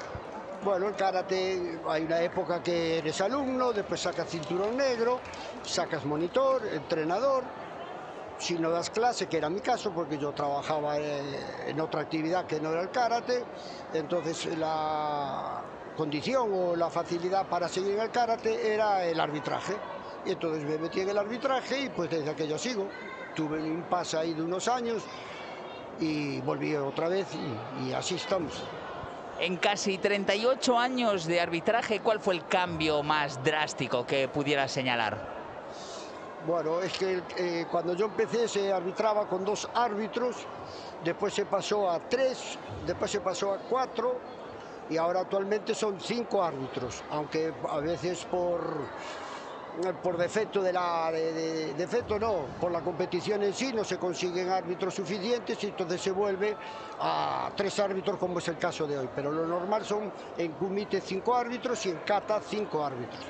L: Bueno, el karate hay una época que eres alumno, después sacas cinturón negro, sacas monitor, entrenador. Si no das clase, que era mi caso, porque yo trabajaba en otra actividad que no era el karate, entonces la condición o la facilidad para seguir en el karate era el arbitraje. Y entonces me metí en el arbitraje y pues desde aquello sigo. Tuve un impasse ahí de unos años y volví otra vez y así estamos.
D: En casi 38 años de arbitraje, ¿cuál fue el cambio más drástico que pudiera señalar?
L: Bueno, es que cuando yo empecé se arbitraba con 2 árbitros, después se pasó a 3, después se pasó a 4 y ahora actualmente son 5 árbitros, aunque a veces por defecto defecto no, por la competición en sí no se consiguen árbitros suficientes y entonces se vuelve a 3 árbitros como es el caso de hoy, pero lo normal son en kumite 5 árbitros y en kata 5 árbitros.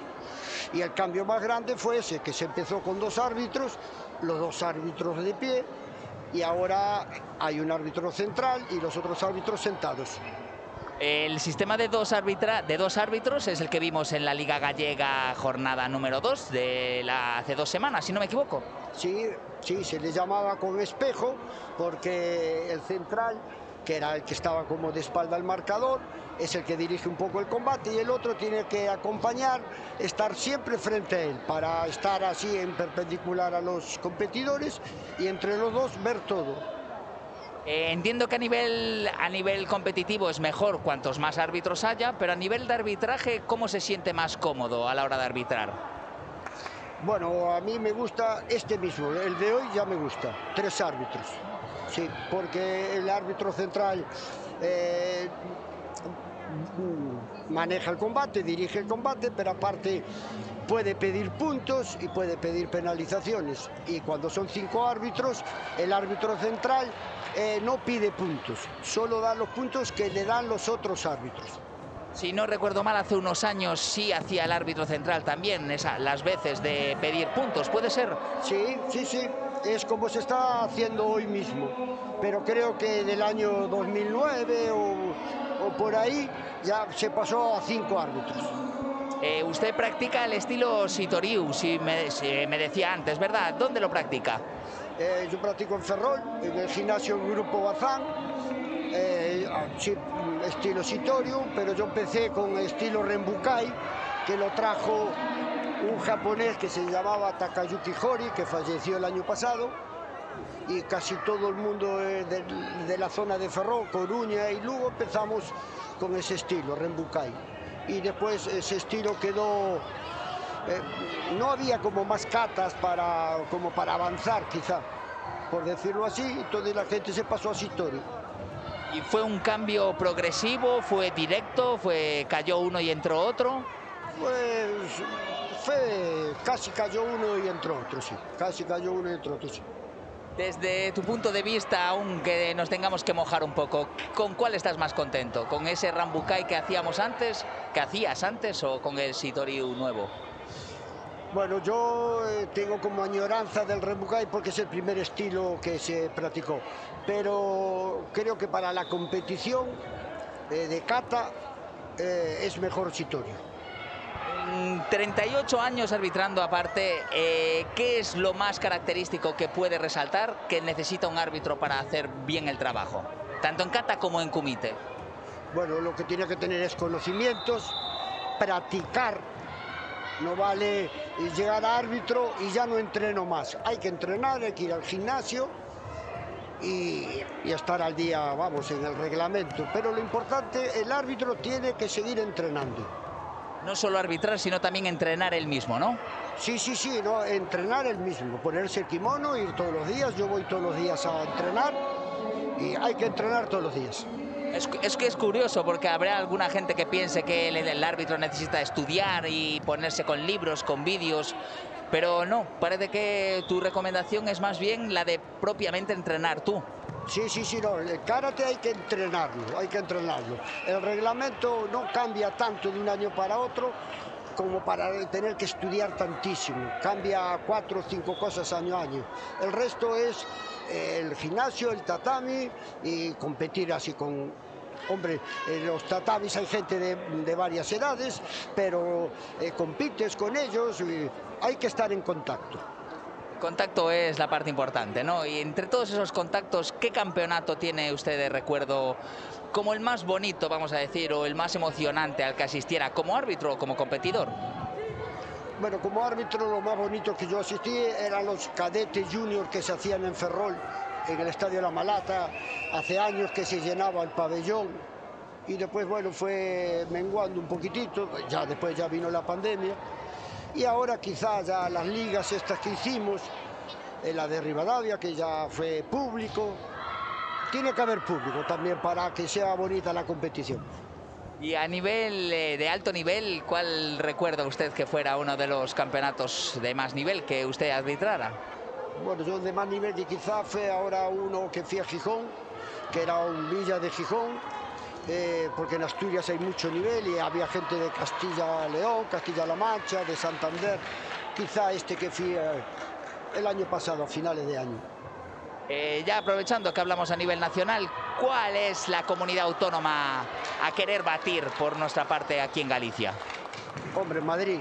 L: Y el cambio más grande fue ese, que se empezó con 2 árbitros, los 2 árbitros de pie, y ahora hay un árbitro central y los otros árbitros sentados.
D: El sistema de dos árbitros es el que vimos en la Liga Gallega jornada número 2 de hace 2 semanas, si no me equivoco.
L: Sí, se le llamaba con espejo porque el central, que era el que estaba como de espalda al marcador, es el que dirige un poco el combate y el otro tiene que acompañar, estar siempre frente a él para estar así en perpendicular a los competidores y entre los dos ver todo.
D: Entiendo que a nivel competitivo es mejor cuantos más árbitros haya, pero a nivel de arbitraje, ¿cómo se siente más cómodo a la hora de arbitrar?
L: Bueno, a mí me gusta este mismo, el de hoy ya me gusta, 3 árbitros. Sí, porque el árbitro central maneja el combate, dirige el combate, pero aparte puede pedir puntos y puede pedir penalizaciones. Y cuando son 5 árbitros, el árbitro central no pide puntos, solo da los puntos que le dan los otros árbitros.
D: Si no recuerdo mal, hace unos años sí hacía el árbitro central también las veces de pedir puntos, ¿puede ser?
L: Sí, es como se está haciendo hoy mismo, pero creo que del año 2009 o por ahí ya se pasó a 5 árbitros.
D: Usted practica el estilo Sitoriu, si me decía antes, ¿verdad? ¿Dónde lo practica?
L: Yo practico en Ferrol, en el gimnasio Grupo Bazán, estilo Sitoriu, pero yo empecé con estilo Renbukai, que lo trajo un japonés que se llamaba Takayuki Hori, que falleció el año pasado, y casi todo el mundo de la zona de Ferrol, Coruña y Lugo empezamos con ese estilo, Renbukai. Y después ese estilo quedó, no había como más katas como para avanzar quizá, por decirlo así, entonces la gente se pasó a Sitori.
D: ¿Y fue un cambio progresivo, fue directo, cayó uno y entró otro?
L: Pues casi cayó uno y entró otro, sí, casi cayó uno y entró otro, sí.
D: Desde tu punto de vista, aunque nos tengamos que mojar un poco, ¿con cuál estás más contento? ¿Con ese Renbukai que hacías antes o con el Sitoriu nuevo?
L: Bueno, yo tengo como añoranza del Renbukai porque es el primer estilo que se practicó, pero creo que para la competición de kata es mejor Sitoriu.
D: 38 años arbitrando aparte, ¿qué es lo más característico que puede resaltar que necesita un árbitro para hacer bien el trabajo? Tanto en kata como en kumite.
L: Bueno, lo que tiene que tener es conocimientos, practicar. No vale llegar a árbitro y ya no entreno más. Hay que entrenar, hay que ir al gimnasio y estar al día, vamos, en el reglamento. Pero lo importante, el árbitro tiene que seguir entrenando.
D: No solo arbitrar, sino también entrenar él mismo, ¿no?
L: Sí, no, entrenar el mismo, ponerse el kimono, ir todos los días. Yo voy todos los días a entrenar y hay que entrenar todos los días.
D: Es que es curioso porque habrá alguna gente que piense que el árbitro necesita estudiar y ponerse con libros, con vídeos, pero no, parece que tu recomendación es más bien la de propiamente entrenar tú.
L: Sí, no, el karate hay que entrenarlo. El reglamento no cambia tanto de un año para otro como para tener que estudiar tantísimo. Cambia 4 o 5 cosas año a año. El resto es el gimnasio, el tatami y competir así con... Hombre, en los tatamis hay gente de varias edades, pero compites con ellos y hay que estar en contacto.
D: El contacto es la parte importante, ¿no? Y entre todos esos contactos, ¿qué campeonato tiene usted de recuerdo como el más bonito, vamos a decir, o el más emocionante al que asistiera, como árbitro o como competidor?
L: Bueno, como árbitro lo más bonito que yo asistí eran los cadetes junior que se hacían en Ferrol, en el Estadio La Malata, hace años que se llenaba el pabellón y después, bueno, fue menguando un poquitito, después ya vino la pandemia y ahora quizás ya las ligas estas que hicimos, la de Rivadavia, que ya fue público, tiene que haber público también para que sea bonita la competición.
D: Y a nivel de alto nivel, ¿cuál recuerda usted que fuera uno de los campeonatos de más nivel que usted arbitrara?
L: Bueno, yo de más nivel y quizá fue ahora uno que fui a Gijón, que era un Villa de Gijón, porque en Asturias hay mucho nivel y había gente de Castilla-León, Castilla-La Mancha, de Santander. Quizá este que fui el año pasado, a finales de año.
D: Ya aprovechando que hablamos a nivel nacional, ¿cuál es la comunidad autónoma a querer batir por nuestra parte aquí en Galicia?
L: Hombre, Madrid,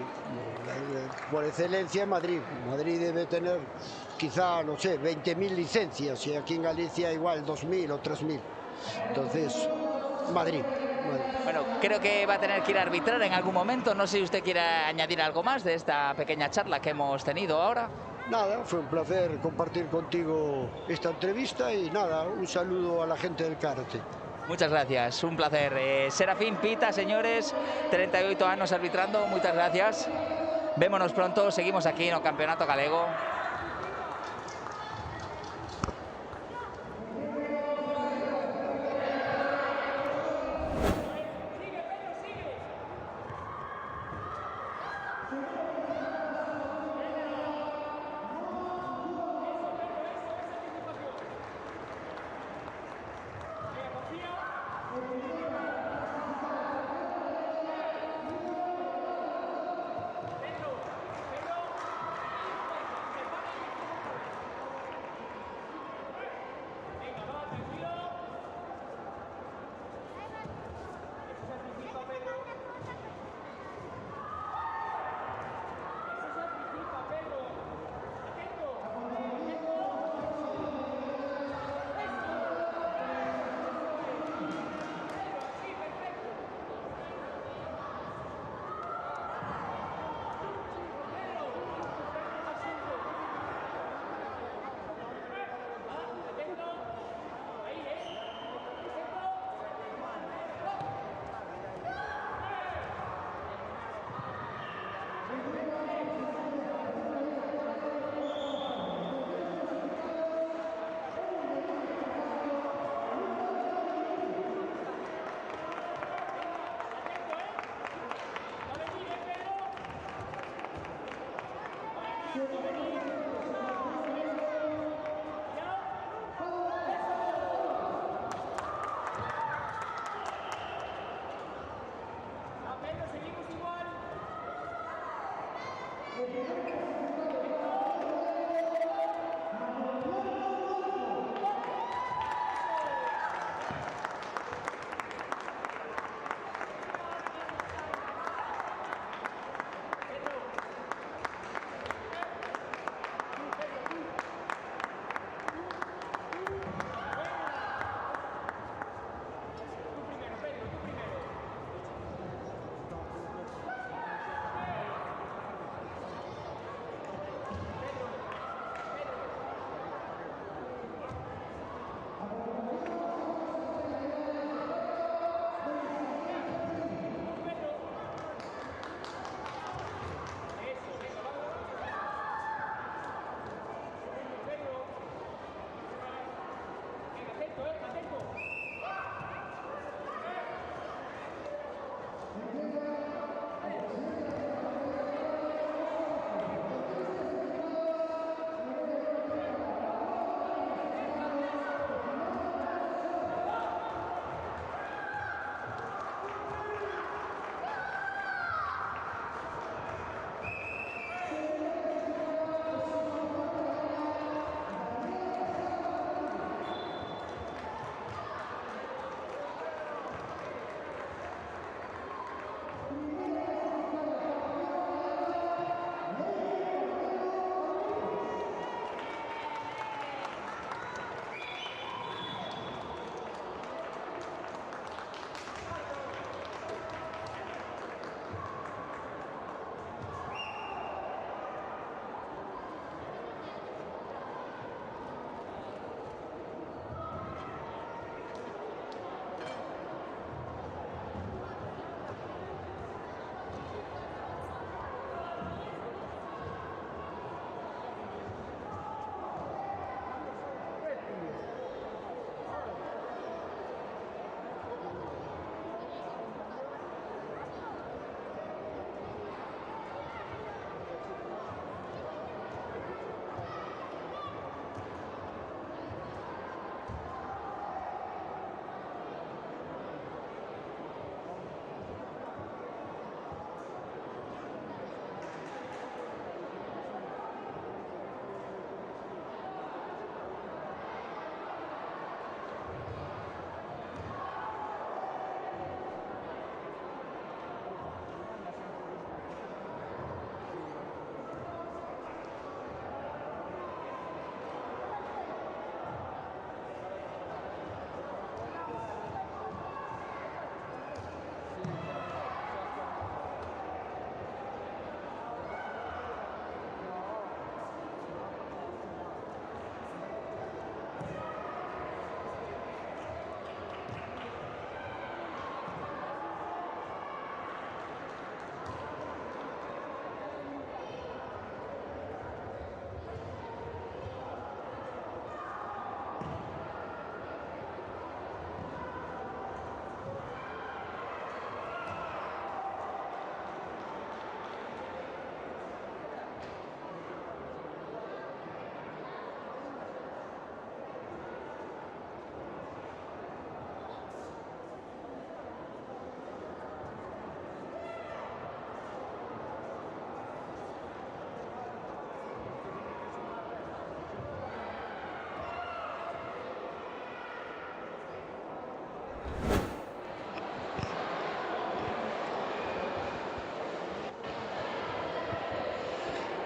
L: por excelencia Madrid. Madrid debe tener quizá, no sé, 20.000 licencias y aquí en Galicia igual 2.000 o 3.000. Entonces, Madrid.
D: Bueno, creo que va a tener que ir a arbitrar en algún momento. No sé si usted quiere añadir algo más de esta pequeña charla que hemos tenido ahora.
L: Nada, fue un placer compartir contigo esta entrevista y nada, un saludo a la gente del karate.
D: Muchas gracias, un placer. Serafín Pita, señores, 38 años arbitrando, muchas gracias. Vémonos pronto, seguimos aquí en el Campeonato Galego.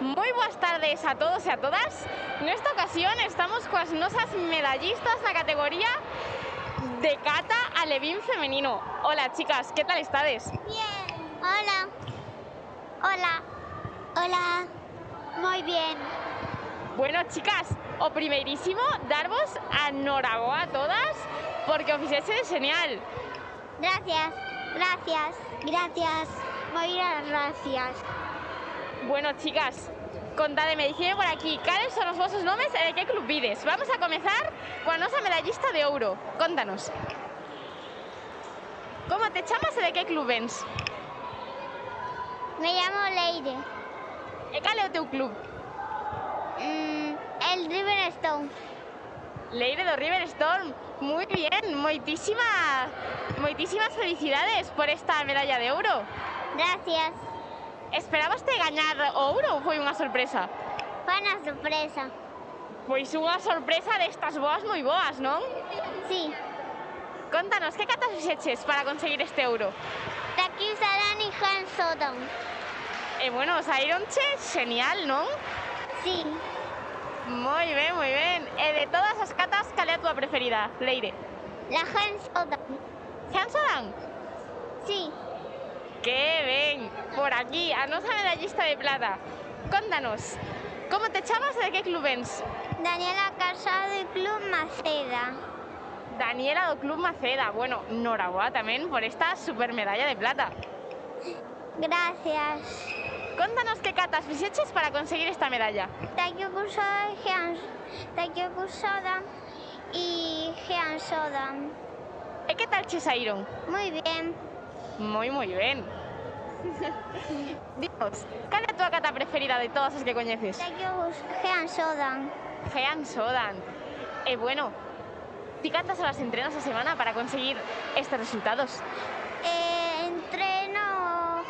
A: Moi boas tardes a todos e a todas. Nesta ocasión estamos coas nosas medallistas na categoría de cata alevín femenino. Hola, chicas, ¿qué tal estades?
H: Bien. Hola. Hola. Hola. Moi bien.
A: Bueno, chicas, o primeirísimo, darvos a noraboa a todas porque o fixeches genial.
H: Gracias. Gracias. Gracias. Moiras gracias.
A: Bueno, chicas, contádeme, dicime por aquí, cales son os vosos nomes e de que club vides? Vamos a comezar coa nosa medallista de ouro. Contanos. Como te chamas e de que club vens?
H: Me llamo Leire.
A: E cal é o teu club?
H: El Riverstone.
A: Leire do Riverstone. Muy bien, moitísimas felicidades por esta medalla de ouro.
H: Gracias.
A: Esperabaste gañar o ouro ou foi unha sorpresa?
H: Foi unha sorpresa.
A: Pois unha sorpresa destas boas moi boas, non?
H: Sí.
A: Contanos, que catas fixeches para conseguir este ouro?
H: Taki Saran y Han Sodan.
A: E bueno, saíronche genial, non?
H: Sí.
A: Moi ben, moi ben. E de todas as catas, cal é a túa preferida, Leire?
H: La Han Sodan.
A: Han Sodan?
H: Sí.
A: Que ben. Por aquí, a nosa medallista de plata. Contanos, como te chamas e de que club vens?
H: Daniela Casado y Club Maceda.
A: Daniela do Club Maceda. Bueno, noraboa tamén por esta super medalla de plata.
H: Gracias.
A: Contanos que catas fixeches para conseguir esta medalla.
H: Takio Kusada y Jean Sodan.
A: E que tal che saíron?
H: Muy bien.
A: Moi ben. Dinos, cal é a túa cata preferida de todas as que coñeces?
H: Jean Sodan.
A: Jean Sodan. E bueno, ti cantas horas entrenas a semana para conseguir estes resultados?
H: Entreno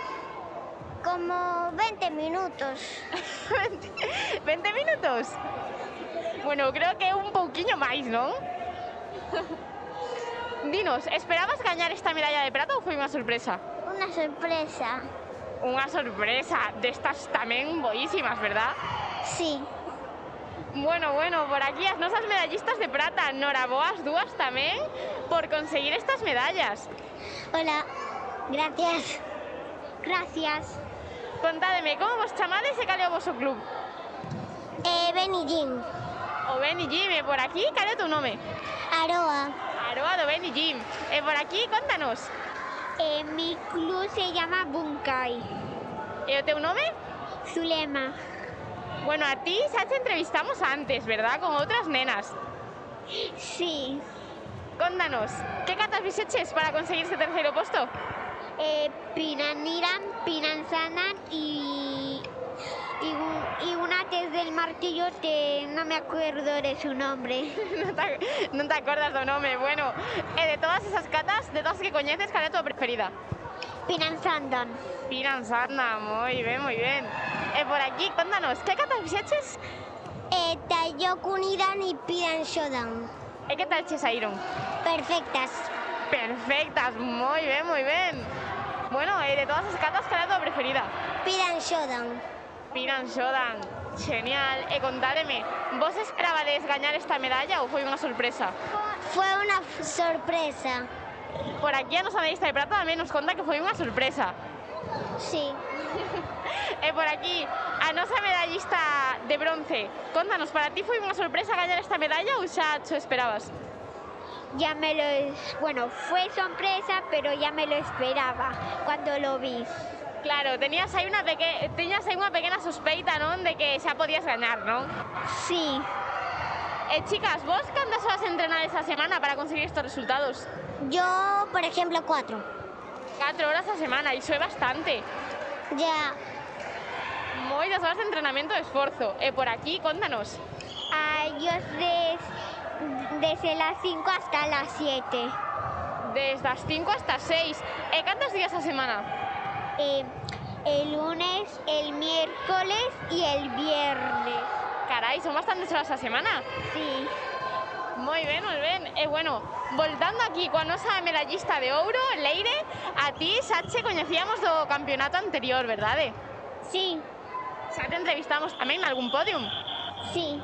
H: como 20 minutos.
A: 20 minutos? Bueno, creo que un pouquiño máis, non? Dinos, esperabas gañar esta medalla de plata ou foi unha sorpresa?
H: Una sorpresa.
A: Unha sorpresa destas tamén boísimas, verdad?
H: Sí.
A: Bueno, por aquí as nosas medallistas de plata, noraboas dúas tamén por conseguir estas medallas.
H: Hola, gracias. Gracias.
A: Contádeme, como vos chamades e cal é o voso club?
H: Benny Jim.
A: O Benny Jim, e por aquí, cal é o teu nome?
H: Aroa.
A: Aroa do Benny Jim. E por aquí, contanos.
H: Mi club se llama Bunkai.
A: E o teu nome?
H: Zulema.
A: Bueno, a ti xa te entrevistamos antes, verdad? Con outras nenas.
H: Sí.
A: Contanos, que catas fixeches para conseguir este terceiro posto?
H: Pinaniran, Pinansanan y una desde el martillo que no me acuerdo de su nombre.
A: Non te acordas do nome. Bueno, de todas esas catas, de todas as que coñeces, cal é a tua preferida?
H: Pinansandan.
A: Pinansandan, moi ben. E por aquí, contanos, que catas fixeches?
H: Tayokunidan y Pidanshodan.
A: E que tal che saíron?
H: Perfectas.
A: Perfectas, moi ben. Bueno, de todas as catas, cal é a tua preferida?
H: Pidanshodan.
A: Pidanshodan, genial. E contádeme, vos esperabades gañar esta medalla ou foi unha sorpresa?
H: Fue una sorpresa.
A: Por aquí a nosa medallista de plata tamén nos conta que foi unha sorpresa.
H: Sí.
A: E por aquí, a nosa medallista de bronce. Contanos, para ti foi unha sorpresa gañar esta medalla ou xa te esperabas?
H: Bueno, fue sorpresa, pero ya me lo esperaba cuando lo vi.
A: Claro, teñas aí unha pequena sospeita, non, de que xa podías gañar, non?
H: Sí.
A: Chicas, vos cantas horas entrenades a semana para conseguir estos resultados?
H: Yo, por ejemplo, 4.
A: 4 horas a semana, iso é bastante.
H: Ya.
A: Moitas horas de entrenamento e esforzo. E por aquí, contanos.
H: Yo desde las 5 hasta las 7.
A: Desde las 5 hasta 6. E cantos días a semana?
H: El lunes, el miércoles y el viernes.
A: Carai, son bastantes horas a semana.
H: Sí.
A: Moi ben, moi ben. E bueno, voltando aquí coa nosa medallista de ouro, Leire, a ti xa che coñecíamos do campeonato anterior, verdade?
H: Sí.
A: Xa te entrevistamos tamén nalgún podium?
H: Sí.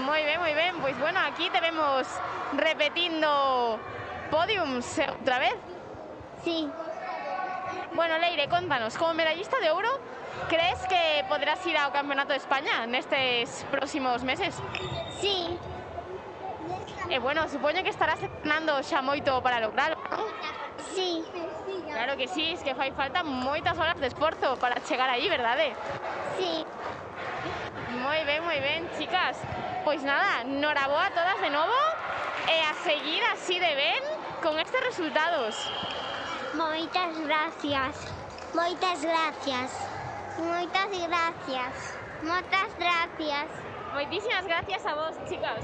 A: Moi ben, moi ben. Pois bueno, aquí te vemos repetindo podiums outra vez.
H: Sí.
A: Bueno, Leire, contanos, como medallista de ouro, crees que podrás ir ao Campeonato de España nestes próximos meses?
H: Sí.
A: E bueno, supoño que estarás entrenando xa moito para lograrlo, non?
H: Sí.
A: Claro que sí, es que fai falta moitas horas de esforzo para chegar aí, verdade?
H: Sí.
A: Moi ben, chicas. Pois nada, noraboa a todas de novo e a seguir así de ben con estes resultados.
H: Moitas gracias. Moitas gracias. Moitas gracias. Moitas gracias.
A: Moitísimas gracias a vos, chicas.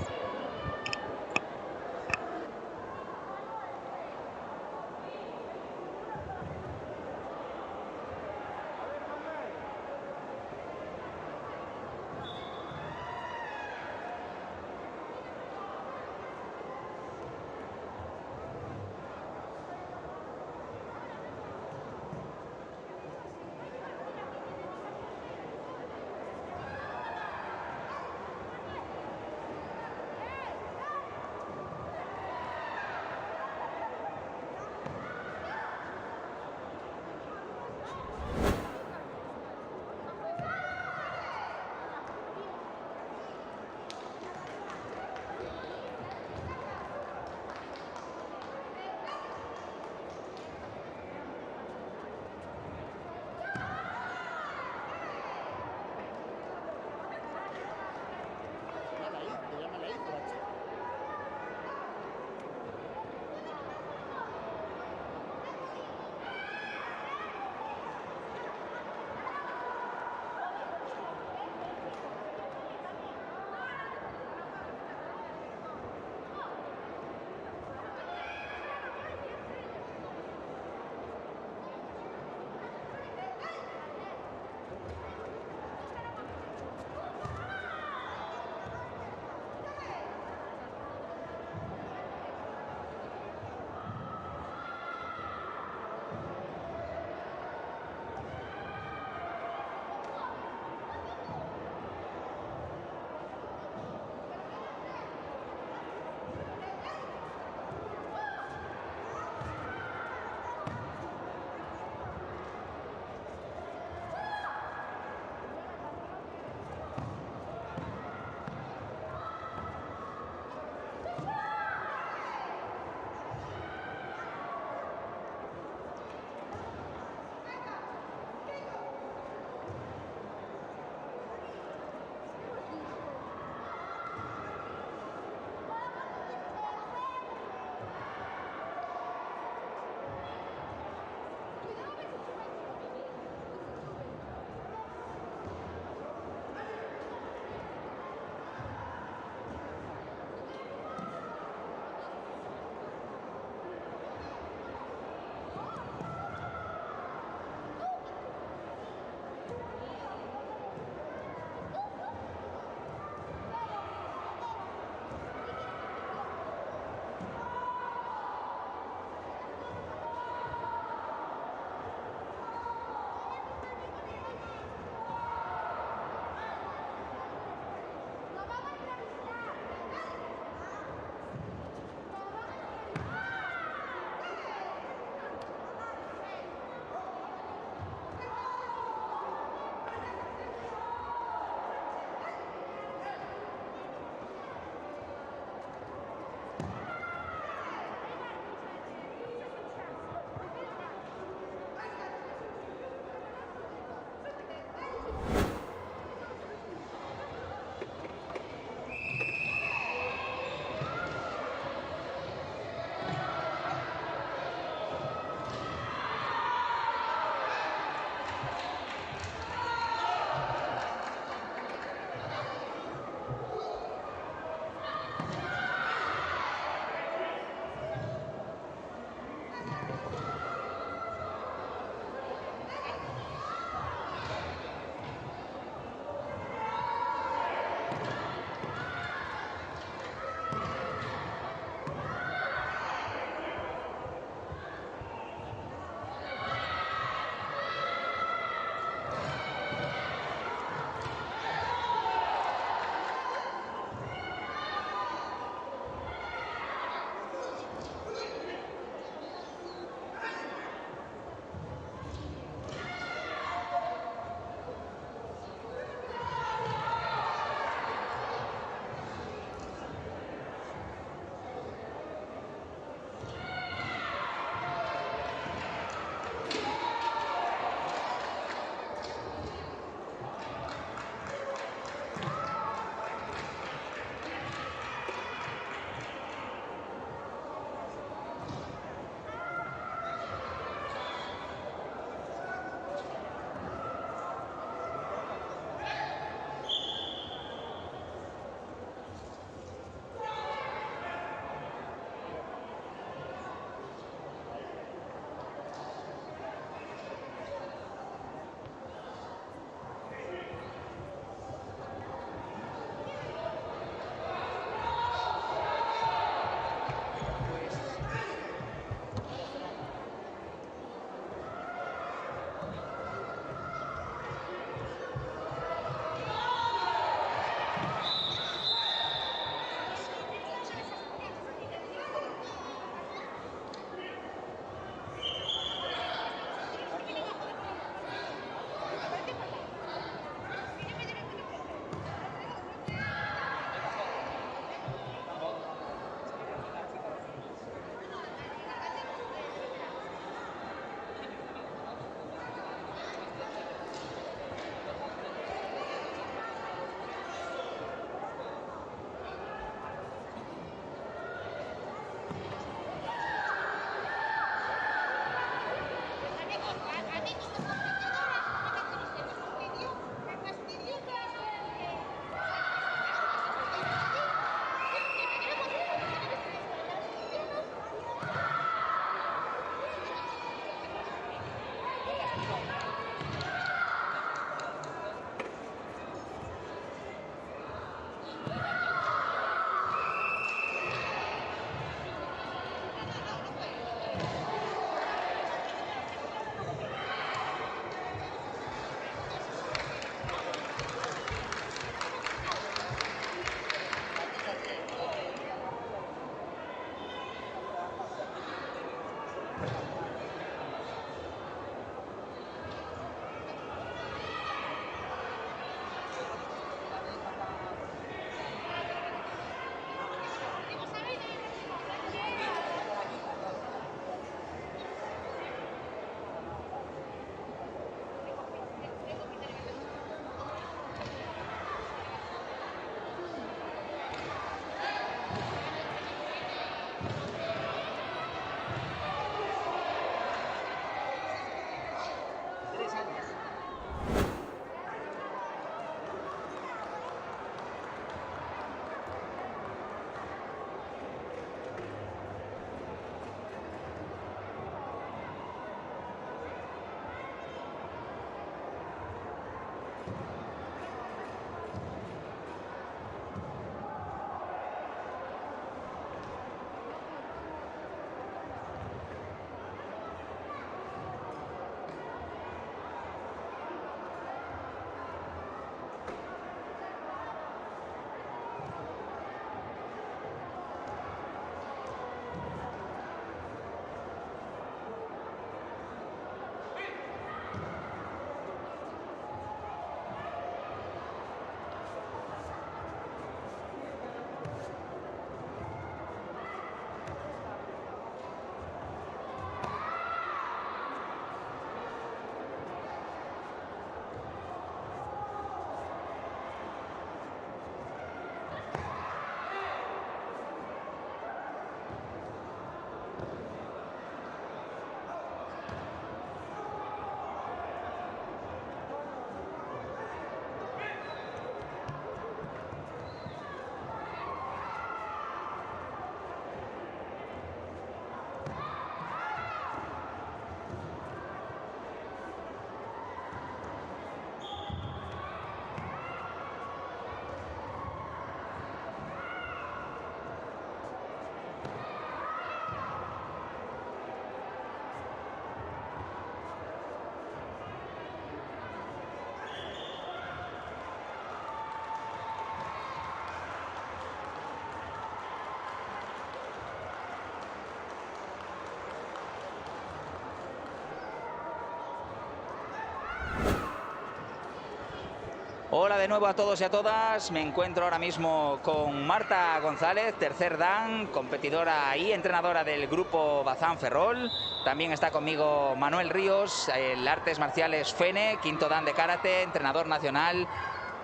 D: Hola de nuevo a todos y a todas. Me encuentro ahora mismo con Marta González, tercer dan, competidora y entrenadora del grupo Bazán Ferrol. También está conmigo Manuel Ríos, el artes marciales FENE, quinto dan de karate, entrenador nacional.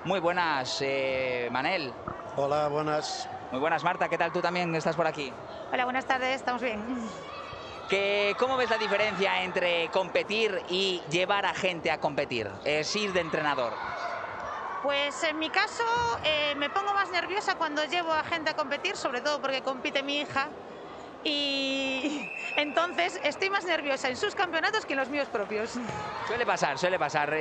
D: Muy buenas, Manel.
M: Hola, buenas.
D: Muy buenas, Marta. ¿Qué tal? ¿Tú también estás por aquí?
E: Hola, buenas tardes. Estamos bien.
D: ¿Cómo ves la diferencia entre competir y llevar a gente a competir? Es ir de entrenador.
E: Pues en mi caso me pongo más nerviosa cuando llevo a gente a competir, sobre todo porque compite mi hija, y entonces estoy más nerviosa en sus campeonatos que en los míos propios.
D: Suele pasar, suele pasar.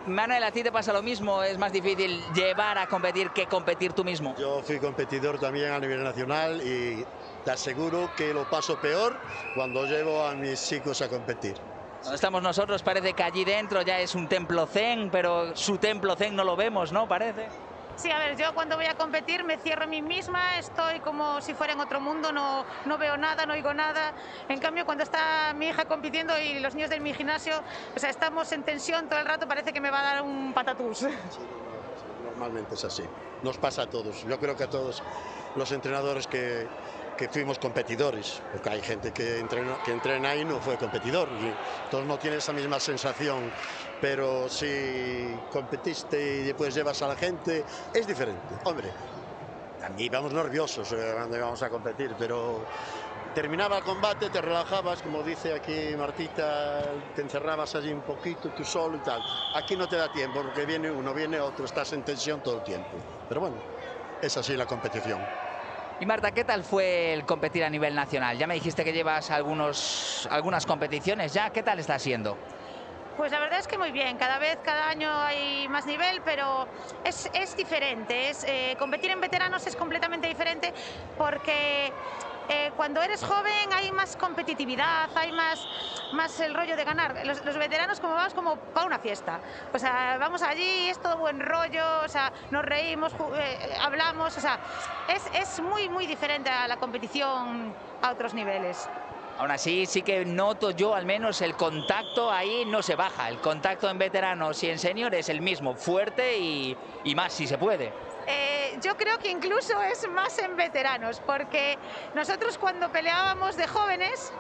D: Manuel, ¿a ti te pasa lo mismo? ¿Es más difícil llevar a competir que competir tú mismo?
M: Yo fui competidor también a nivel nacional y te aseguro que lo paso peor cuando llevo a mis chicos a competir.
D: Donde estamos nosotros parece que allí dentro ya es un templo zen, pero su templo zen no lo vemos, ¿no? Parece.
E: Sí, a ver, yo cuando voy a competir me cierro en mí misma, estoy como si fuera en otro mundo, no veo nada, no oigo nada. En cambio, cuando está mi hija compitiendo y los niños de mi gimnasio, o sea, estamos en tensión todo el rato, parece que me va a dar un patatús.
M: Sí, normalmente es así. Nos pasa a todos. Yo creo que a todos los entrenadores que fuimos competidores, porque hay gente que entrena y no fue competidor, entonces no tiene esa misma sensación, pero si competiste y después llevas a la gente, es diferente. Hombre, también íbamos nerviosos cuando íbamos a competir, pero terminaba el combate, te relajabas, como dice aquí Martita, te encerrabas allí un poquito tú solo y tal. Aquí no te da tiempo, porque viene uno, viene otro, estás en tensión todo el tiempo, pero bueno, es así la competición.
D: Y Marta, ¿qué tal fue el competir a nivel nacional? Ya me dijiste que llevas algunas competiciones ya. ¿Qué tal está siendo?
E: Pues la verdad es que muy bien. Cada año hay más nivel, pero es diferente. Competir en veteranos es completamente diferente porque cuando eres joven hay más competitividad, hay más el rollo de ganar. Los veteranos como vamos como para una fiesta. O sea, vamos allí, es todo buen rollo, o sea, nos reímos, hablamos, o sea, es muy, muy diferente a la competición a otros niveles.
D: Aún así, sí que noto yo al menos el contacto ahí no se baja. El contacto en veteranos y en senior es el mismo, fuerte y más si se puede.
E: Yo creo que incluso es más en veteranos, porque nosotros cuando peleábamos de jóvenes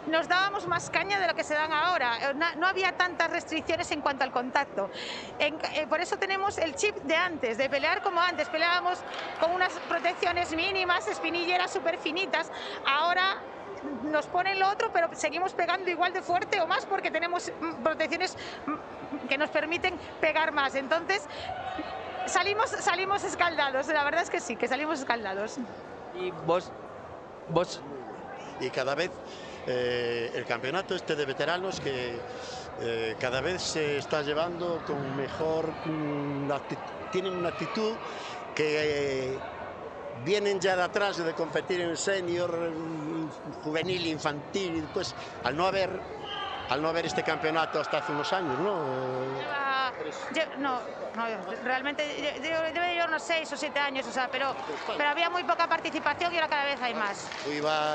E: nos dábamos más caña de lo que se dan ahora. No había tantas restricciones en cuanto al contacto. Por eso tenemos el chip de antes, de pelear como antes. Peleábamos con unas protecciones mínimas, espinilleras súper finitas. Ahora nos ponen lo otro, pero seguimos pegando igual de fuerte o más porque tenemos protecciones que nos permiten pegar más. Entonces, salimos escaldados. La verdad es que sí, que salimos escaldados.
D: ¿Y vos?
M: Y cada vez el campeonato este de veteranos que cada vez se está llevando con mejor tienen una actitud que vienen ya de atrás de competir en senior, juvenil, infantil, y después al no haber este campeonato hasta hace unos años, ¿no? Realmente debe llevar unos 6 o 7 años, o sea, pero había muy poca participación y ahora cada vez hay más.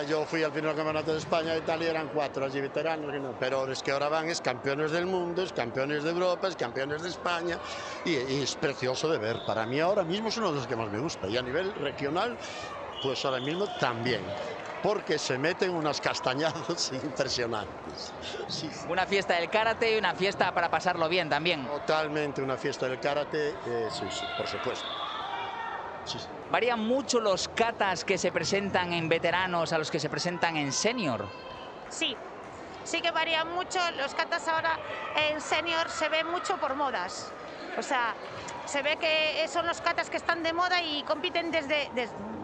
M: Yo fui al primer campeonato de España y tal y eran 4 allí veteranos, pero es que ahora van campeones del mundo, campeones de Europa, campeones de España y es precioso de ver. Para mí ahora mismo es uno de los que más me gusta y a nivel regional, pues ahora mismo también. Porque se meten unas castañadas impresionantes. Sí.
D: Una fiesta del karate y una fiesta para pasarlo bien también.
M: Totalmente una fiesta del karate, sí, por supuesto. Sí.
D: ¿Varían mucho los katas que se presentan en veteranos a los que se presentan en senior?
E: Sí que varían mucho. Los katas ahora en senior se ven mucho por modas. O sea, se ve que son los katas que están de moda y compiten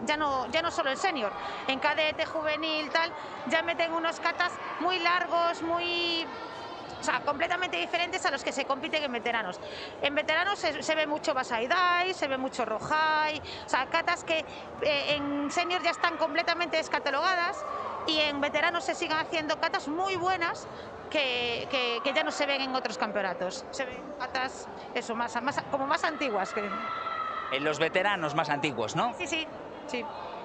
E: ya no solo en senior, en cadete, juvenil, tal, ya meten unos katas muy largos, o sea, completamente diferentes a los que se compiten en veteranos. En veteranos se ve mucho Basai Dai, se ve mucho Rohai, o sea, katas que en senior ya están completamente descatalogadas y en veteranos se siguen haciendo katas muy buenas que ya no se ven en otros campeonatos. Se ven katas como más antiguas.
D: En los veteranos más antiguos, ¿no?
E: Sí.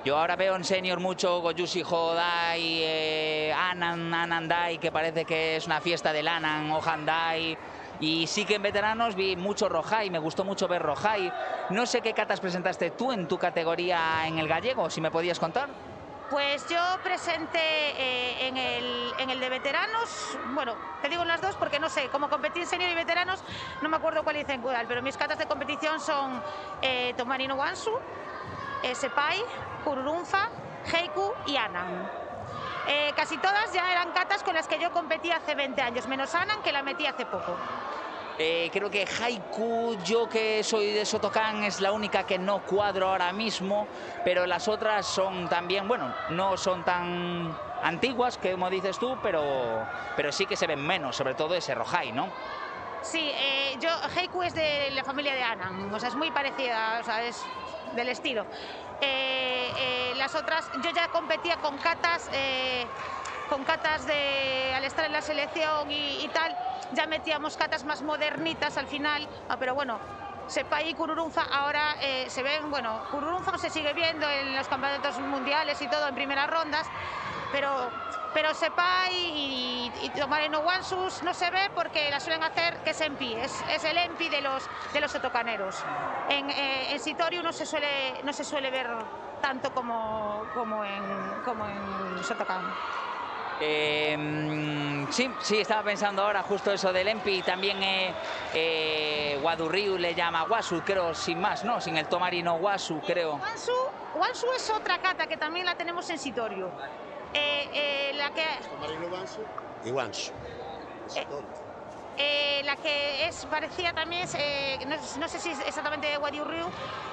D: Yo ahora veo en senior mucho Gojushi Hodai, Anan Dai, que parece que es una fiesta del Anan o Handai. Y sí que en veteranos vi mucho Rojai, me gustó mucho ver Rojai. No sé qué catas presentaste tú en tu categoría en el gallego, si me podías contar.
E: Pues yo presenté en el de veteranos, bueno, te digo en las dos porque no sé, como competí en senior y veteranos, no me acuerdo cuál hice en cuál, pero mis catas de competición son Tomari no Wansu, Sepai, Kururunfa, Heiku y Anan. Casi todas ya eran catas con las que yo competí hace 20 años, menos Anan, que la metí hace poco.
D: Creo que Haiku, yo que soy de Sotocan, es la única que no cuadro ahora mismo, pero las otras son también, bueno, no son tan antiguas, como dices tú, pero sí que se ven menos, sobre todo ese Rojai, ¿no?
E: Sí, Heiku es de la familia de Anan, o sea, es muy parecida, o sea, es del estilo. Las otras, yo ya competía con catas al estar en la selección y tal, ya metíamos catas más modernitas al final, pero bueno, Sepai y Kururunfa ahora se ven, bueno, Kururunfa se sigue viendo en los campeonatos mundiales y todo en primeras rondas, pero Sepai y Tomari no Wansus no se ve porque la suelen hacer, que es Empi, es el Empi de los sotocaneros. En Sitoriu no se suele ver tanto como en Sotocan.
D: Sí, estaba pensando ahora justo eso del Empi, también Guadurriu le llama Wasu, creo, sin más, ¿no? Sin el Tomari no Wasu, creo.
E: Wansu es otra cata que también la tenemos en Sitoriu. La que...
M: Tomari no Wansu y Wansu.
E: La que es parecida también, no sé si es exactamente de Guadurriu,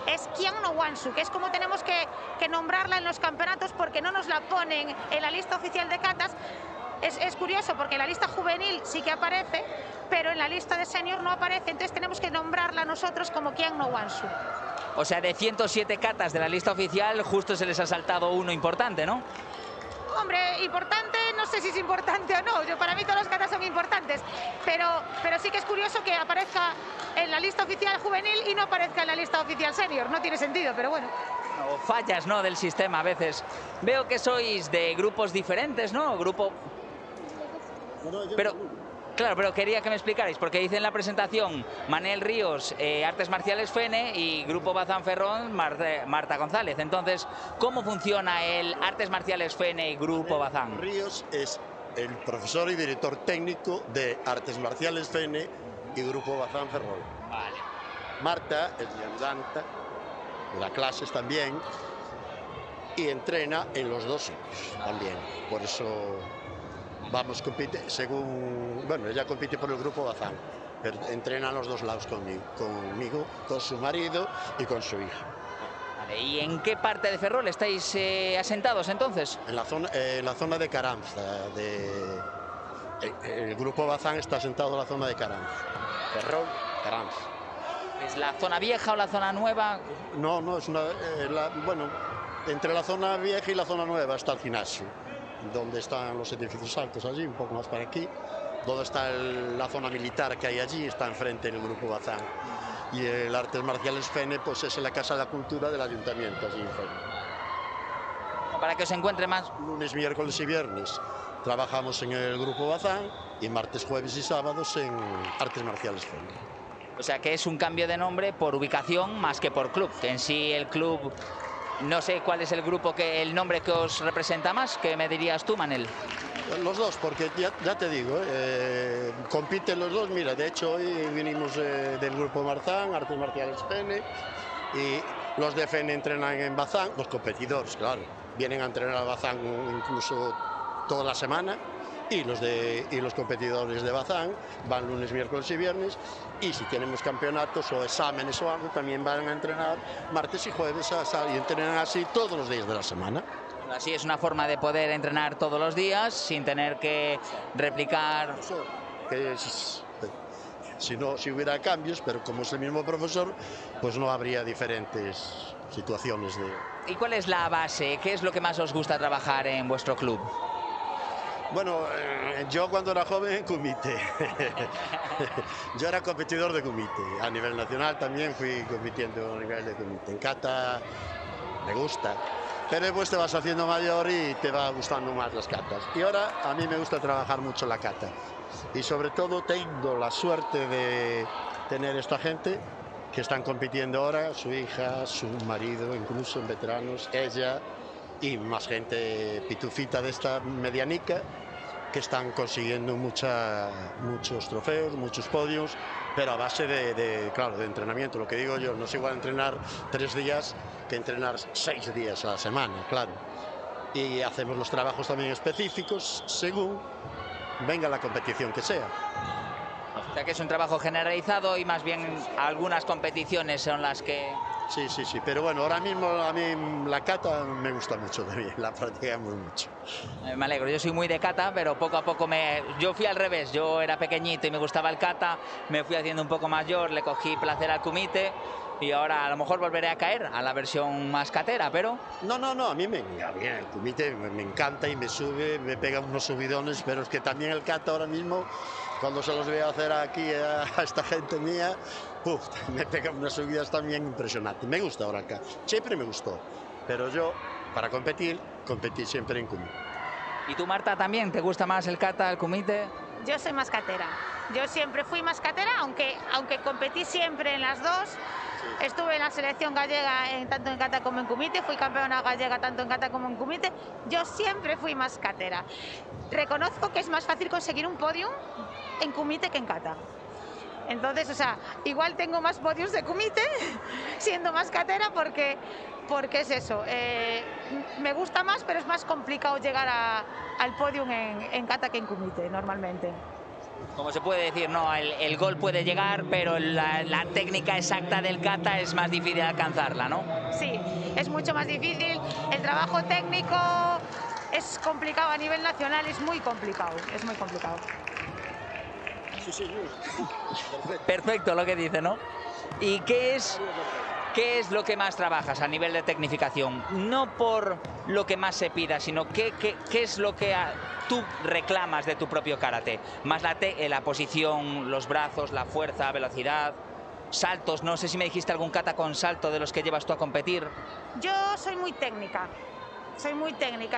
E: es Kian no Wansu, que es como tenemos que nombrarla en los campeonatos porque no nos la ponen en la lista oficial de catas. Es curioso porque en la lista juvenil sí que aparece, pero en la lista de senior no aparece, entonces tenemos que nombrarla nosotros como Kian no Wansu.
D: O sea, de 107 catas de la lista oficial, justo se les ha saltado uno importante, ¿no?
E: Hombre, importante, no sé si es importante o no, para mí todas las catas son importantes, pero sí que es curioso que aparezca en la lista oficial juvenil y no aparezca en la lista oficial senior, no tiene sentido, pero bueno.
D: O fallas, ¿no?, del sistema a veces. Veo que sois de grupos diferentes, ¿no? Pero quería que me explicarais, porque dice en la presentación Manel Ríos, Artes Marciales Fene, y Grupo Bazán Ferrón, Marta González. Entonces, ¿cómo funciona el Artes Marciales Fene y Grupo Bazán?
M: Ríos es el profesor y director técnico de Artes Marciales Fene y Grupo Bazán Ferrol.
D: Vale.
M: Marta es de ayudante, da clases también y entrena en los dos sitios también. Por eso vamos, compite según, bueno, ella compite por el Grupo Bazán, pero entrena a los dos lados conmigo, con su marido y con su hija.
D: Vale, ¿y en qué parte de Ferrol estáis asentados entonces?
M: En la zona de Caranza. El Grupo Bazán está asentado en la zona de Caranza. Ferrol, Caranza.
D: ¿Es la zona vieja o la zona nueva?
M: No, es una... bueno, entre la zona vieja y la zona nueva está el gimnasio, donde están los edificios altos allí, un poco más para aquí, donde está la zona militar que hay allí, está enfrente del Grupo Bazán. Y el Artes Marciales Fene, pues es en la Casa de la Cultura del Ayuntamiento, allí enfrente.
D: Para que os encuentre más.
M: Lunes, miércoles y viernes trabajamos en el Grupo Bazán y martes, jueves y sábados en Artes Marciales Fene.
D: O sea que es un cambio de nombre por ubicación más que por club, que en sí el club... No sé cuál es el nombre que os representa más, ¿qué me dirías tú, Manel?
M: Los dos, porque ya te digo, compiten los dos. Mira, de hecho hoy vinimos del Grupo Bazán, Artes Marciales Fene, y los de Fene entrenan en Bazán, los competidores, claro, vienen a entrenar a Bazán incluso toda la semana, y los competidores de Bazán van lunes, miércoles y viernes, y si tenemos campeonatos o exámenes o algo, también van a entrenar martes y jueves y entrenan así todos los días de la semana.
D: Así es una forma de poder entrenar todos los días sin tener que replicar...
M: Si hubiera cambios, pero como es el mismo profesor, pues no habría diferentes situaciones de...
D: ¿Y cuál es la base? ¿Qué es lo que más os gusta trabajar en vuestro club?
M: Bueno, yo cuando era joven, kumite. Yo era competidor de kumite. A nivel nacional también fui compitiendo a nivel de kumite. En kata me gusta, Pero después te vas haciendo mayor y te va gustando más las catas. Y ahora a mí me gusta trabajar mucho la cata. Y sobre todo tengo la suerte de tener esta gente que están compitiendo ahora, su hija, su marido, incluso en veteranos, ella y más gente pitufita de esta medianica, que están consiguiendo muchos trofeos, muchos podios, pero a base de entrenamiento. Lo que digo yo, no es igual entrenar 3 días que entrenar 6 días a la semana, claro. Y hacemos los trabajos también específicos según venga la competición que sea.
D: O sea que es un trabajo generalizado y más bien algunas competiciones son las que...
M: Sí, pero bueno, ahora mismo a mí la cata me gusta mucho también, la practicamos mucho.
D: Me alegro, yo soy muy de cata, pero poco a poco yo fui al revés, yo era pequeñito y me gustaba el cata, me fui haciendo un poco mayor, le cogí placer al kumite y ahora a lo mejor volveré a caer a la versión más catera, pero...
M: No, a mí me bien, el kumite me encanta y me sube, me pega unos subidones, pero es que también el kata ahora mismo, cuando se los voy a hacer aquí a esta gente mía, me pega unas subidas también impresionantes. Me gusta ahora acá, siempre me gustó, pero yo para competí siempre en kumite.
D: ¿Y tú, Marta, también? ¿Te gusta más el kata, el kumite?
E: Yo soy más catera. Yo siempre fui más catera, aunque competí siempre en las dos. Sí. Estuve en la selección gallega tanto en kata como en kumite, fui campeona gallega tanto en kata como en kumite. Yo siempre fui más catera. Reconozco que es más fácil conseguir un podium en kumite que en kata. Entonces, o sea, igual tengo más podios de kumite siendo más catera porque es eso. Me gusta más, pero es más complicado llegar al podium en kata que en kumite normalmente.
D: Como se puede decir, no, el gol puede llegar, pero la técnica exacta del kata es más difícil alcanzarla, ¿no?
E: Sí, es mucho más difícil. El trabajo técnico es complicado a nivel nacional, es muy complicado.
M: Sí.
D: Perfecto lo que dice, ¿no? ¿Y qué es lo que más trabajas a nivel de tecnificación? No por lo que más se pida, sino qué es lo que tú reclamas de tu propio karate. Más la posición, los brazos, la fuerza, velocidad, saltos. No sé si me dijiste algún kata con salto de los que llevas tú a competir.
E: Yo soy muy técnica,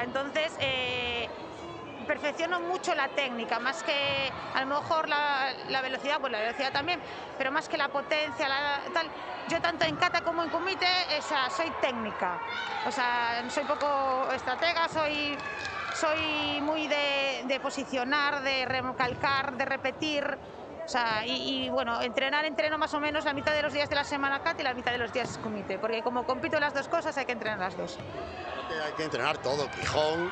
E: entonces perfecciono mucho la técnica, más que a lo mejor la velocidad, pues la velocidad también, pero más que la potencia, tal. Yo tanto en kata como en kumite, soy técnica, o sea, soy poco estratega, soy muy de posicionar, de recalcar, de repetir, o sea, y bueno, entreno más o menos la mitad de los días de la semana kata y la mitad de los días kumite, porque como compito en las dos cosas hay que entrenar las dos.
M: Hay que entrenar todo, Quijón,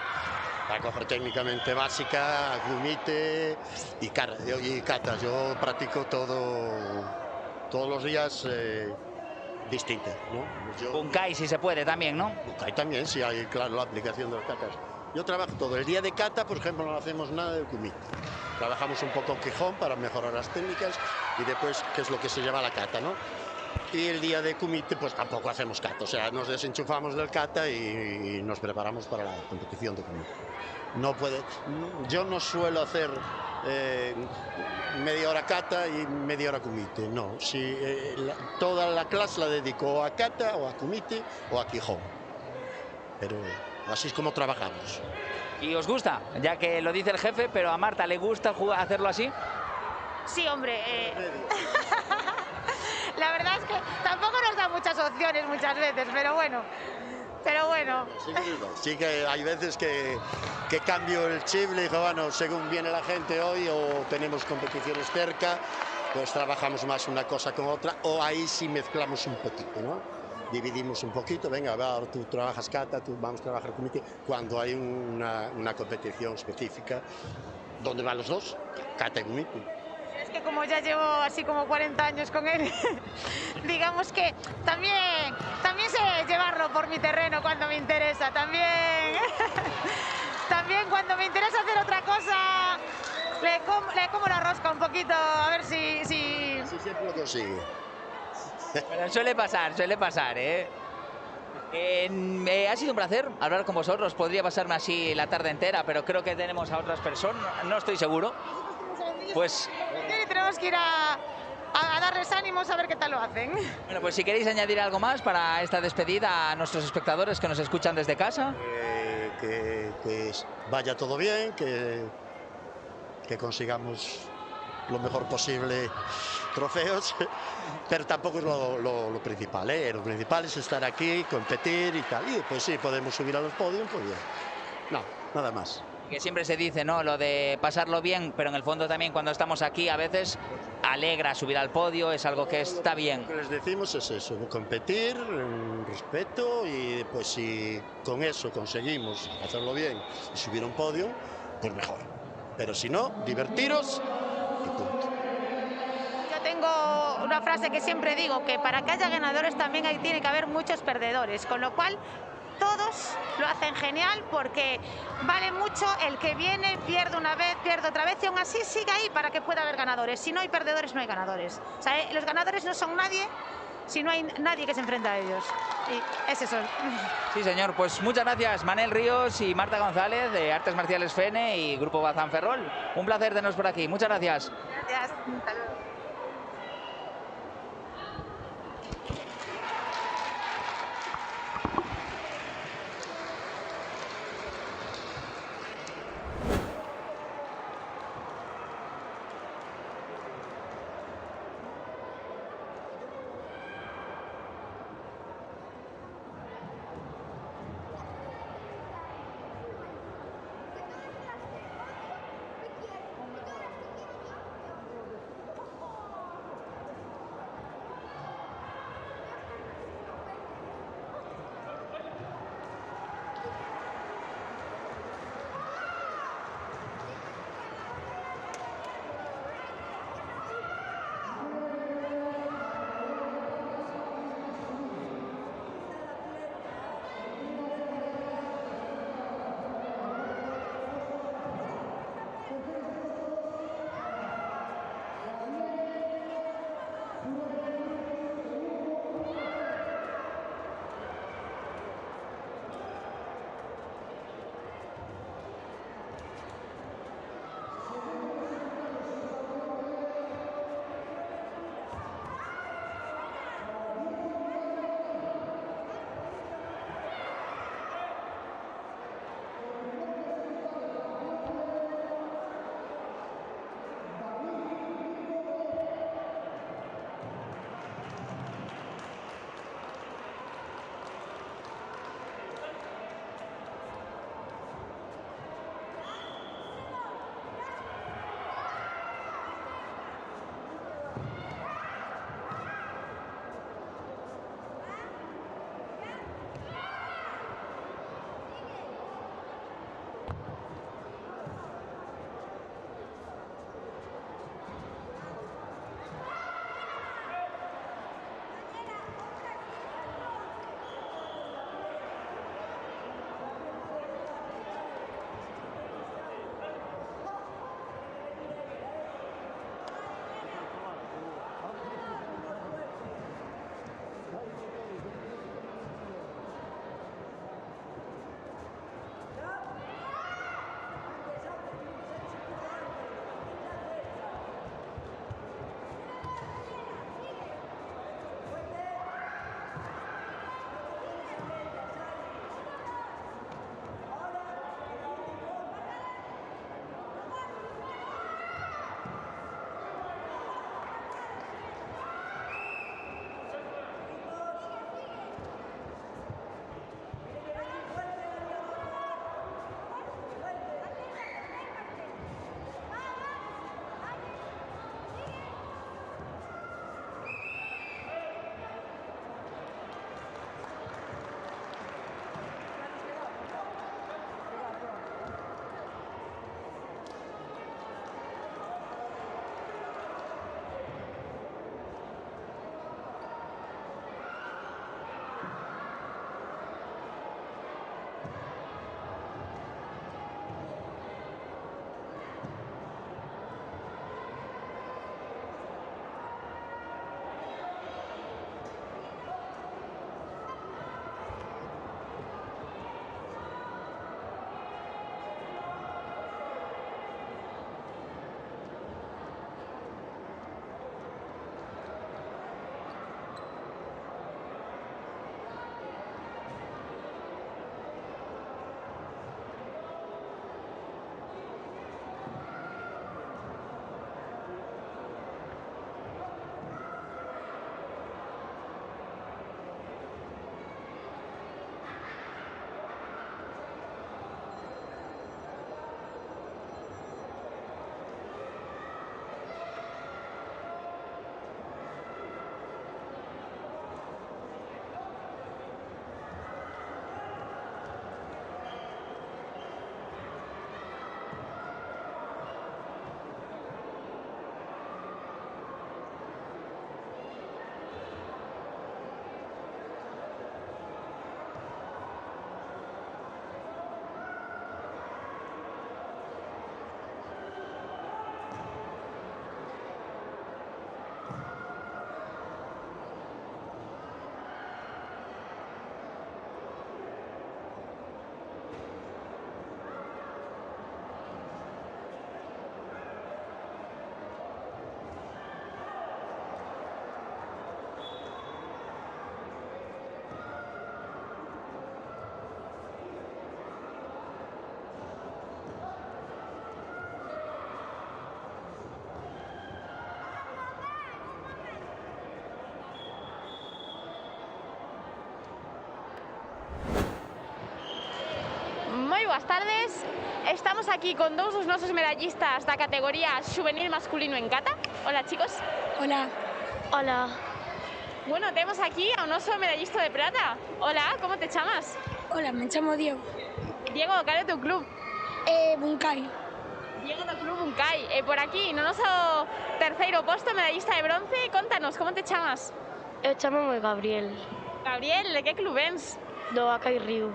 M: para coger técnicamente básica, kumite y kata. Yo practico todos los días distinto, ¿no?
D: Bunkai si se puede también, ¿no?
M: Bunkai también, sí hay, claro, la aplicación de los katas. Yo trabajo todo. El día de kata, por ejemplo, no hacemos nada de kumite. Trabajamos un poco Quijón para mejorar las técnicas y después, qué es lo que se lleva a la kata, ¿no? Y el día de kumite, pues tampoco hacemos kata. O sea, nos desenchufamos del kata y nos preparamos para la competición de kumite. Yo no suelo hacer media hora kata y media hora kumite, no. Toda la clase la dedico a kata o a kumite o a Quijón. Pero así es como trabajamos.
D: ¿Y os gusta? Ya que lo dice el jefe, pero a Marta le gusta hacerlo así.
E: Sí, hombre. La verdad es que tampoco nos da muchas opciones muchas veces, pero bueno.
M: Sí que hay veces que cambio el chip, le digo, bueno, según viene la gente hoy o tenemos competiciones cerca, pues trabajamos más una cosa con otra, o ahí sí mezclamos un poquito, ¿no? Dividimos un poquito, venga, ahora tú trabajas kata, tú vamos a trabajar kumite, cuando hay una competición específica, ¿dónde van los dos? Kata y kumite.
E: Es que como ya llevo así como 40 años con él, digamos que también sé llevarlo por mi terreno cuando me interesa, también cuando me interesa hacer otra cosa, le como la rosca un poquito, a ver si...
M: Sí, siempre lo consigue.
D: Pero suele pasar, ¿eh? Ha sido un placer hablar con vosotros, podría pasarme así la tarde entera, pero creo que tenemos a otras personas, no estoy seguro. Pues
E: tenemos que ir a
N: a darles ánimos a ver qué tal lo hacen.
D: Bueno, pues si queréis añadir algo más para esta despedida a nuestros espectadores que nos escuchan desde casa.
M: Que vaya todo bien, que consigamos lo mejor posible trofeos, pero tampoco es lo principal, ¿eh? Lo principal es estar aquí, competir y tal, y después sí podemos subir a los podios, pues bien. No, nada más.
D: Que siempre se dice, ¿no? Lo de pasarlo bien, pero en el fondo también cuando estamos aquí a veces alegra subir al podio, es algo que está bien.
M: Lo que les decimos es eso, competir, respeto, y pues si con eso conseguimos hacerlo bien y subir a un podio, pues mejor. Pero si no, divertiros y punto.
N: Yo tengo una frase que siempre digo, que para que haya ganadores también tiene que haber muchos perdedores, con lo cual todos lo hacen genial, porque vale mucho el que viene, pierde una vez, pierde otra vez, y aún así sigue ahí para que pueda haber ganadores. Si no hay perdedores, no hay ganadores. O sea, los ganadores no son nadie si no hay nadie que se enfrenta a ellos. Y es eso.
D: Sí, señor. Pues muchas gracias, Manel Ríos y Marta González, de Artes Marciales FENE y Grupo Bazán Ferrol. Un placer tenernos por aquí. Muchas gracias.
N: Gracias. Hasta luego.
A: boas tardes. Estamos aquí con dous dos nosos medallistas da categoría xuvenil masculino en kata. Hola, chicos.
I: Hola.
C: Hola.
A: Bueno, temos aquí ao noso medallista de prata. Hola, como te chamas?
I: Hola, me chamo Diego.
A: Diego, cal é o teu club?
I: Bunkai.
A: Diego do club Bunkai. E por aquí, no noso terceiro posto, medallista de bronce, contanos, como te chamas?
C: Eu chamome Gabriel,
A: Gabriel, de que club vens?
C: do Acai Río.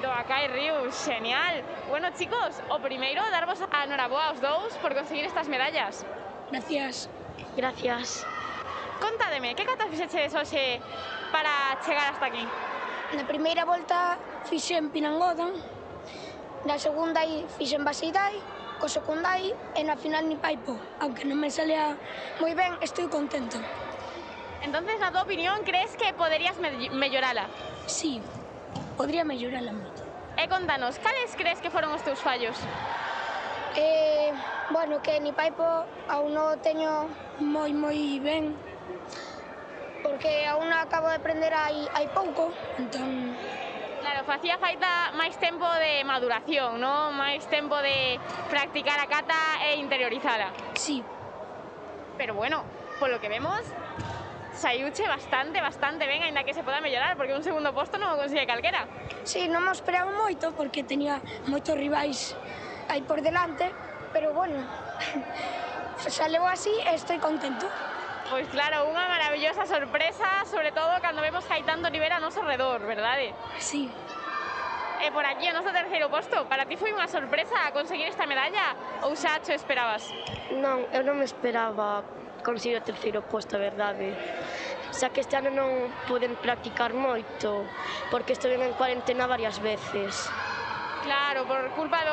A: Do Acai Río, genial. Bueno, chicos, o primeiro, darvos a noraboa aos dous por conseguir estas medallas.
I: Gracias.
C: Gracias.
A: Contádeme, que kata fixeches hoxe para chegar hasta aquí?
I: Na primeira volta fixen Pinangodan, na segunda fixen Baseidai, co secundai e na final ni Paipo. Aunque non me salía moi ben, estou contento.
A: Entonces, na tua opinión, crees que poderías mellorala?
I: Sí, podría mellorala moito.
A: E contanos, cales crees que foron os teus fallos?
I: Bueno, que ni Paipo aún non teño moi ben, porque aún acabo de aprender hai pouco, entón...
A: Claro, facía falta máis tempo de maduración, non? Máis tempo de practicar a kata e interiorizala.
I: Sí.
A: Pero bueno, polo que vemos, saiuche bastante ben, aínda que se poda mellorar, porque un segundo posto non o consigue calquera.
I: Sí, non me esperaba moito, porque tenía moitos rivais aí por delante, pero bueno, saleu así e estou contento.
A: Pois claro, unha maravillosa sorpresa, sobre todo cando vemos que hai tanto nivel a noso redor, verdade?
I: Sí.
A: E por aquí, o noso terceiro posto, para ti foi unha sorpresa conseguir esta medalla ou xa te esperabas?
C: Non, eu non me esperaba conseguir o terceiro posto, a verdade. Xa que este ano non poden practicar moito, porque estuve en cuarentena varias veces.
A: Claro, por culpa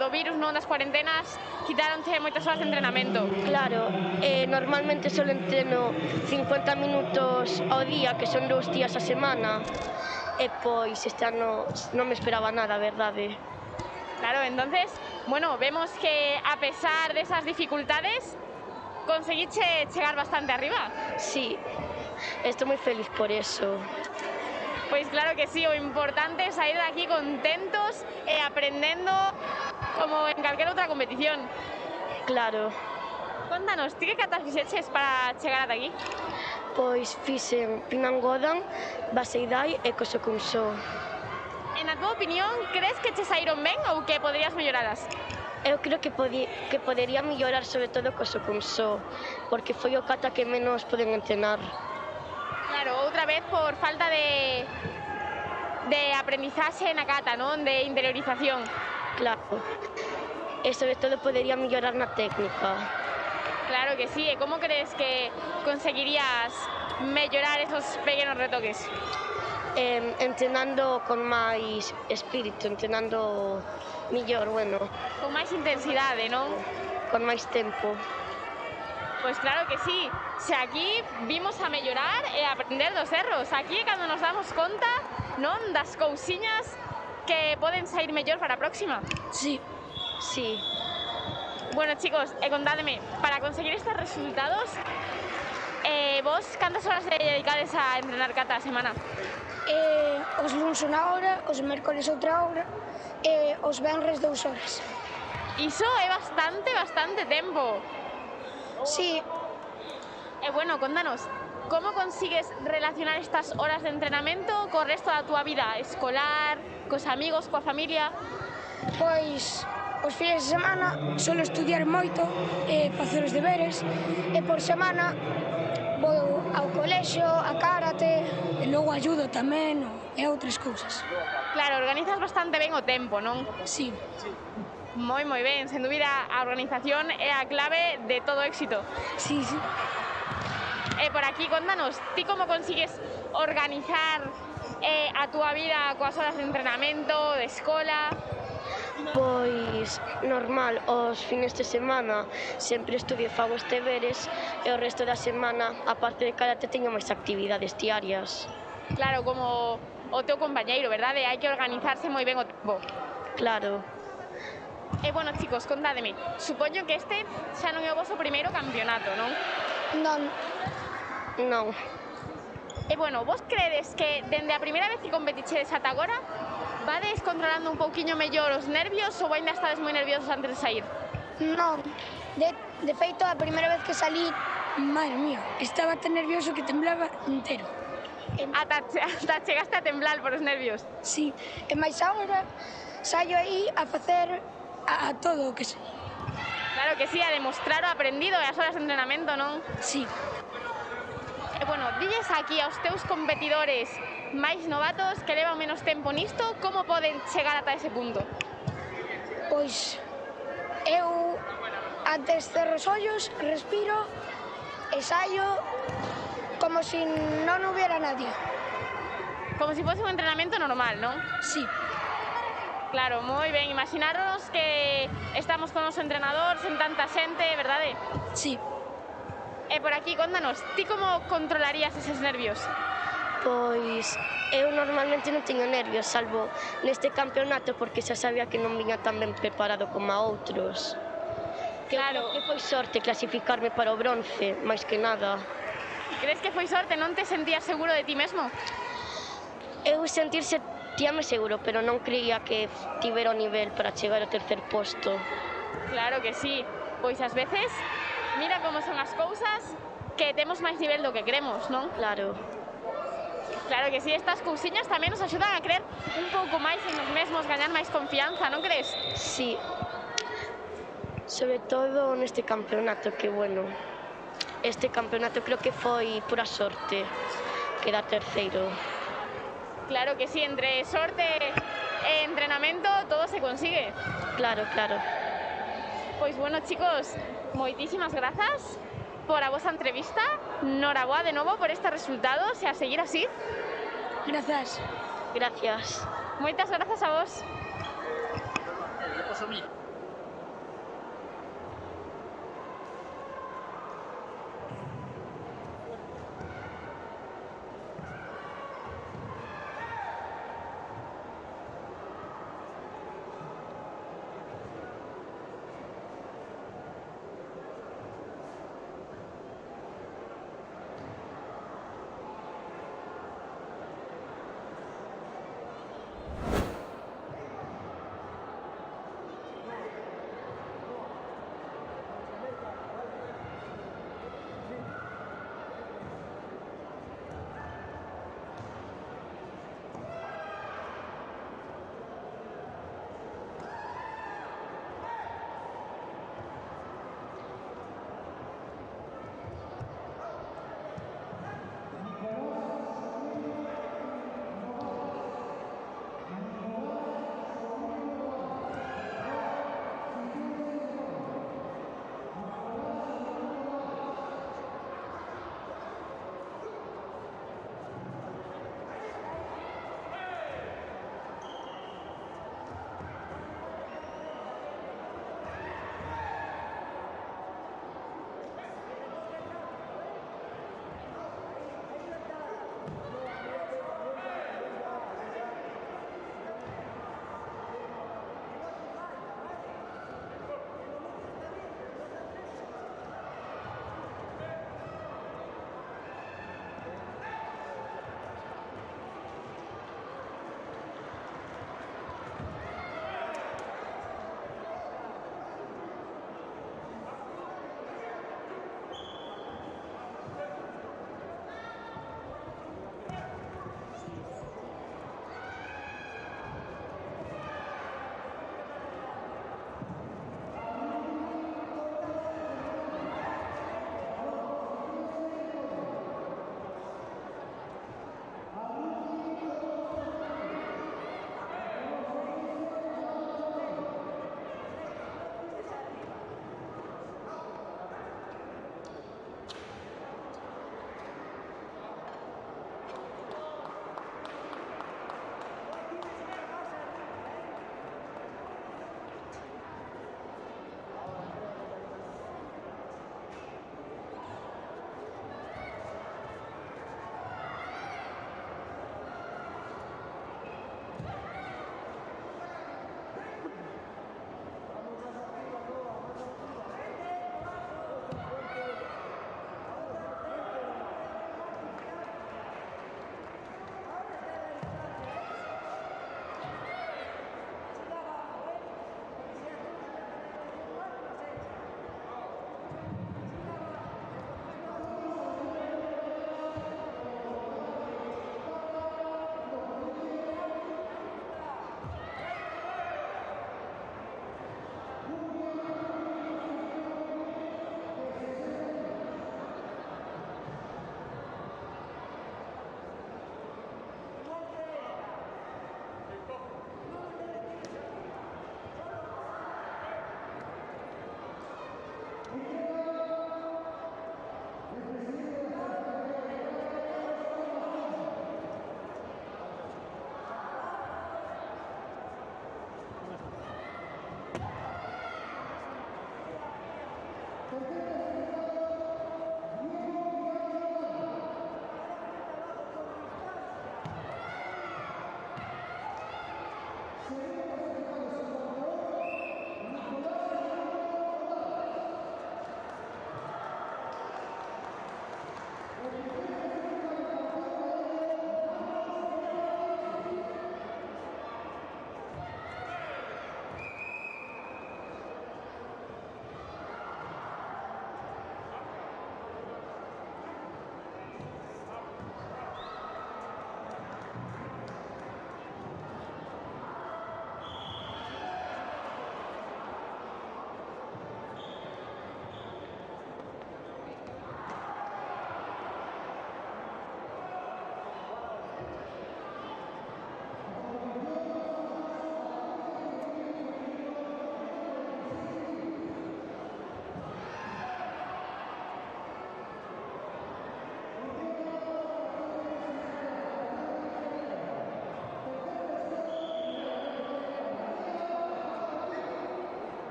A: do virus, non das cuarentenas, quitaronche moitas horas de entrenamento.
C: Claro, normalmente só entreno 50 minutos ao día, que son 2 días a semana, e pois este ano non me esperaba nada, a verdade.
A: Claro, entonces, bueno, vemos que a pesar desas dificultades, conseguiche chegar bastante arriba.
C: Sí, estou moi feliz por eso.
A: Pois claro que sí, o importante é sair de aquí contentos e aprendendo como en calquera outra competición.
C: Claro.
A: Contanos, ti que katas fixeches para chegar ata aquí?
C: Pois fixen Pinangodan, Baseidai e Kosokunso.
A: En a tua opinión, crees que che saíron ben ou que poderías melloralas?
C: Eu creo que podería mellorar sobre todo Kosokunso, porque foi o kata que menos poden entrenar.
A: Claro, outra vez por falta de aprendizaxe na kata, non? De interiorización.
C: Claro. E sobre todo podería mellorar na técnica.
A: Claro que sí. E como crees que conseguirías mellorar esos pequenos retoques?
C: Entrenando con máis espírito, entrenando millor, bueno.
A: Con máis intensidade, non?
C: Con máis tempo.
A: Pois claro que sí. Se aquí vimos a mellorar e a aprender dos erros. Aquí é cando nos damos conta, non, das cousiñas que poden sair mellor para a próxima.
I: Sí.
C: Sí.
A: Bueno, chicos, contádeme, para conseguir estes resultados, vos cantas horas dedicades a entrenar kata a semana?
I: Os luns unha hora, os mércoles outra hora e os venres 2 horas.
A: Iso é bastante tempo.
I: Sí.
A: E bueno, contanos, como consigues relacionar estas horas de entrenamento co resto da túa vida escolar, cos amigos, coa familia?
I: Pois, os fines de semana solo estudiar moito e facer os deberes, e por semana vou ao colexio, a karate, e logo ayudo tamén e outras cousas.
A: Claro, organizas bastante ben o tempo, non?
I: Sí.
A: Moi ben, sen dúbida a organización é a clave de todo éxito.
I: Sí.
A: E por aquí, contanos, ti como consigues organizar a túa vida coas horas de entrenamento, de escola?
C: Pois normal, os fines de semana sempre estudio e fago os deberes e o resto da semana, a parte de karate, teño máis actividades diarias.
A: Claro, como o teu compañeiro, verdade? Hai que organizarse moi ben o tempo.
C: Claro.
A: E bueno, chicos, contádeme, supoño que este xa non é o vosso primeiro campeonato, non?
C: Non.
A: E bueno, vos credes que dende a primeira vez que competichedes ata agora Vades controlando un pouquiño mellor os nervios ou ainda estades moi nerviosos antes de sair?
I: Non, de feito, a primeira vez que salí, madre mía, estaba tan nervioso que temblaba entero.
A: Ata chegaste a temblar por os nervios?
I: Sí, e máis agora saio aí a facer a todo o que sei.
A: Claro que sí, a demostrar o aprendido e as horas de entrenamento, non?
I: Sí.
A: Bueno, dilles aquí aos teus competidores máis novatos que levan menos tempo nisto, como poden chegar ata ese punto?
I: Pois eu antes cerro os ollos, respiro e saio como si non hubiera nadie.
A: Como si fose un entrenamento normal, non?
I: Sí.
A: Claro, moi ben. Imaginaros que estamos con o noso entrenador, sen tanta xente, verdade?
I: Sí.
A: E por aquí, contanos, ti como controlarías eses nervios?
C: Pois eu normalmente non teño nervios, salvo neste campeonato, porque xa sabía que non viña tan ben preparado como a outros.
A: Claro.
C: Que foi sorte clasificarme para o bronce, máis que nada.
A: Crees que foi sorte? Non te sentías seguro de ti mesmo?
C: Eu tíame seguro, pero non creía que tivera o nivel para chegar ao tercer posto.
A: Claro que sí. Pois ás veces, mira como son as cousas, que temos máis nivel do que cremos, non?
C: Claro.
A: Claro que sí, estas cousiñas tamén nos axudan a creer un pouco máis en nos mesmos, gañar máis confianza, non crees?
C: Sí. Sobre todo neste campeonato, que bueno, este campeonato creo que foi pura sorte quedar terceiro.
A: Claro que sí, entre sorte e entrenamento todo se consigue.
C: Claro, claro.
A: Pois bueno, chicos, moitísimas grazas por a vosa entrevista. Noraboa de novo por estes resultados e a seguir así.
I: Grazas.
C: Gracias.
A: Moitas grazas a vos.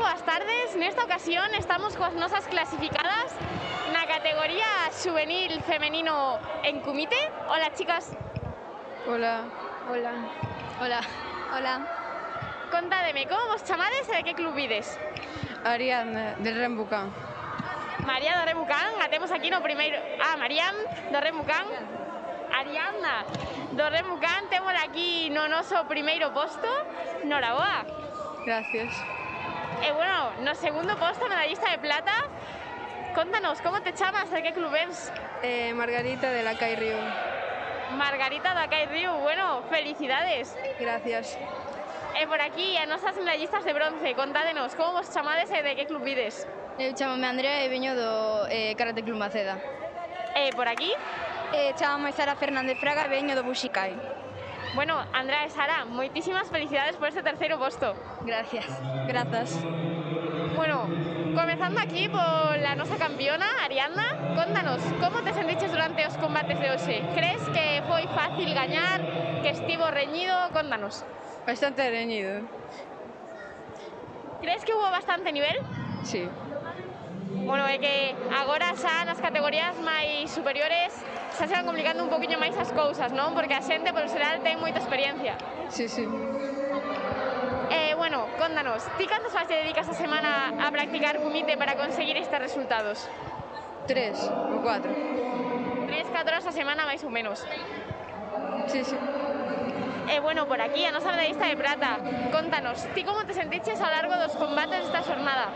A: boas tardes. Nesta ocasión estamos coas nosas clasificadas na categoría juvenil femenino en Cumite. Hola, chicas.
O: Hola.
J: Hola.
O: Hola.
J: Hola.
A: Contádeme, como vos chamades e de que club vides?
O: Ariadna, del Rembucán.
A: María do Rebucán, a temos aquí no primeiro... Mariam do Rebucán. Ariadna do Rebucán, temos aquí no noso primeiro posto. Noraboa.
O: Gracias.
A: E bueno, no segundo posto, medallista de plata. Contanos, como te chamas, de que club ves?
O: Margarita de la Cai Río.
A: Margarita da Cai Río, bueno, felicidades.
O: Gracias.
A: E por aquí, a nosas medallistas de bronce, contádenos, como vos chamades e de que club vides?
O: Eu chamome Andrea e veño do Karate Club Maceda.
A: E por aquí?
O: Chamome Sara Fernández Fraga e veño do Bushikai.
A: Bueno, Andrea e Sara, moitísimas felicidades por este terceiro posto.
O: Gracias. Grazas.
A: Bueno, comezando aquí por la nosa campeona, Ariadna, contanos, como te sentiches durante os combates de hoxe? Crees que foi fácil gañar, que estivo reñido? Contanos.
O: Bastante reñido.
A: Crees que hubo bastante nivel?
O: Sí.
A: Bueno, é que agora xa nas categorías máis superiores xa se van complicando un poquinho máis as cousas, non? Porque a xente, por xeral, ten moita experiencia.
O: Sí, sí.
A: Bueno, contanos, ti cantos horas te dedicas a semana a practicar Kumite para conseguir estes resultados?
O: 3 ou 4.
A: 3-4 horas a semana, máis ou menos.
O: Sí, sí.
A: Bueno, por aquí, a nosa medallista de plata, contanos, ti como te sentiches ao largo dos combates desta xornada?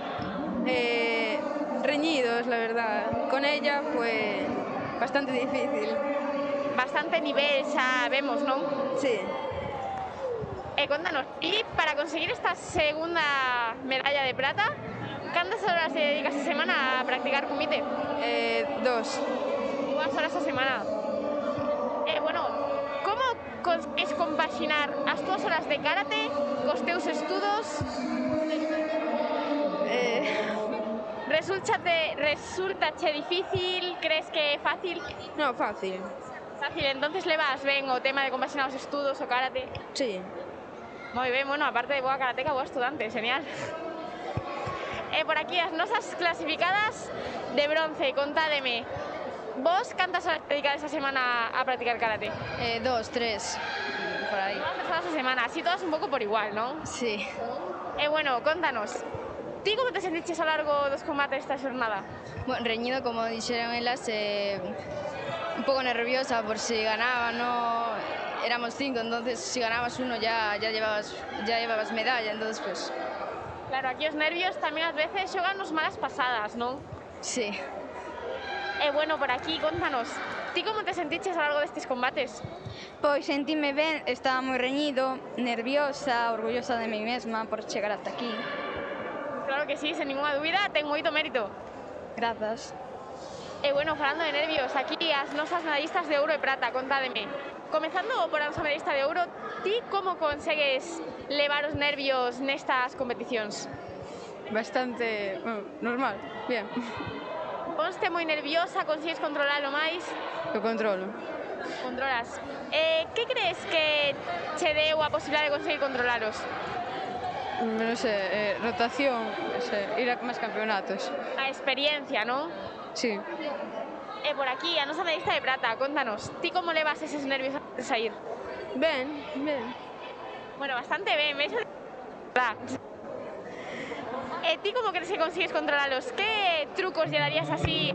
O: Reñidos, la verdad. Con ella fue bastante difícil.
A: Bastante nivel xa vemos, non?
O: Sí.
A: Contanos, y para conseguir esta segunda medalla de plata, ¿cuántas horas te dedicas a semana a practicar Kumite?
O: 2.
A: 2 horas a semana. Bueno, como consegues compaxinar as túas horas de karate cos teus estudos? Resultache difícil? Crees que é fácil?
O: No, fácil.
A: Fácil, entonces levas ben o tema de compaxinar os estudos, o karate?
O: Sí.
A: Moi ben, bueno, aparte de boa karateca, boa estudante, genial. Por aquí, as nosas clasificadas de bronce, contádeme, vos cantas horas dedicades a semana a practicar karate?
O: 2, 3, por aí.
A: 2 horas a semana, así todas un pouco por igual, non?
O: Sí.
A: Bueno, contanos, ti como te sentiches ao largo dos combates desta xornada?
O: Bueno, reñido, como dixeron elas, un pouco nerviosa por si ganaba, no... Éramos 5, entonces si ganabas uno ya llevabas medalla, entonces pues...
A: Claro, aquí os nervios tamén ás veces xogan nos malas pasadas, non?
O: Sí.
A: Bueno, por aquí, contanos, ti como te sentiches ao largo destes combates?
O: Pois sentime ben, estaba moi reñido, nerviosa, orgullosa de mí mesma por chegar hasta aquí.
A: Claro que sí, sen ninguna dúbida, ten moito mérito.
O: Grazas.
A: Bueno, falando de nervios, aquí as nosas medallistas de ouro e prata, contádeme. Comezando por a nosa medallista de ouro, ti como consegues levar os nervios nestas competicións?
O: Bastante, normal, bien.
A: Ponste moi nerviosa, consigues controlalo máis?
O: Lo controlo.
A: Controlas. Que crees que che deu a posibilidade de conseguir controlalos?
O: Non sei, rotación, ir a máis campeonatos.
A: A experiencia, non?
O: Sí.
A: Por aquí, a nosa medallista de plata, contanos, ti como levas eses nervios antes de sair?
O: Ben, ben.
A: Bueno, bastante ben, ves? Ti como crees que consigues controlalos? Que trucos lle darías así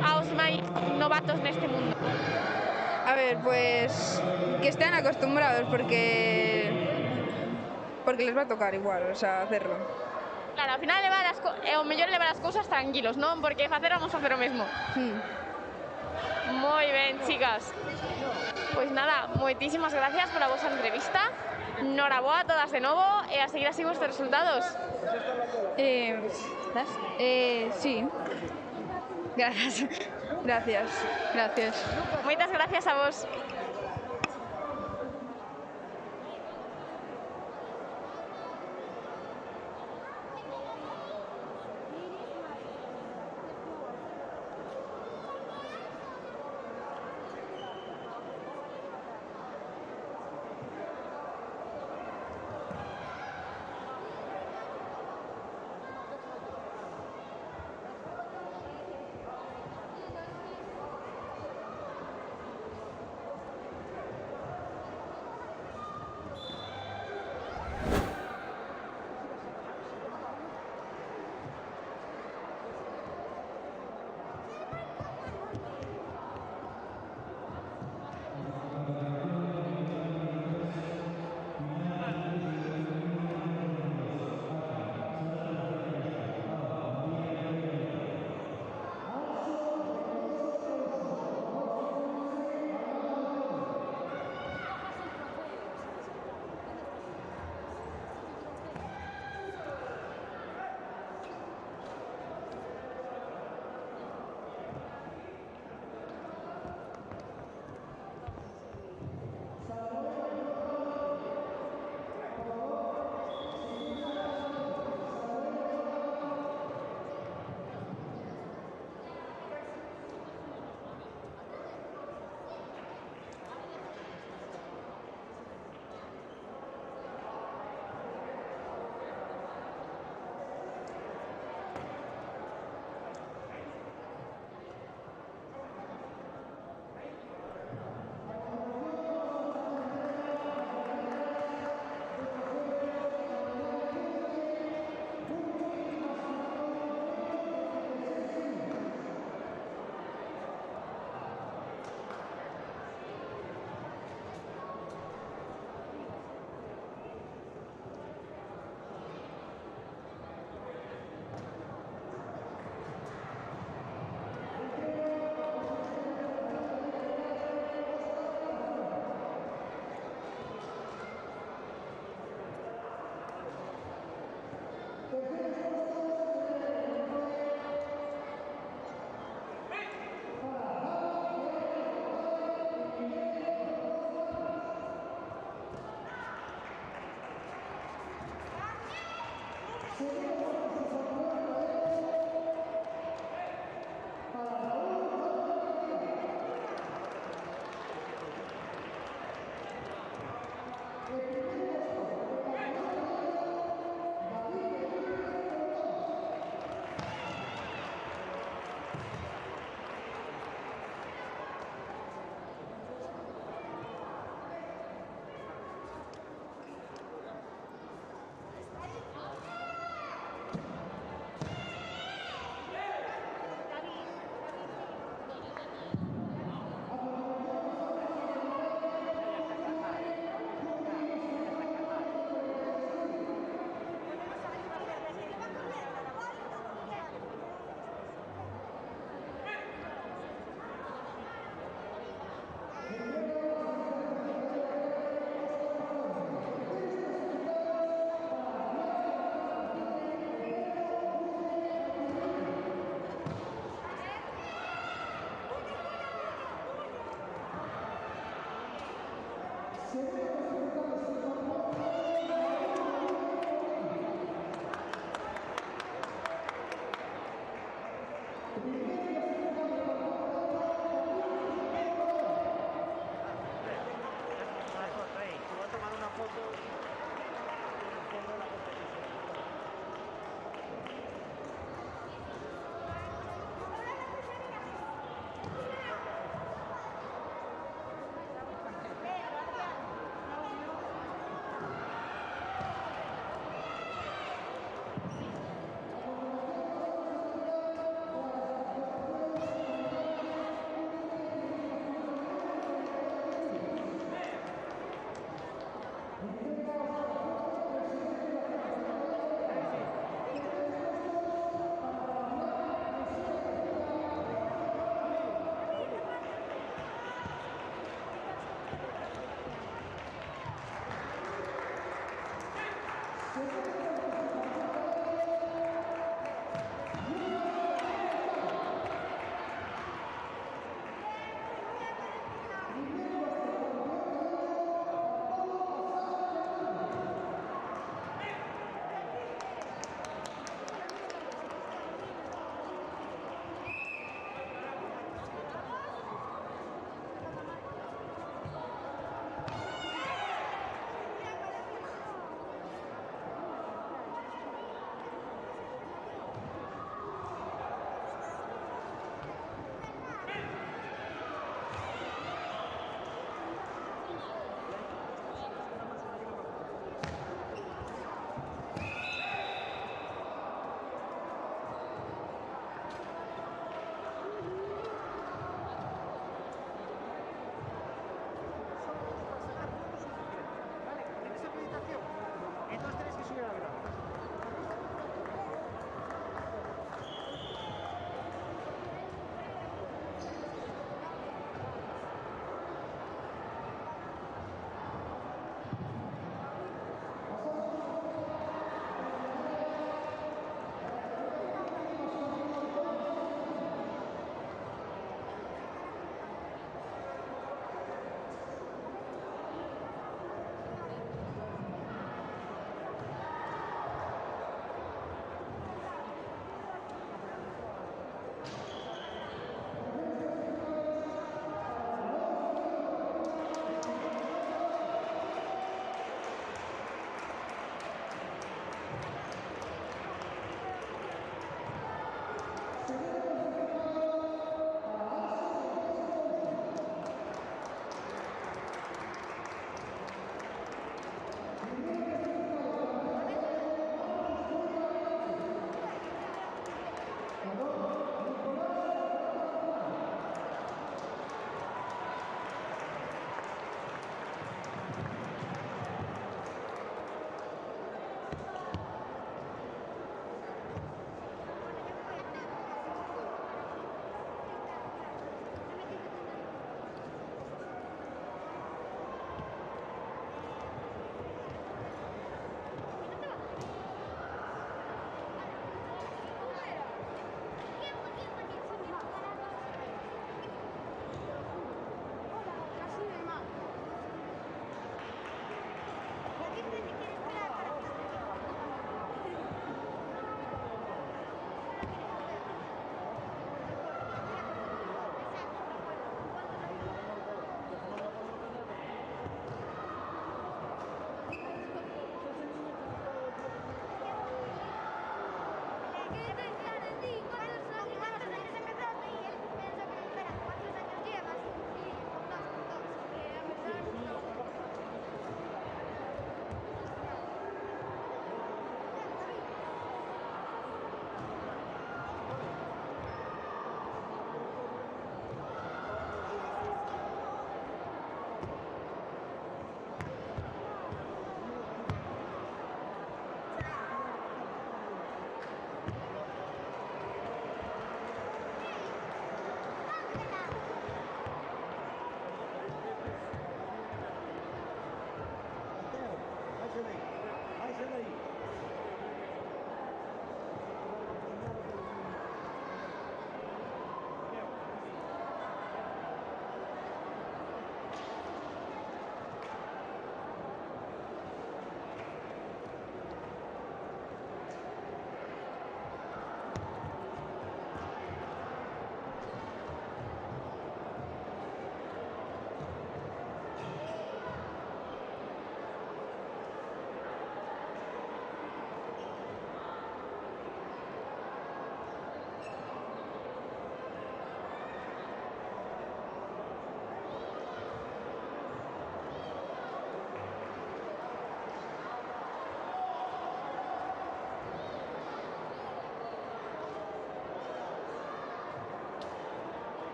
A: aos máis novatos neste mundo?
O: A ver, pues que estén acostumbrados porque les va a tocar igual, o sea, hacerlo.
A: Claro, ao final o mellor levar as cousas tranquilos, non? Porque facer vamos a facer o mesmo. Moi ben, chicas. Pois nada, moitísimas gracias pola vosa entrevista. Noraboa a todas de novo e a seguir así vuestros resultados.
O: Sí. Gracias. Gracias. Gracias.
A: Moitas gracias a vos.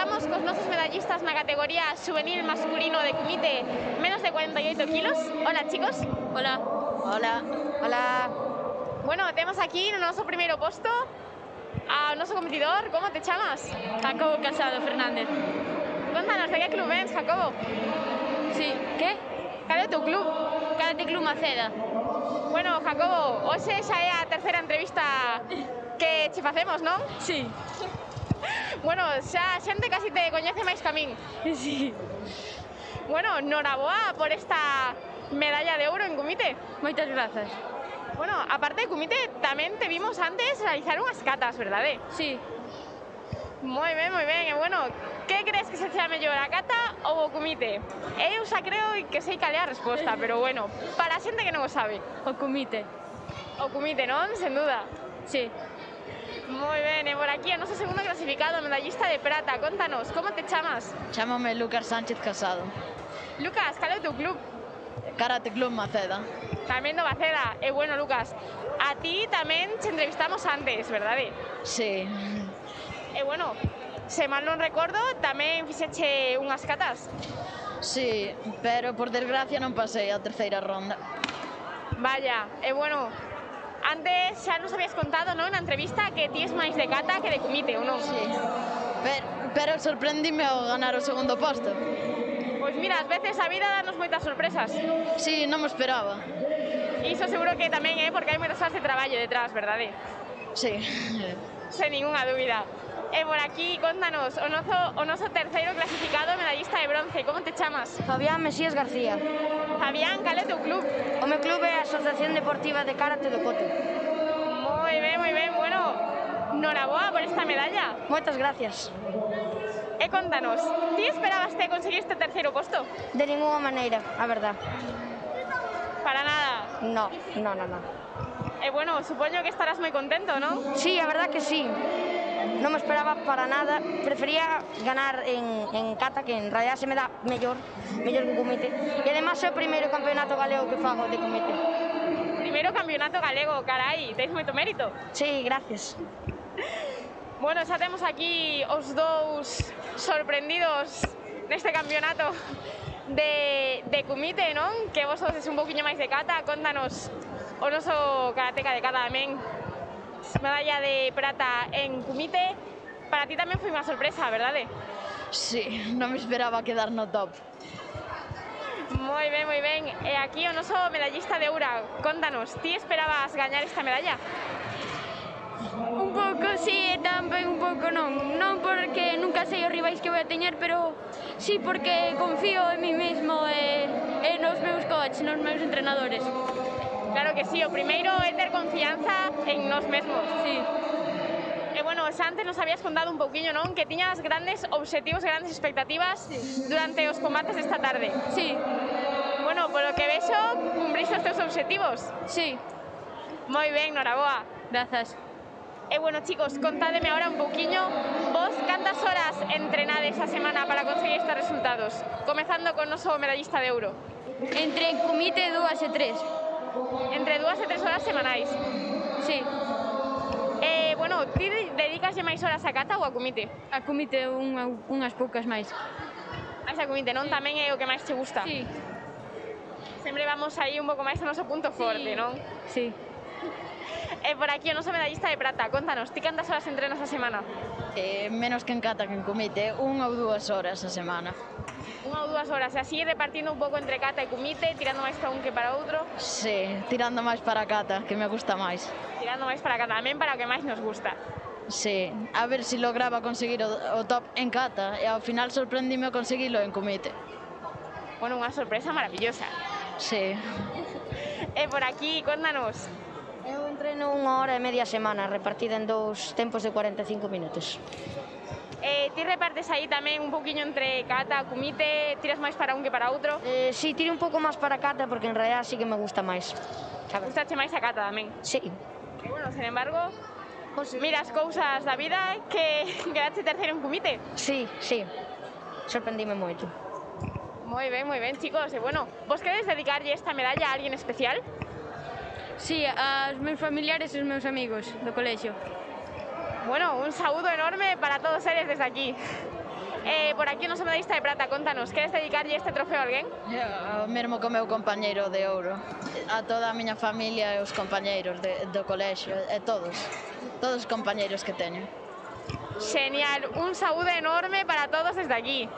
A: estamos cos nosos medallistas na categoría juvenil masculino de comité menos de 48 kilos. Hola, chicos.
J: Hola.
A: Hola. Hola. Bueno, temos aquí no noso primeiro posto ao noso competidor. Como te chamas?
J: Jacobo Casado Fernández.
A: Contanos, de que club vens, Jacobo?
J: Sí, que?
A: Cal é o teu club?
J: Karate Club Maceda.
A: Bueno, Jacobo, hoxe xa é a terceira entrevista que che facemos, non?
J: Sí.
A: Bueno, xa xente casi te coñece máis que a min.
J: Sí.
A: Bueno, noraboa por esta medalla de ouro en comité.
J: Moitas grazas.
A: Bueno, aparte de comité, tamén te vimos antes realizar unhas catas, verdade?
J: Sí.
A: Moi ben, moi ben. E bueno, que crees que se chea mellor, a cata ou o comité? Eu xa creo que sei cal é a resposta, pero bueno, para a xente que non o sabe.
J: O comité.
A: O comité, non? Sen duda.
J: Sí.
A: Moi ben, e por aquí o noso segundo clasificado, medallista de prata. Contanos, como te chamas?
K: Chámame Lucas Sánchez Casado.
A: Lucas, cal é o teu club?
K: Karate Club Maceda.
A: Tamén do Maceda. E bueno, Lucas, a ti tamén te entrevistamos antes, verdade?
K: Sí.
A: E bueno, se mal non recordo, tamén fixeche unhas catas.
K: Sí, pero por desgracia non pasei a terceira ronda.
A: Vaya, e bueno, antes xa nos habías contado, non, na entrevista que ti es máis de cata que de comité, ou non?
K: Sí, pero sorprendime ao ganar o segundo posto.
A: Pois mira, ás veces a vida danos moitas sorpresas.
K: Sí, non me esperaba.
A: Iso seguro que tamén é porque hai moitas horas de traballo detrás, verdade?
K: Sí.
A: Sen ninguna dúbida. E por aquí, contanos, o noso terceiro clasificado medallista de bronce, como te chamas?
P: Fabián Mesías García.
A: Fabián, cal é o teu club?
P: O meu club é a Asociación Deportiva de Karate do Coto.
A: Moi ben, bueno, noraboa por esta medalla.
P: Moitas gracias.
A: E contanos, ti esperabas te conseguir este terceiro posto?
P: De ninguna maneira, a verdad.
A: Para nada?
P: No.
A: E bueno, supoño que estarás moi contento, non?
P: Sí, a verdad que sí. Non me esperaba para nada. Prefería ganar en kata, que en realidad se me dá mellor que comité. E además é o primeiro campeonato galego que fago de comité.
A: Primeiro campeonato galego, carai, teis moito mérito.
P: Sí, gracias.
A: Bueno, xa temos aquí os dous sorprendidos neste campeonato de comité, non? Que vos sodes un poquinho máis de kata. Contanos o noso karateka de kata tamén. Medalla de prata en comité. Para ti tamén foi unha sorpresa, verdade?
K: Sí, non me esperaba quedar no top.
A: Moi ben. E aquí o noso medallista de ouro. Contanos, ti esperabas gañar esta medalla?
J: Un pouco sí e tamén un pouco non. Non porque nunca sei os rivais que vou a teñer, pero sí porque confío en mí mesmo e nos meus coaches, nos meus entrenadores.
A: Claro que sí, o primeiro é ter confianza en nós mesmos.
J: Sí.
A: E bueno, xa antes nos habías contado un pouquiño, non? Que tiñas grandes obxectivos, grandes expectativas durante os combates desta tarde.
J: Sí.
A: Bueno, polo que vexo, cumpriste os teus obxectivos.
J: Sí.
A: Moi ben, noraboa.
J: Grazas.
A: E bueno, chicos, contádeme ahora un pouquiño vos cantas horas entrenades a semana para conseguir estes resultados, comezando con noso medallista de ouro.
J: Entre comité 2 e 3.
A: Entre 2 e 3 horas semanais.
J: Sí.
A: Bueno, ti dedicaslle máis horas a kata ou a comité?
J: A comité unhas poucas máis.
A: A comité, non? Tamén é o que máis te gusta?
J: Sí.
A: Sempre vamos aí un pouco máis ao noso punto forte, non?
J: Sí.
A: E por aquí o noso medallista de prata, contanos, ti cantas horas entrenas a semana?
K: Menos que en kata que en comité, 1 ou 2 horas a semana.
A: 1 ou 2 horas, e así repartindo un pouco entre kata e comité, tirando máis para un que para outro?
K: Sí, tirando máis para kata, que me gusta máis.
A: Tirando máis para kata, tamén para o que máis nos gusta.
K: Sí, a ver si lograba conseguir o top en kata e ao final sorprendime conseguilo en comité.
A: Bueno, unha sorpresa maravillosa.
K: Sí.
A: E por aquí, contanos.
P: Eu entreno 1 hora e media a semana, repartida en 2 tempos de 45 minutos.
A: Ti repartes aí tamén un pouquiño entre kata, comité, tiras máis para un que para outro?
P: Sí, tiro un pouco máis para kata porque en realidad sí que me gusta máis.
A: Gustache máis a kata tamén?
P: Sí.
A: E bueno, sen embargo, miras cousas da vida que quedaste terceiro en comité.
P: Sí. Sorprendime moito.
A: Moi ben, chicos. E bueno, vos queredes dedicarlle esta medalla a alguén especial?
J: Sí, aos meus familiares e os meus amigos do colexio.
A: Bueno, un saúdo enorme para todos eles desde aquí. Por aquí o noso medallista de prata, contanos, queres dedicarlle este trofeo a alguén?
K: Mesmo co meu compañeiro de ouro, a toda a miña familia e os compañeiros do colexio, e todos os compañeiros que teño.
A: Genial, un saúde enorme para todos desde aquí.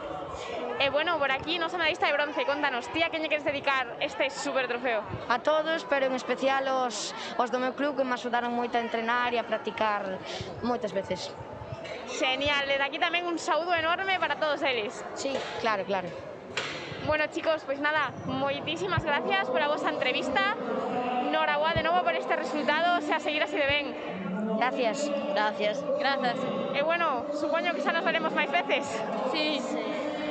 A: E bueno, por aquí nosa medallista de bronce, contanos, ti a quen lle queres dedicar este super trofeo?
P: A todos, pero en especial os do meu club que me axudaron moito a entrenar e a practicar moitas veces.
A: Genial, desde aquí tamén un saúdo enorme para todos eles.
P: Sí, claro, claro.
A: Bueno, chicos, pues nada, moitísimas gracias pola vosa entrevista. Noraboa de novo por este resultado, xa seguir así de ben.
P: Gracias.
K: Gracias.
J: Grazas.
A: E bueno, supoño que xa nos veremos máis veces.
J: Sí.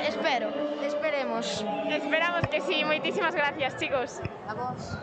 K: Espero.
P: Esperemos.
A: Esperamos que sí, moitísimas gracias, chicos.
P: A vos.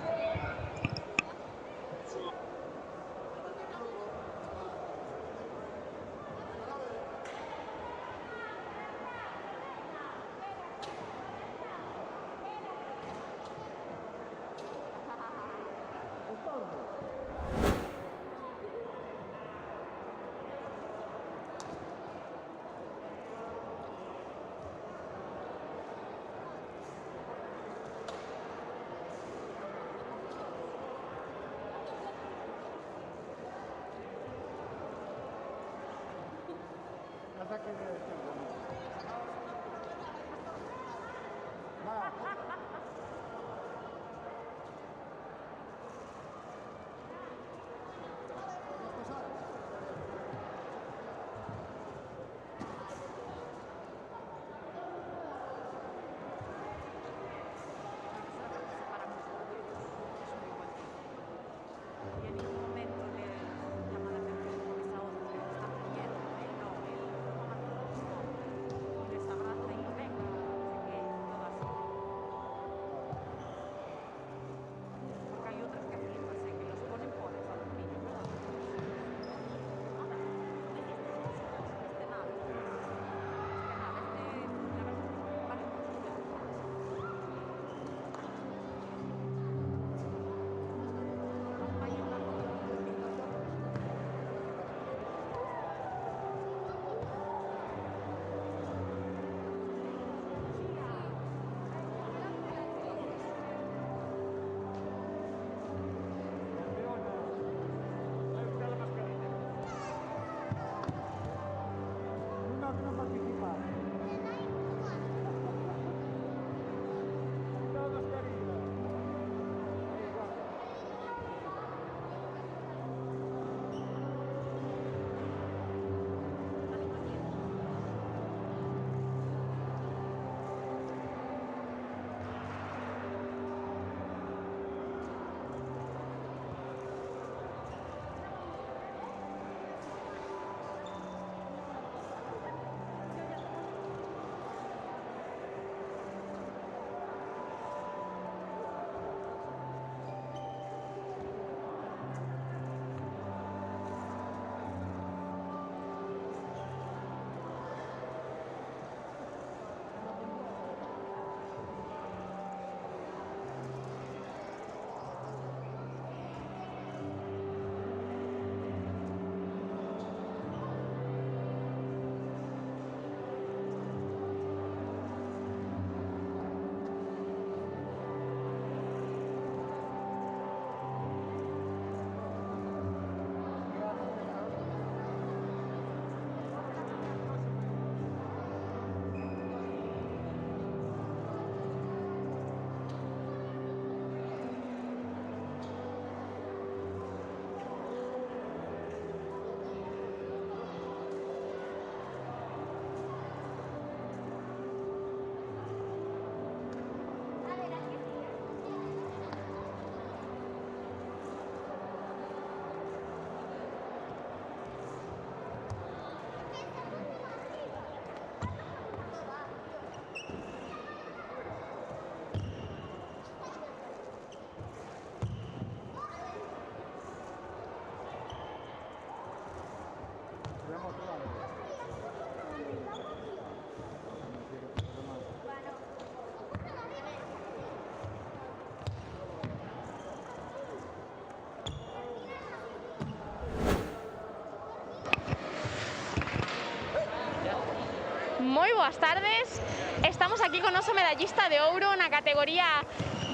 A: boas tardes. Estamos aquí con noso medallista de ouro na categoría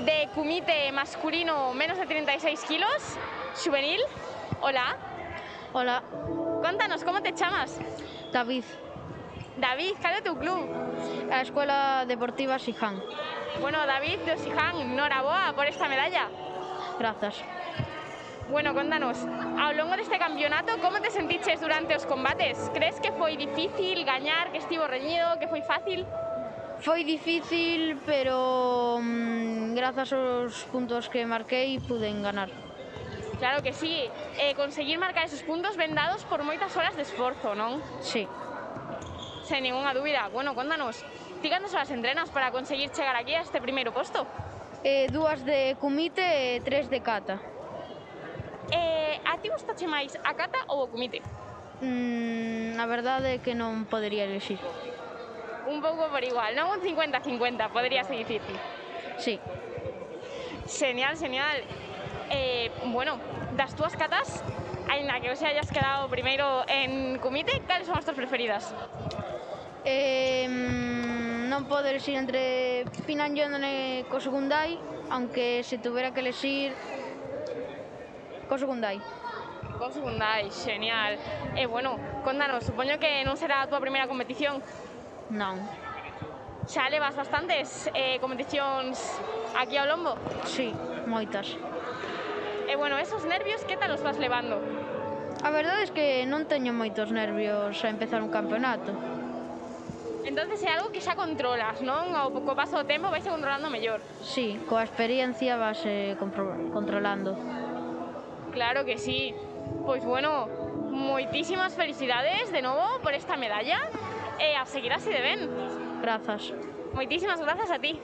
A: de kumite masculino menos de 36 kilos, xuvenil. Hola.
B: Hola.
A: Contanos, como te chamas?
B: David.
A: David, cal é o teu club?
B: A Escuela Deportiva Siján.
A: Bueno, David de Siján, noraboa por esta medalla.
B: Grazas.
A: Bueno, contanos, ao longo deste campeonato, como te sentiches durante os combates? Crees que foi difícil gañar, que estivo reñido, que foi fácil?
B: Foi difícil, pero grazas aos puntos que marquei puden ganar.
A: Claro que sí, conseguir marcar esos puntos ven dados por moitas horas de esforzo, non?
B: Sí.
A: Sen ninguna dúbida. Bueno, contanos, ti cantas horas entrenas para conseguir chegar aquí a este primeiro posto?
B: 2 de kumite e 3 de kata.
A: A ti gustache máis a kata ou o kumite?
B: A verdade é que non podería elegir.
A: Un pouco por igual, non? Un 50-50, poderíase dicir.
B: Sí.
A: Genial, genial. Bueno, das túas katas, aínda que hoxe hayas quedado primeiro en kumite, cales son as túas preferidas?
B: Non podo elegir entre Pinan Yondone e Kosugundai, aunque se tuvera que elegir Kosugundai.
A: Kosugundai, genial. Bueno, contanos, supoño que non será a túa primeira competición?
B: Non.
A: Xa levas bastantes competicións aquí ao lombo?
B: Sí, moitas.
A: Bueno, esos nervios, que tal os vas levando?
B: A verdade é que non teño moitos nervios a empezar un campeonato.
A: Entonces é algo que xa controlas, non? Ao co paso do tempo vais controlando mellor.
B: Sí, coa experiencia vas controlando.
A: Claro que sí. Pois bueno, moitísimas felicidades de novo por esta medalla e a seguir así de ben.
B: Grazas.
A: Moitísimas grazas a ti.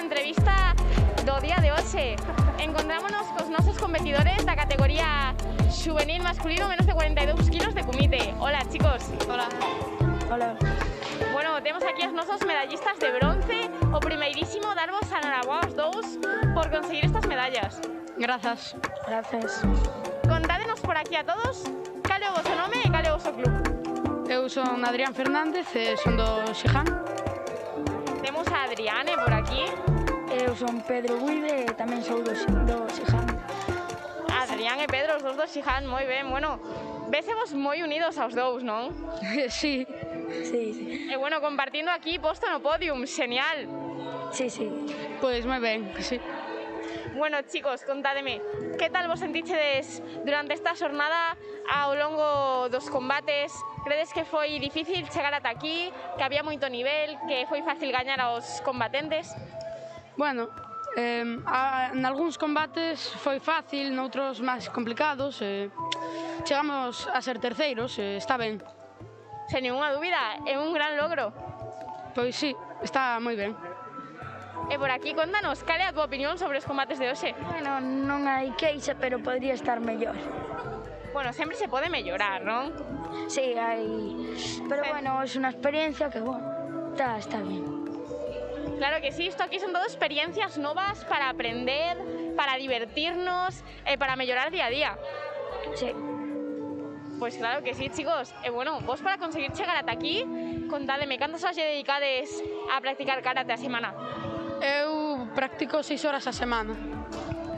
A: Entrevista do día de hoxe. Encontrámonos cos nosos competidores da categoría xuvenil masculino menos de 42 kilos de kumite. Hola, chicos.
I: Hola. Hola.
A: Bueno, temos aquí os nosos medallistas de bronce. O primeirísimo, darvos a noraboa aos dous por conseguir estas medallas.
I: Grazas. Grazas.
A: Contádenos por aquí a todos cal é o vosso nome e cal é o vosso club.
Q: Eu son Adrián Fernández e son do Siján.
A: Temos a Adriane por aquí.
I: Eu son Pedro Guide e tamén sou do Siján.
A: Adrián e Pedro, os dous do Siján, moi ben. Bueno, vésevos moi unidos aos dous, non?
I: Sí. Sí.
A: E bueno, compartindo aquí posto no podium, genial.
I: Sí.
Q: Pois moi ben, sí.
A: Bueno, chicos, contádeme, que tal vos sentichedes durante esta xornada ao longo dos combates? Credes que foi difícil chegar ata aquí, que había moito nivel, que foi fácil gañar aos combatentes?
Q: Bueno, en algúns combates foi fácil, noutros máis complicados. Chegamos a ser terceiros, está ben.
A: Sen ninguna dúbida, é un gran logro.
Q: Pois sí, está moi ben.
A: E por aquí, contanos, cal é a túa opinión sobre os combates de hoxe?
I: Bueno, non hai queixa, pero podría estar mellor.
A: Bueno, sempre se pode mellorar, non?
I: Sí, hai... Pero bueno, é unha experiencia que, bueno, está bien.
A: Claro que sí, isto aquí son todo experiencias novas para aprender, para divertirnos e para mellorar día a día.
I: Sí.
A: Pois claro que sí, chicos. E bueno, vos para conseguir chegar ata aquí, contádeme, cantas horas lle dedicades a practicar karate a semana?
Q: Eu practico 6 horas a semana.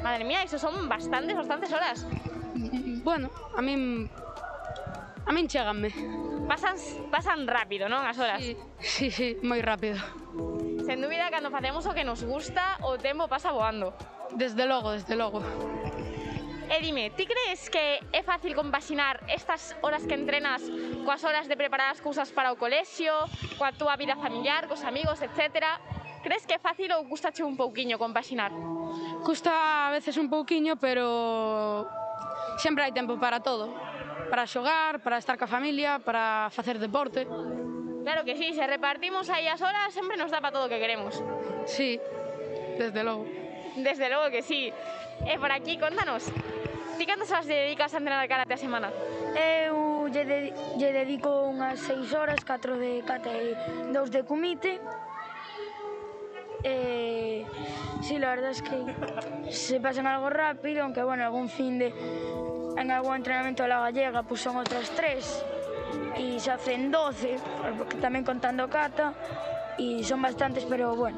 A: Madre mía, iso son bastantes horas.
Q: Bueno, a min A min chéganme.
A: Pasan rápido, non, as horas?
Q: Sí, moi rápido.
A: Sen dúbida, cando facemos o que nos gusta, o tempo pasa voando.
Q: Desde logo, desde logo.
A: E dime, ti crees que é fácil compaxinar estas horas que entrenas coas horas de preparar as cousas para o colexio, coa túa vida familiar, cos amigos, etc. Crees que é fácil ou custache un pouquiño compaxinar?
Q: Custa a veces un pouquiño, pero sempre hai tempo para todo. Para xogar, para estar ca familia, para facer deporte.
A: Claro que sí, se repartimos aí as horas, sempre nos dá para todo o que queremos.
Q: Sí, desde logo.
A: Desde logo que sí. E por aquí, contanos, ti cantas horas dedicas a entrenar karate a semana?
I: Eu lle dedico unhas 6 horas, 4 de kata e 2 de kumite. Sí, la verdad es que se pasan algo rápido, aunque bueno, algún fin de en algún entrenamiento de la gallega pues son otras 3 y se hacen 12, porque también contando kata, y son bastantes, pero bueno,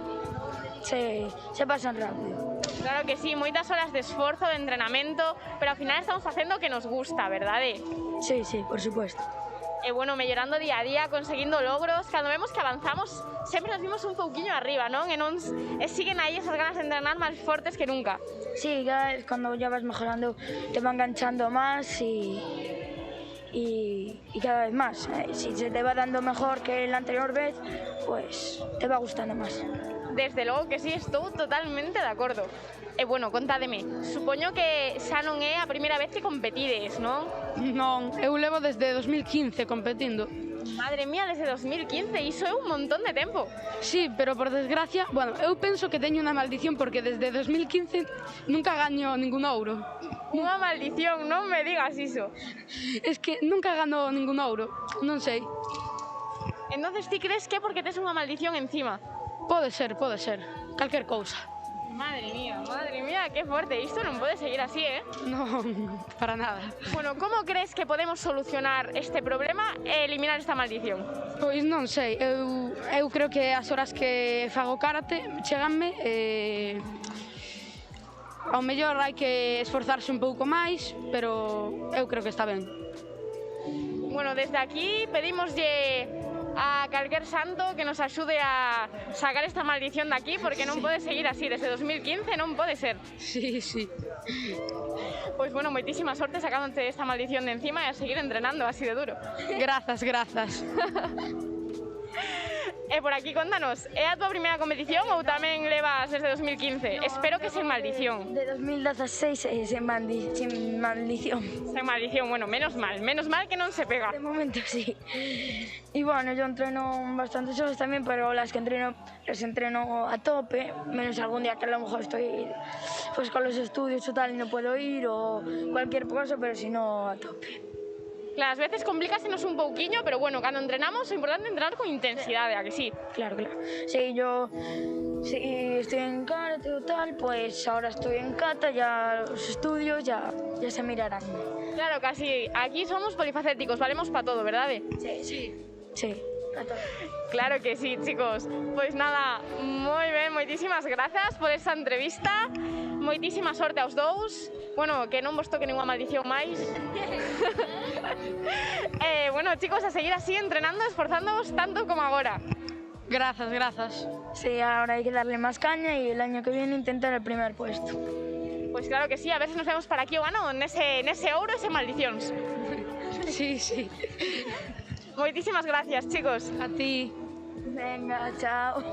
I: se pasan rápido.
A: Claro que sí, moitas horas de esforzo, de entrenamento, pero ao final estamos facendo o que nos gusta, verdade?
I: Sí, por supuesto.
A: E bueno, mellorando día a día, conseguindo logros, cando vemos que avanzamos, sempre nos vimos un pouquiño arriba, non? E siguen aí esas ganas de entrenar máis fortes que nunca.
I: Sí, cada vez cuando ya vas mejorando te va enganchando más y cada vez más. Si se te va dando mejor que la anterior vez, pues te va gustando más.
A: Desde logo que sí, estou totalmente de acordo. E bueno, contádeme, supoño que xa non é a primeira vez que competides, non?
Q: Non, eu levo desde 2015 competindo.
A: Madre mía, desde 2015, iso é un montón de tempo.
Q: Sí, pero por desgracia, bueno, eu penso que teño unha maldición porque desde 2015 nunca gaño ningún ouro.
A: Unha maldición, non me digas iso.
Q: Es que nunca gano ningún ouro, non sei.
A: Entonces ti crees que porque tes unha maldición encima?
Q: Pode ser, calquer cousa.
A: Madre mía, que forte. Isto non pode seguir así,
Q: Non, para nada.
A: Bueno, como crees que podemos solucionar este problema e eliminar esta maldición?
Q: Pois non sei, eu creo que as horas que fago karate cheganme ao mellor hai que esforzarse un pouco máis, pero eu creo que está ben.
A: Bueno, desde aquí pedimoslle a calquer santo que nos axude a sacar esta maldición de aquí, porque non pode seguir así, desde 2015 non pode ser.
Q: Sí.
A: Pois bueno, moitísima sorte sacándote esta maldición de encima e a seguir entrenando así de duro.
Q: Grazas.
A: E por aquí, contanos, é a túa primeira competición ou tamén levas desde 2015? Espero que sen maldición.
I: De 2016 sin maldición.
A: Sen maldición, bueno, menos mal que non se pega.
I: De momento sí. Y bueno, yo entreno bastantes horas también, pero las que entreno las entreno a tope, menos algún día que a lo mejor estoy pues con los estudios o tal y no puedo ir o cualquier cosa, pero si no a tope.
A: Claro, ás veces complícasenos un pouquiño, pero bueno, cando entrenamos, o importante é entrenar con intensidade, a que sí?
I: Claro. Si estoy en karate o tal, pues ahora estoy en kata, ya los estudios ya se mirarán.
A: Claro, casi. Aquí somos polifacéticos, valemos para todo, verdade?
I: Sí.
A: Claro que sí, chicos. Pois nada, moi ben, moitísimas grazas por esta entrevista. Moitísima sorte aos dous. Bueno, que non vos toque ninguna maldición máis. Bueno, chicos, a seguir así entrenando, esforzándoos tanto como agora.
Q: Grazas.
I: Sí, ahora hay que darle más caña y el año que viene intentar el primer puesto.
A: Pues claro que sí, a ver si nos vemos para aquí o ano, nese ouro e sen maldicións.
Q: Sí.
A: Moitísimas gracias, chicos.
Q: A ti.
I: Venga, chao.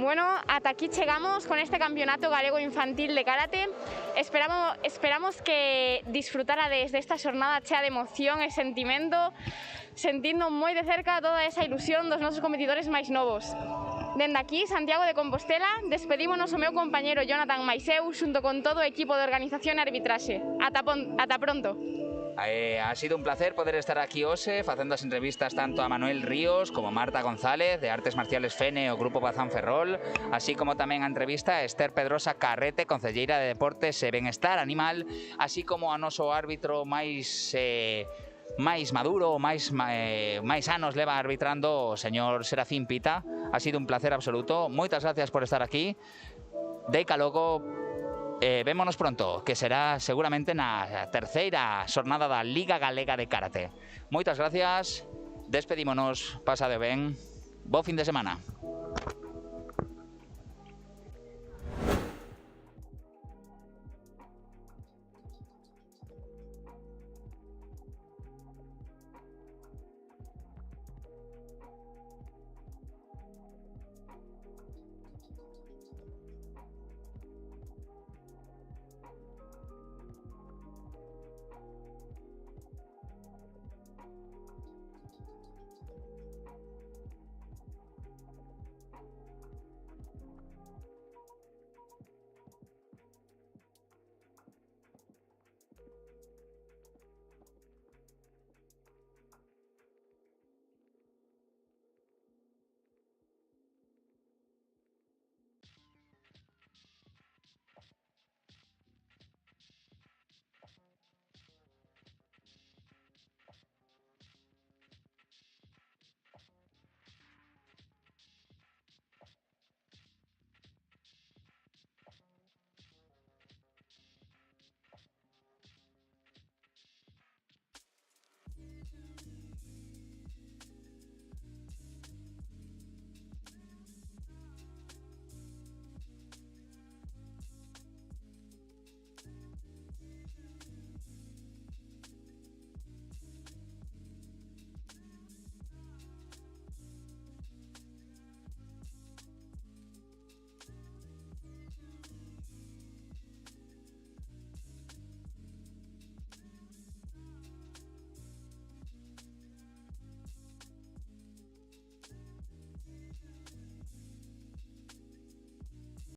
A: Bueno, ata aquí chegamos con este campeonato galego infantil de karate. Esperamos que disfrutarades desta xornada chea de emoción e sentimento, sentindo moi de cerca toda esa ilusión dos nosos competidores máis novos. Dende aquí, Santiago de Compostela, despedímonos o meu compañero Jonathan Maiseu xunto con todo o equipo de organización e arbitraxe. Ata pronto.
D: Ha sido un placer poder estar aquí hoxe facendo as entrevistas tanto a Manuel Ríos como a Marta González de Artes Marciales Fene o Grupo Bazán Ferrol, así como tamén a entrevista a Esther Pedrosa Carrete, concelleira de Deportes e Benestar Animal, así como a noso árbitro máis maduro, máis anos leva arbitrando o señor Serafín Pita. Ha sido un placer absoluto. Moitas gracias por estar aquí. Deica logo. Vémonos pronto, que será seguramente na terceira xornada da Liga Galega de Karate. Moitas gracias, despedímonos, pasade ben, bo fin de semana.